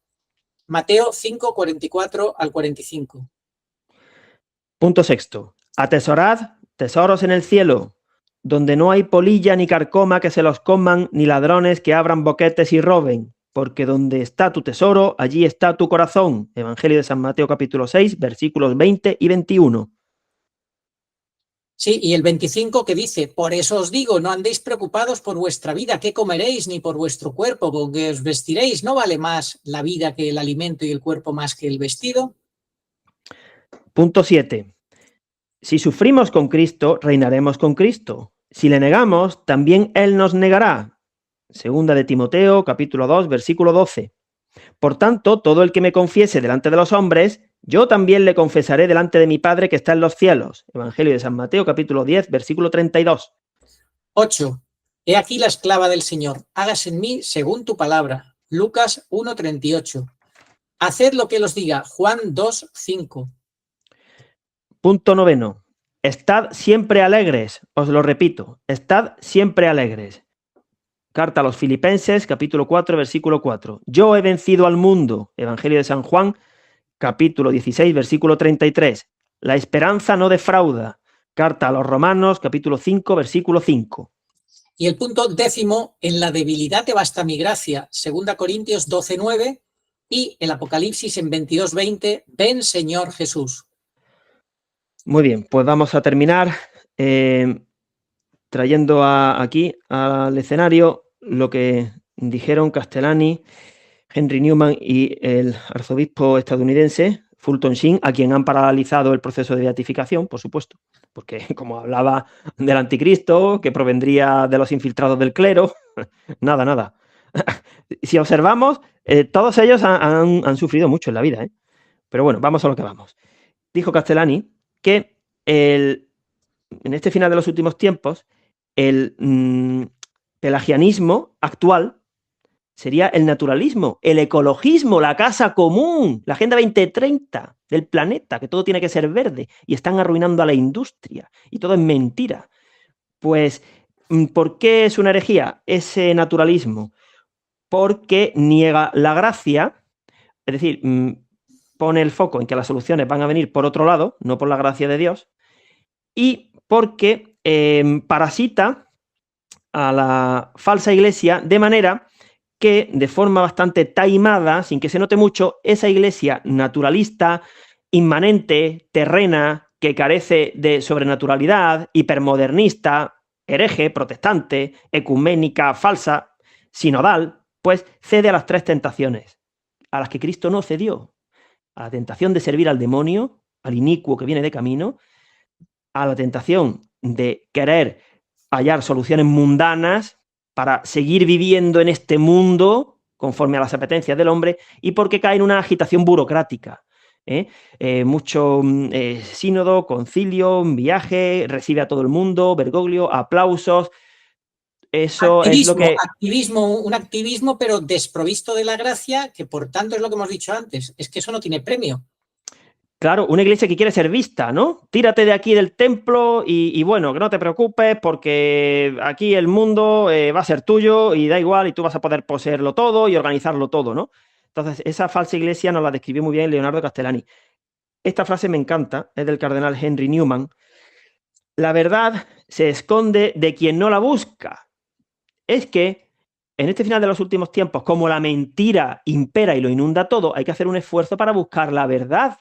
Mateo 5, 44 al 45. Punto 6. Atesorad tesoros en el cielo, donde no hay polilla ni carcoma que se los coman, ni ladrones que abran boquetes y roben, porque donde está tu tesoro, allí está tu corazón. Evangelio de San Mateo capítulo 6, versículos 20 y 21. Sí, y el 25 que dice, por eso os digo, no andéis preocupados por vuestra vida, qué comeréis, ni por vuestro cuerpo, con qué os vestiréis, ¿no vale más la vida que el alimento y el cuerpo más que el vestido? Punto 7. Si sufrimos con Cristo, reinaremos con Cristo. Si le negamos, también Él nos negará. Segunda de Timoteo, capítulo 2, versículo 12. Por tanto, todo el que me confiese delante de los hombres, yo también le confesaré delante de mi Padre que está en los cielos. Evangelio de San Mateo, capítulo 10, versículo 32. 8. He aquí la esclava del Señor, hágase en mí según tu palabra. Lucas 1, 38. Haced lo que él os diga. Juan 2, 5. Punto 9. Estad siempre alegres, os lo repito, estad siempre alegres. Carta a los Filipenses, capítulo 4, versículo 4. Yo he vencido al mundo. Evangelio de San Juan, capítulo 16, versículo 33. La esperanza no defrauda. Carta a los Romanos, capítulo 5, versículo 5. Y el punto 10, en la debilidad te basta mi gracia. 2 Corintios 12, 9. Y el Apocalipsis en 22, 20. Ven, Señor Jesús. Muy bien, pues vamos a terminar trayendo aquí al escenario lo que dijeron Castellani, Henry Newman y el arzobispo estadounidense Fulton Sheen, a quien han paralizado el proceso de beatificación, por supuesto, porque como hablaba del anticristo, que provendría de los infiltrados del clero, nada. Si observamos, todos ellos han sufrido mucho en la vida, ¿eh? Pero bueno, vamos a lo que vamos. Dijo Castellani que en este final de los últimos tiempos, el pelagianismo actual sería el naturalismo, el ecologismo, la casa común, la Agenda 2030 del planeta, que todo tiene que ser verde, y están arruinando a la industria, y todo es mentira. Pues, ¿por qué es una herejía ese naturalismo? porque niega la gracia, es decir, pone el foco en que las soluciones van a venir por otro lado, no por la gracia de Dios, y porque parasita a la falsa iglesia de manera que de forma bastante taimada, sin que se note mucho, esa iglesia naturalista, inmanente, terrena, que carece de sobrenaturalidad, hipermodernista, hereje, protestante, ecuménica, falsa, sinodal, pues cede a las 3 tentaciones, a las que Cristo no cedió: a la tentación de servir al demonio, al inicuo que viene de camino, a la tentación de querer hallar soluciones mundanas para seguir viviendo en este mundo conforme a las apetencias del hombre, y porque cae en una agitación burocrática. Mucho sínodo, concilio, viaje, recibe a todo el mundo, Bergoglio, aplausos. Eso es lo que... Un activismo, pero desprovisto de la gracia, que por tanto es lo que hemos dicho antes, es que eso no tiene premio. Claro, una iglesia que quiere ser vista, ¿no? Tírate de aquí del templo y bueno, que no te preocupes porque aquí el mundo va a ser tuyo y da igual y tú vas a poder poseerlo todo y organizarlo todo, ¿no? Entonces, esa falsa iglesia nos la describió muy bien Leonardo Castellani. Esta frase me encanta, es del cardenal Henry Newman. La verdad se esconde de quien no la busca. Es que en este final de los últimos tiempos, como la mentira impera y lo inunda todo, hay que hacer un esfuerzo para buscar la verdad.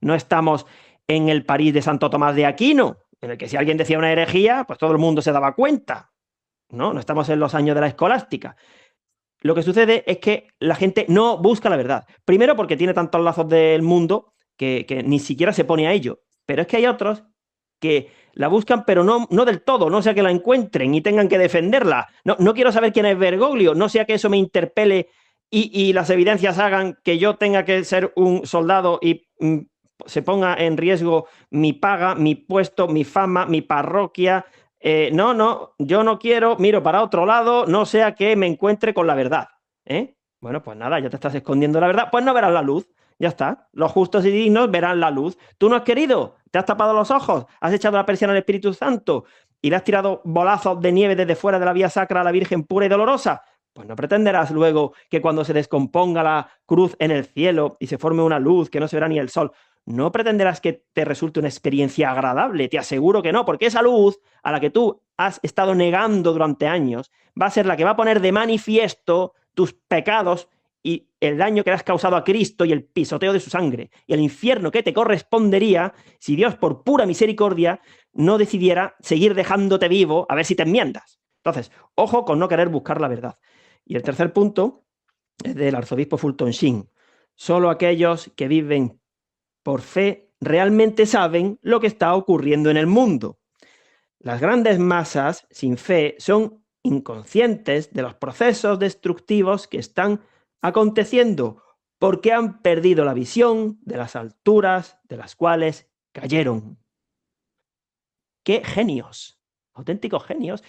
No estamos en el París de Santo Tomás de Aquino, en el que si alguien decía una herejía, pues todo el mundo se daba cuenta. No estamos en los años de la escolástica. Lo que sucede es que la gente no busca la verdad. Primero porque tiene tantos lazos del mundo que ni siquiera se pone a ello. Pero es que hay otros que la buscan, pero no del todo, no sea que la encuentren y tengan que defenderla. No quiero saber quién es Bergoglio, no sea que eso me interpele y las evidencias hagan que yo tenga que ser un soldado y se ponga en riesgo mi paga, mi puesto, mi fama, mi parroquia. Yo no quiero, miro para otro lado, no sea que me encuentre con la verdad. Bueno, pues nada, ya te estás escondiendo la verdad, pues no verás la luz. Ya está, los justos y dignos verán la luz. Tú no has querido, te has tapado los ojos, has echado la persiana al Espíritu Santo y le has tirado bolazos de nieve desde fuera de la vía sacra a la Virgen pura y dolorosa. Pues no pretenderás luego que cuando se descomponga la cruz en el cielo y se forme una luz que no se verá ni el sol, no pretenderás que te resulte una experiencia agradable. Te aseguro que no, porque esa luz a la que tú has estado negando durante años va a ser la que va a poner de manifiesto tus pecados y el daño que le has causado a Cristo y el pisoteo de su sangre y el infierno que te correspondería si Dios, por pura misericordia, no decidiera seguir dejándote vivo a ver si te enmiendas. Entonces, ojo con no querer buscar la verdad. Y el tercer punto es del arzobispo Fulton Sheen. Solo aquellos que viven por fe realmente saben lo que está ocurriendo en el mundo. Las grandes masas sin fe son inconscientes de los procesos destructivos que están aconteciendo porque han perdido la visión de las alturas de las cuales cayeron. ¡Qué genios! Auténticos genios.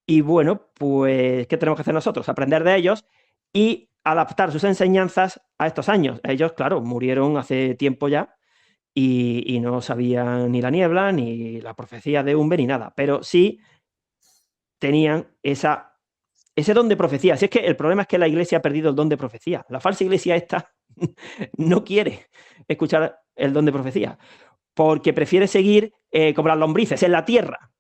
Y bueno, pues, ¿qué tenemos que hacer nosotros? Aprender de ellos y adaptar sus enseñanzas a estos años. Ellos, claro, murieron hace tiempo ya y no sabían ni la niebla, ni la profecía de Umbe, ni nada, pero sí tenían ese don de profecía. Si es que el problema es que la iglesia ha perdido el don de profecía. La falsa iglesia esta no quiere escuchar el don de profecía, porque prefiere seguir como las lombrices, en la tierra.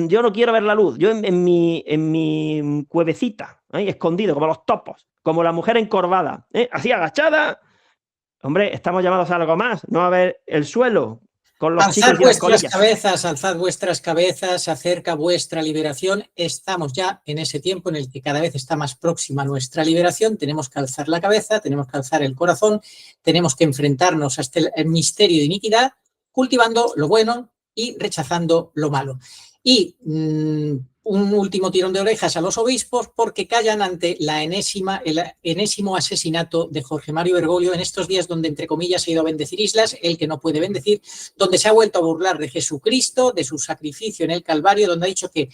Yo no quiero ver la luz, yo en mi cuevecita, escondido, como los topos, como la mujer encorvada, así agachada. Hombre, estamos llamados a algo más, no a ver el suelo con los chicos y las colillas. Alzad vuestras cabezas, se acerca vuestra liberación. Estamos ya en ese tiempo en el que cada vez está más próxima nuestra liberación. Tenemos que alzar la cabeza, tenemos que alzar el corazón, tenemos que enfrentarnos a este misterio de iniquidad, cultivando lo bueno y rechazando lo malo. Y un último tirón de orejas a los obispos porque callan ante el enésimo asesinato de Jorge Mario Bergoglio en estos días donde, entre comillas, se ha ido a bendecir islas, el que no puede bendecir, donde se ha vuelto a burlar de Jesucristo, de su sacrificio en el Calvario, donde ha dicho que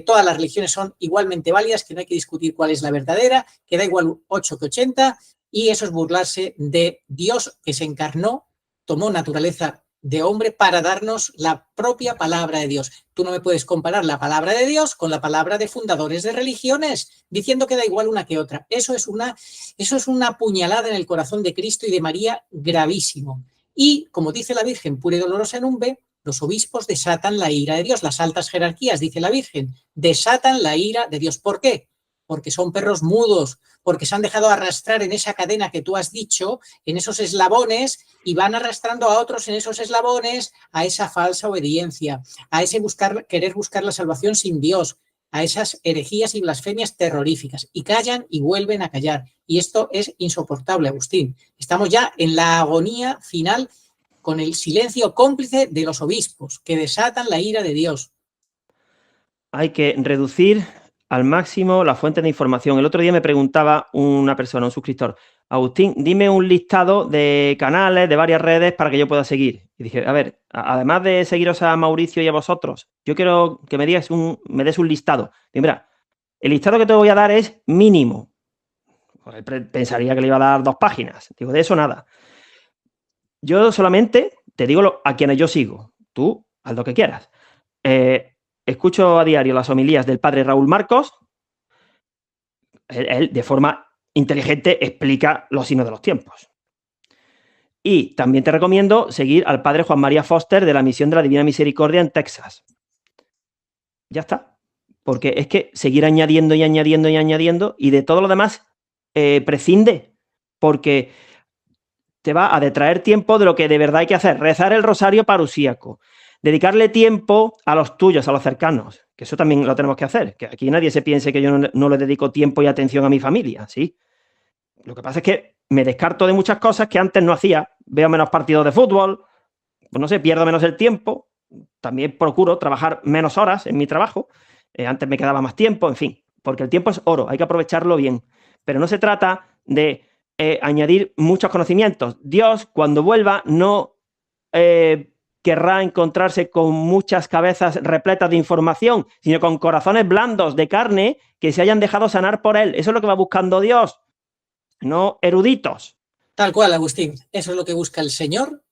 todas las religiones son igualmente válidas, que no hay que discutir cuál es la verdadera, que da igual 8 que 80, y eso es burlarse de Dios que se encarnó, tomó naturaleza de hombre para darnos la propia palabra de Dios. Tú no me puedes comparar la palabra de Dios con la palabra de fundadores de religiones, diciendo que da igual una que otra. Eso es una puñalada en el corazón de Cristo y de María gravísimo. Y, como dice la Virgen pura y dolorosa en un B, los obispos desatan la ira de Dios. Las altas jerarquías, dice la Virgen, desatan la ira de Dios. ¿Por qué? Porque son perros mudos, porque se han dejado arrastrar en esa cadena que tú has dicho, en esos eslabones, y van arrastrando a otros en esos eslabones a esa falsa obediencia, a ese querer buscar la salvación sin Dios, a esas herejías y blasfemias terroríficas, y callan y vuelven a callar. Y esto es insoportable, Agustín. Estamos ya en la agonía final con el silencio cómplice de los obispos que desatan la ira de Dios. Hay que reducir al máximo la fuente de información. El otro día me preguntaba una persona, un suscriptor, Agustín, dime un listado de canales, de varias redes para que yo pueda seguir. Y dije, a ver, además de seguiros a Mauricio y a vosotros, yo quiero que me des un listado. Digo, mira, el listado que te voy a dar es mínimo. Pues pensaría que le iba a dar 2 páginas. Digo, de eso nada. Yo solamente te digo a quienes yo sigo. Tú, haz lo que quieras. Escucho a diario las homilías del padre Raúl Marcos. Él, de forma inteligente, explica los signos de los tiempos. Y también te recomiendo seguir al padre Juan María Foster de la Misión de la Divina Misericordia en Texas. Ya está. Porque es que seguir añadiendo y añadiendo y añadiendo, y de todo lo demás prescinde. Porque te va a detraer tiempo de lo que de verdad hay que hacer. Rezar el rosario parusíaco. Dedicarle tiempo a los tuyos, a los cercanos, que eso también lo tenemos que hacer, que aquí nadie se piense que yo no le dedico tiempo y atención a mi familia, ¿sí? Lo que pasa es que me descarto de muchas cosas que antes no hacía, veo menos partidos de fútbol, pues no sé, pierdo menos el tiempo, también procuro trabajar menos horas en mi trabajo, antes me quedaba más tiempo, en fin, porque el tiempo es oro, hay que aprovecharlo bien, pero no se trata de añadir muchos conocimientos. Dios, cuando vuelva, no querrá encontrarse con muchas cabezas repletas de información, sino con corazones blandos de carne que se hayan dejado sanar por él. Eso es lo que va buscando Dios, no eruditos. Tal cual, Agustín. Eso es lo que busca el Señor,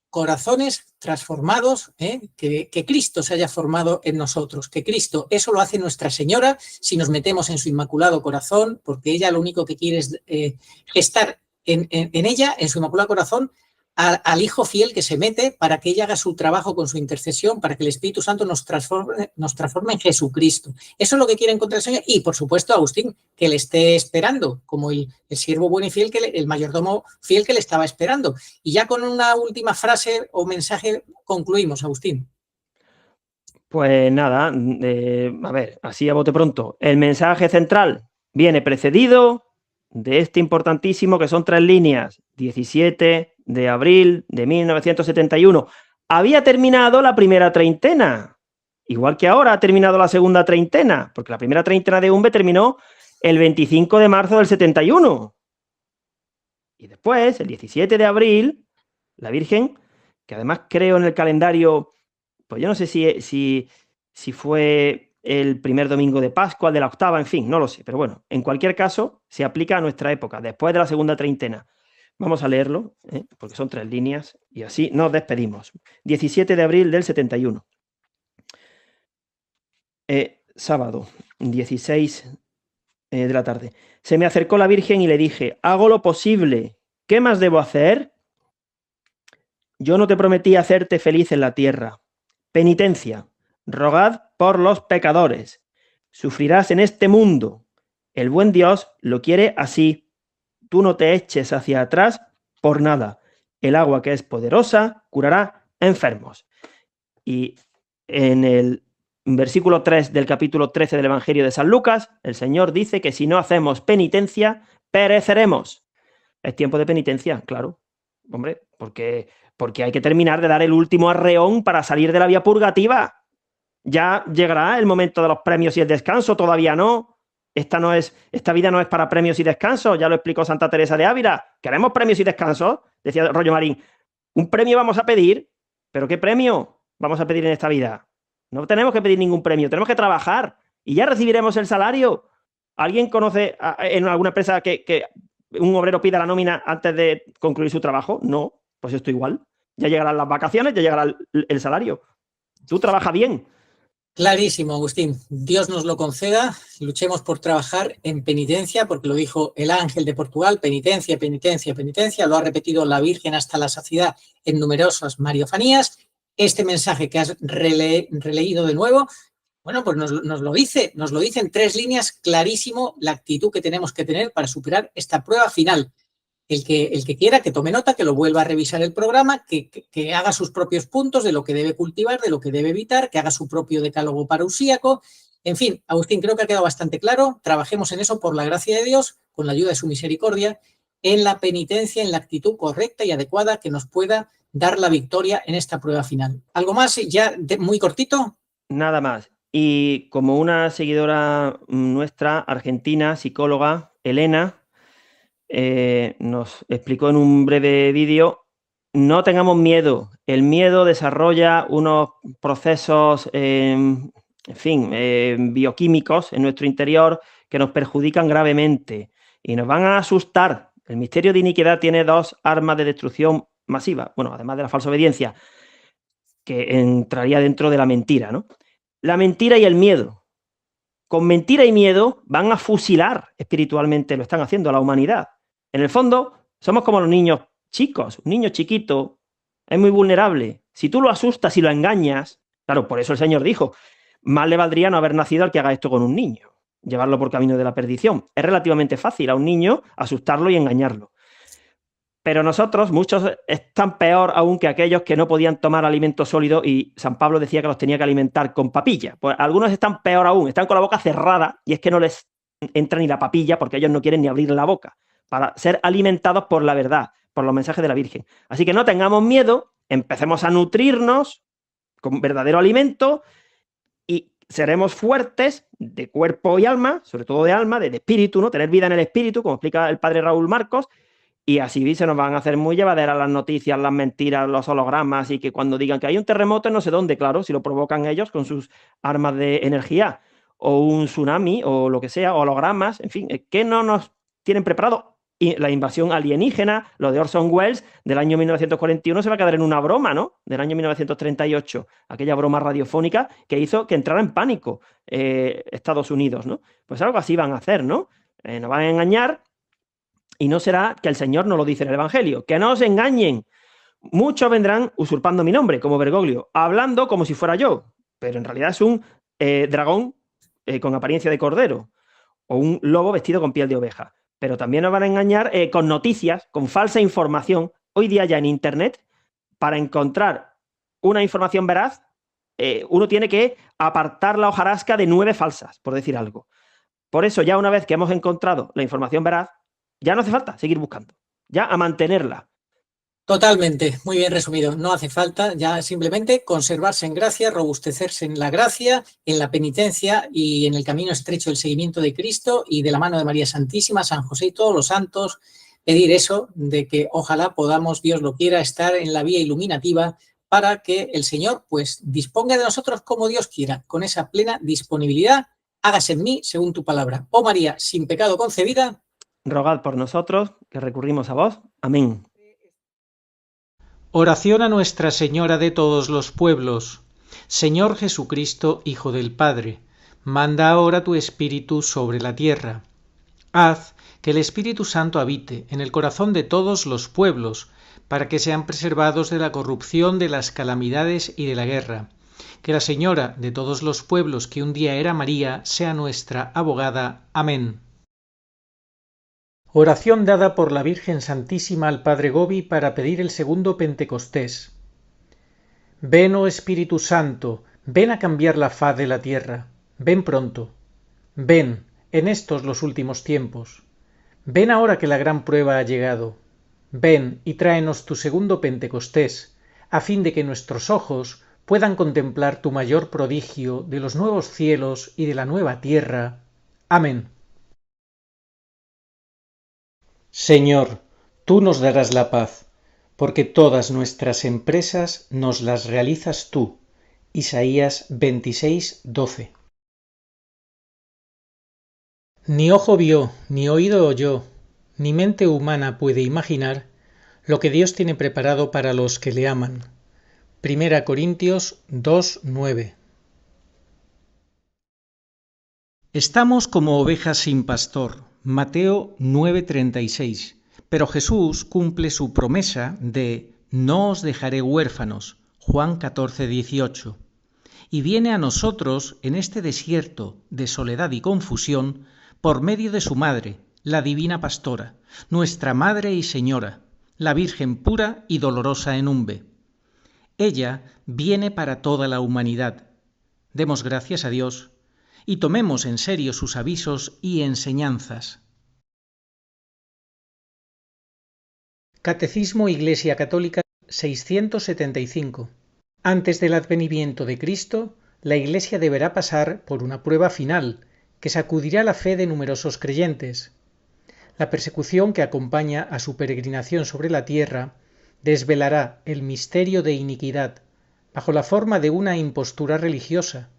corazones transformados, que Cristo se haya formado en nosotros, que Cristo, eso lo hace Nuestra Señora si nos metemos en su inmaculado corazón, porque ella lo único que quiere es estar en ella, en su inmaculado corazón, al Hijo fiel que se mete para que ella haga su trabajo con su intercesión, para que el Espíritu Santo nos transforme en Jesucristo. Eso es lo que quiere encontrar el Señor. Y, por supuesto, Agustín, que le esté esperando, como el siervo bueno y fiel, el mayordomo fiel que le estaba esperando. Y ya con una última frase o mensaje concluimos, Agustín. Pues nada, a ver, así a bote pronto. El mensaje central viene precedido de este importantísimo, que son 3 líneas, 17 de abril de 1971. Había terminado la primera treintena, igual que ahora ha terminado la segunda treintena, porque la primera treintena de UMBE terminó el 25 de marzo del 71. Y después, el 17 de abril, la Virgen, que además creo en el calendario, pues yo no sé si fue el primer domingo de Pascua, el de la octava, en fin, no lo sé, pero bueno, en cualquier caso, se aplica a nuestra época, después de la segunda treintena. Vamos a leerlo, porque son 3 líneas, y así nos despedimos. 17 de abril del 71. Sábado, 16 de la tarde. Se me acercó la Virgen y le dije, hago lo posible, ¿qué más debo hacer? Yo no te prometí hacerte feliz en la tierra. Penitencia. Rogad por los pecadores. Sufrirás en este mundo. El buen Dios lo quiere así. Tú no te eches hacia atrás por nada. El agua que es poderosa curará enfermos. Y en el versículo 3 del capítulo 13 del Evangelio de San Lucas, el Señor dice que si no hacemos penitencia, pereceremos. Es tiempo de penitencia, claro. Hombre, porque hay que terminar de dar el último arreón para salir de la vía purgativa. Ya llegará el momento de los premios y el descanso, todavía no. Esta vida no es para premios y descansos, ya lo explicó Santa Teresa de Ávila. ¿Queremos premios y descansos? Decía Rollo Marín. Un premio vamos a pedir, ¿pero qué premio vamos a pedir en esta vida? No tenemos que pedir ningún premio, tenemos que trabajar y ya recibiremos el salario. ¿Alguien conoce en alguna empresa que un obrero pida la nómina antes de concluir su trabajo? No, pues esto igual. Ya llegarán las vacaciones, ya llegará el salario. Tú trabajas bien. Clarísimo, Agustín. Dios nos lo conceda. Luchemos por trabajar en penitencia, porque lo dijo el ángel de Portugal: penitencia, penitencia, penitencia. Lo ha repetido la Virgen hasta la saciedad en numerosas mariofanías. Este mensaje que has releído de nuevo, bueno, pues nos lo dice en 3 líneas clarísimo la actitud que tenemos que tener para superar esta prueba final. El que quiera, que tome nota, que lo vuelva a revisar el programa, que haga sus propios puntos de lo que debe cultivar, de lo que debe evitar, que haga su propio decálogo parusiaco. En fin, Agustín, creo que ha quedado bastante claro. Trabajemos en eso por la gracia de Dios, con la ayuda de su misericordia, en la penitencia, en la actitud correcta y adecuada que nos pueda dar la victoria en esta prueba final. ¿Algo más ya muy cortito? Nada más. Y como una seguidora nuestra, argentina, psicóloga, Elena, nos explicó en un breve vídeo, no tengamos miedo. El miedo desarrolla unos procesos, en fin, bioquímicos en nuestro interior que nos perjudican gravemente y nos van a asustar. El misterio de iniquidad tiene 2 armas de destrucción masiva. Bueno, además de la falsa obediencia, que entraría dentro de la mentira, ¿no? La mentira y el miedo. Con mentira y miedo van a fusilar espiritualmente, lo están haciendo a la humanidad. En el fondo, somos como los niños chicos. Un niño chiquito es muy vulnerable. Si tú lo asustas y lo engañas, claro, por eso el Señor dijo, más le valdría no haber nacido al que haga esto con un niño, llevarlo por camino de la perdición. Es relativamente fácil a un niño asustarlo y engañarlo. Pero nosotros, muchos, están peor aún que aquellos que no podían tomar alimento sólido y San Pablo decía que los tenía que alimentar con papilla. Pues algunos están peor aún, están con la boca cerrada y es que no les entra ni la papilla porque ellos no quieren ni abrir la boca para ser alimentados por la verdad, por los mensajes de la Virgen. Así que no tengamos miedo, empecemos a nutrirnos con verdadero alimento y seremos fuertes de cuerpo y alma, sobre todo de alma, de espíritu, ¿no? Tener vida en el espíritu, como explica el padre Raúl Marcos. Y así se nos van a hacer muy llevaderas las noticias, las mentiras, los hologramas, y que cuando digan que hay un terremoto en no sé dónde, claro, si lo provocan ellos con sus armas de energía, o un tsunami, o lo que sea, hologramas, en fin, ¿qué no nos tienen preparado? Y la invasión alienígena, lo de Orson Welles del año 1941 se va a quedar en una broma, ¿no? Del año 1938, aquella broma radiofónica que hizo que entrara en pánico Estados Unidos, ¿no? Pues algo así van a hacer, ¿no? Nos van a engañar. Y no será que el Señor no lo dice en el Evangelio. Que no os engañen. Muchos vendrán usurpando mi nombre, como Bergoglio, hablando como si fuera yo. Pero en realidad es un dragón con apariencia de cordero. O un lobo vestido con piel de oveja. Pero también nos van a engañar con noticias, con falsa información. Hoy día ya en Internet, para encontrar una información veraz, uno tiene que apartar la hojarasca de 9 falsas, por decir algo. Por eso ya una vez que hemos encontrado la información veraz, ya no hace falta seguir buscando, ya a mantenerla. Totalmente, muy bien resumido. No hace falta ya simplemente conservarse en gracia, robustecerse en la gracia, en la penitencia y en el camino estrecho del seguimiento de Cristo y de la mano de María Santísima, San José y todos los santos, pedir eso, de que ojalá podamos, Dios lo quiera, estar en la vía iluminativa para que el Señor pues disponga de nosotros como Dios quiera, con esa plena disponibilidad. Hágase en mí según tu palabra. Oh María, sin pecado concebida, rogad por nosotros, que recurrimos a vos. Amén. Oración a Nuestra Señora de todos los pueblos. Señor Jesucristo, Hijo del Padre, manda ahora tu Espíritu sobre la tierra. Haz que el Espíritu Santo habite en el corazón de todos los pueblos, para que sean preservados de la corrupción, de las calamidades y de la guerra. Que la Señora de todos los pueblos, que un día era María, sea nuestra abogada. Amén. Oración dada por la Virgen Santísima al Padre Gobi para pedir el segundo Pentecostés. Ven, oh Espíritu Santo, ven a cambiar la faz de la tierra. Ven pronto. Ven, en estos los últimos tiempos. Ven ahora que la gran prueba ha llegado. Ven y tráenos tu segundo Pentecostés, a fin de que nuestros ojos puedan contemplar tu mayor prodigio de los nuevos cielos y de la nueva tierra. Amén. Señor, tú nos darás la paz, porque todas nuestras empresas nos las realizas tú. Isaías 26:12. Ni ojo vio, ni oído oyó, ni mente humana puede imaginar lo que Dios tiene preparado para los que le aman. 1 Corintios 2:9. Estamos como ovejas sin pastor. Mateo 9:36. Pero Jesús cumple su promesa de no os dejaré huérfanos. Juan 14:18. Y viene a nosotros en este desierto de soledad y confusión por medio de su madre, la divina pastora, nuestra Madre y Señora, la Virgen pura y dolorosa en Umbe. Ella viene para toda la humanidad. Demos gracias a Dios y tomemos en serio sus avisos y enseñanzas. Catecismo Iglesia Católica 675. Antes del advenimiento de Cristo, la Iglesia deberá pasar por una prueba final que sacudirá la fe de numerosos creyentes. La persecución que acompaña a su peregrinación sobre la tierra desvelará el misterio de iniquidad bajo la forma de una impostura religiosa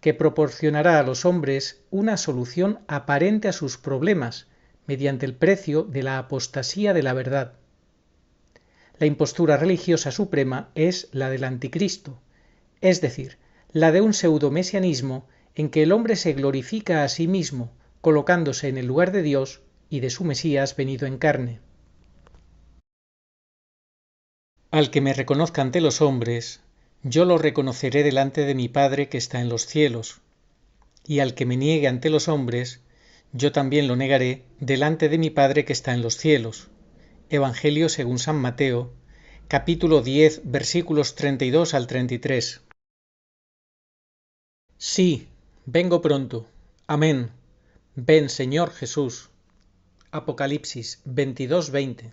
que proporcionará a los hombres una solución aparente a sus problemas mediante el precio de la apostasía de la verdad. La impostura religiosa suprema es la del anticristo, es decir, la de un pseudomesianismo en que el hombre se glorifica a sí mismo, colocándose en el lugar de Dios y de su Mesías venido en carne. Al que me reconozca ante los hombres, yo lo reconoceré delante de mi Padre que está en los cielos, y al que me niegue ante los hombres, yo también lo negaré delante de mi Padre que está en los cielos. Evangelio según San Mateo, capítulo 10, versículos 32 al 33. Sí, vengo pronto. Amén. Ven, Señor Jesús. Apocalipsis 22:20.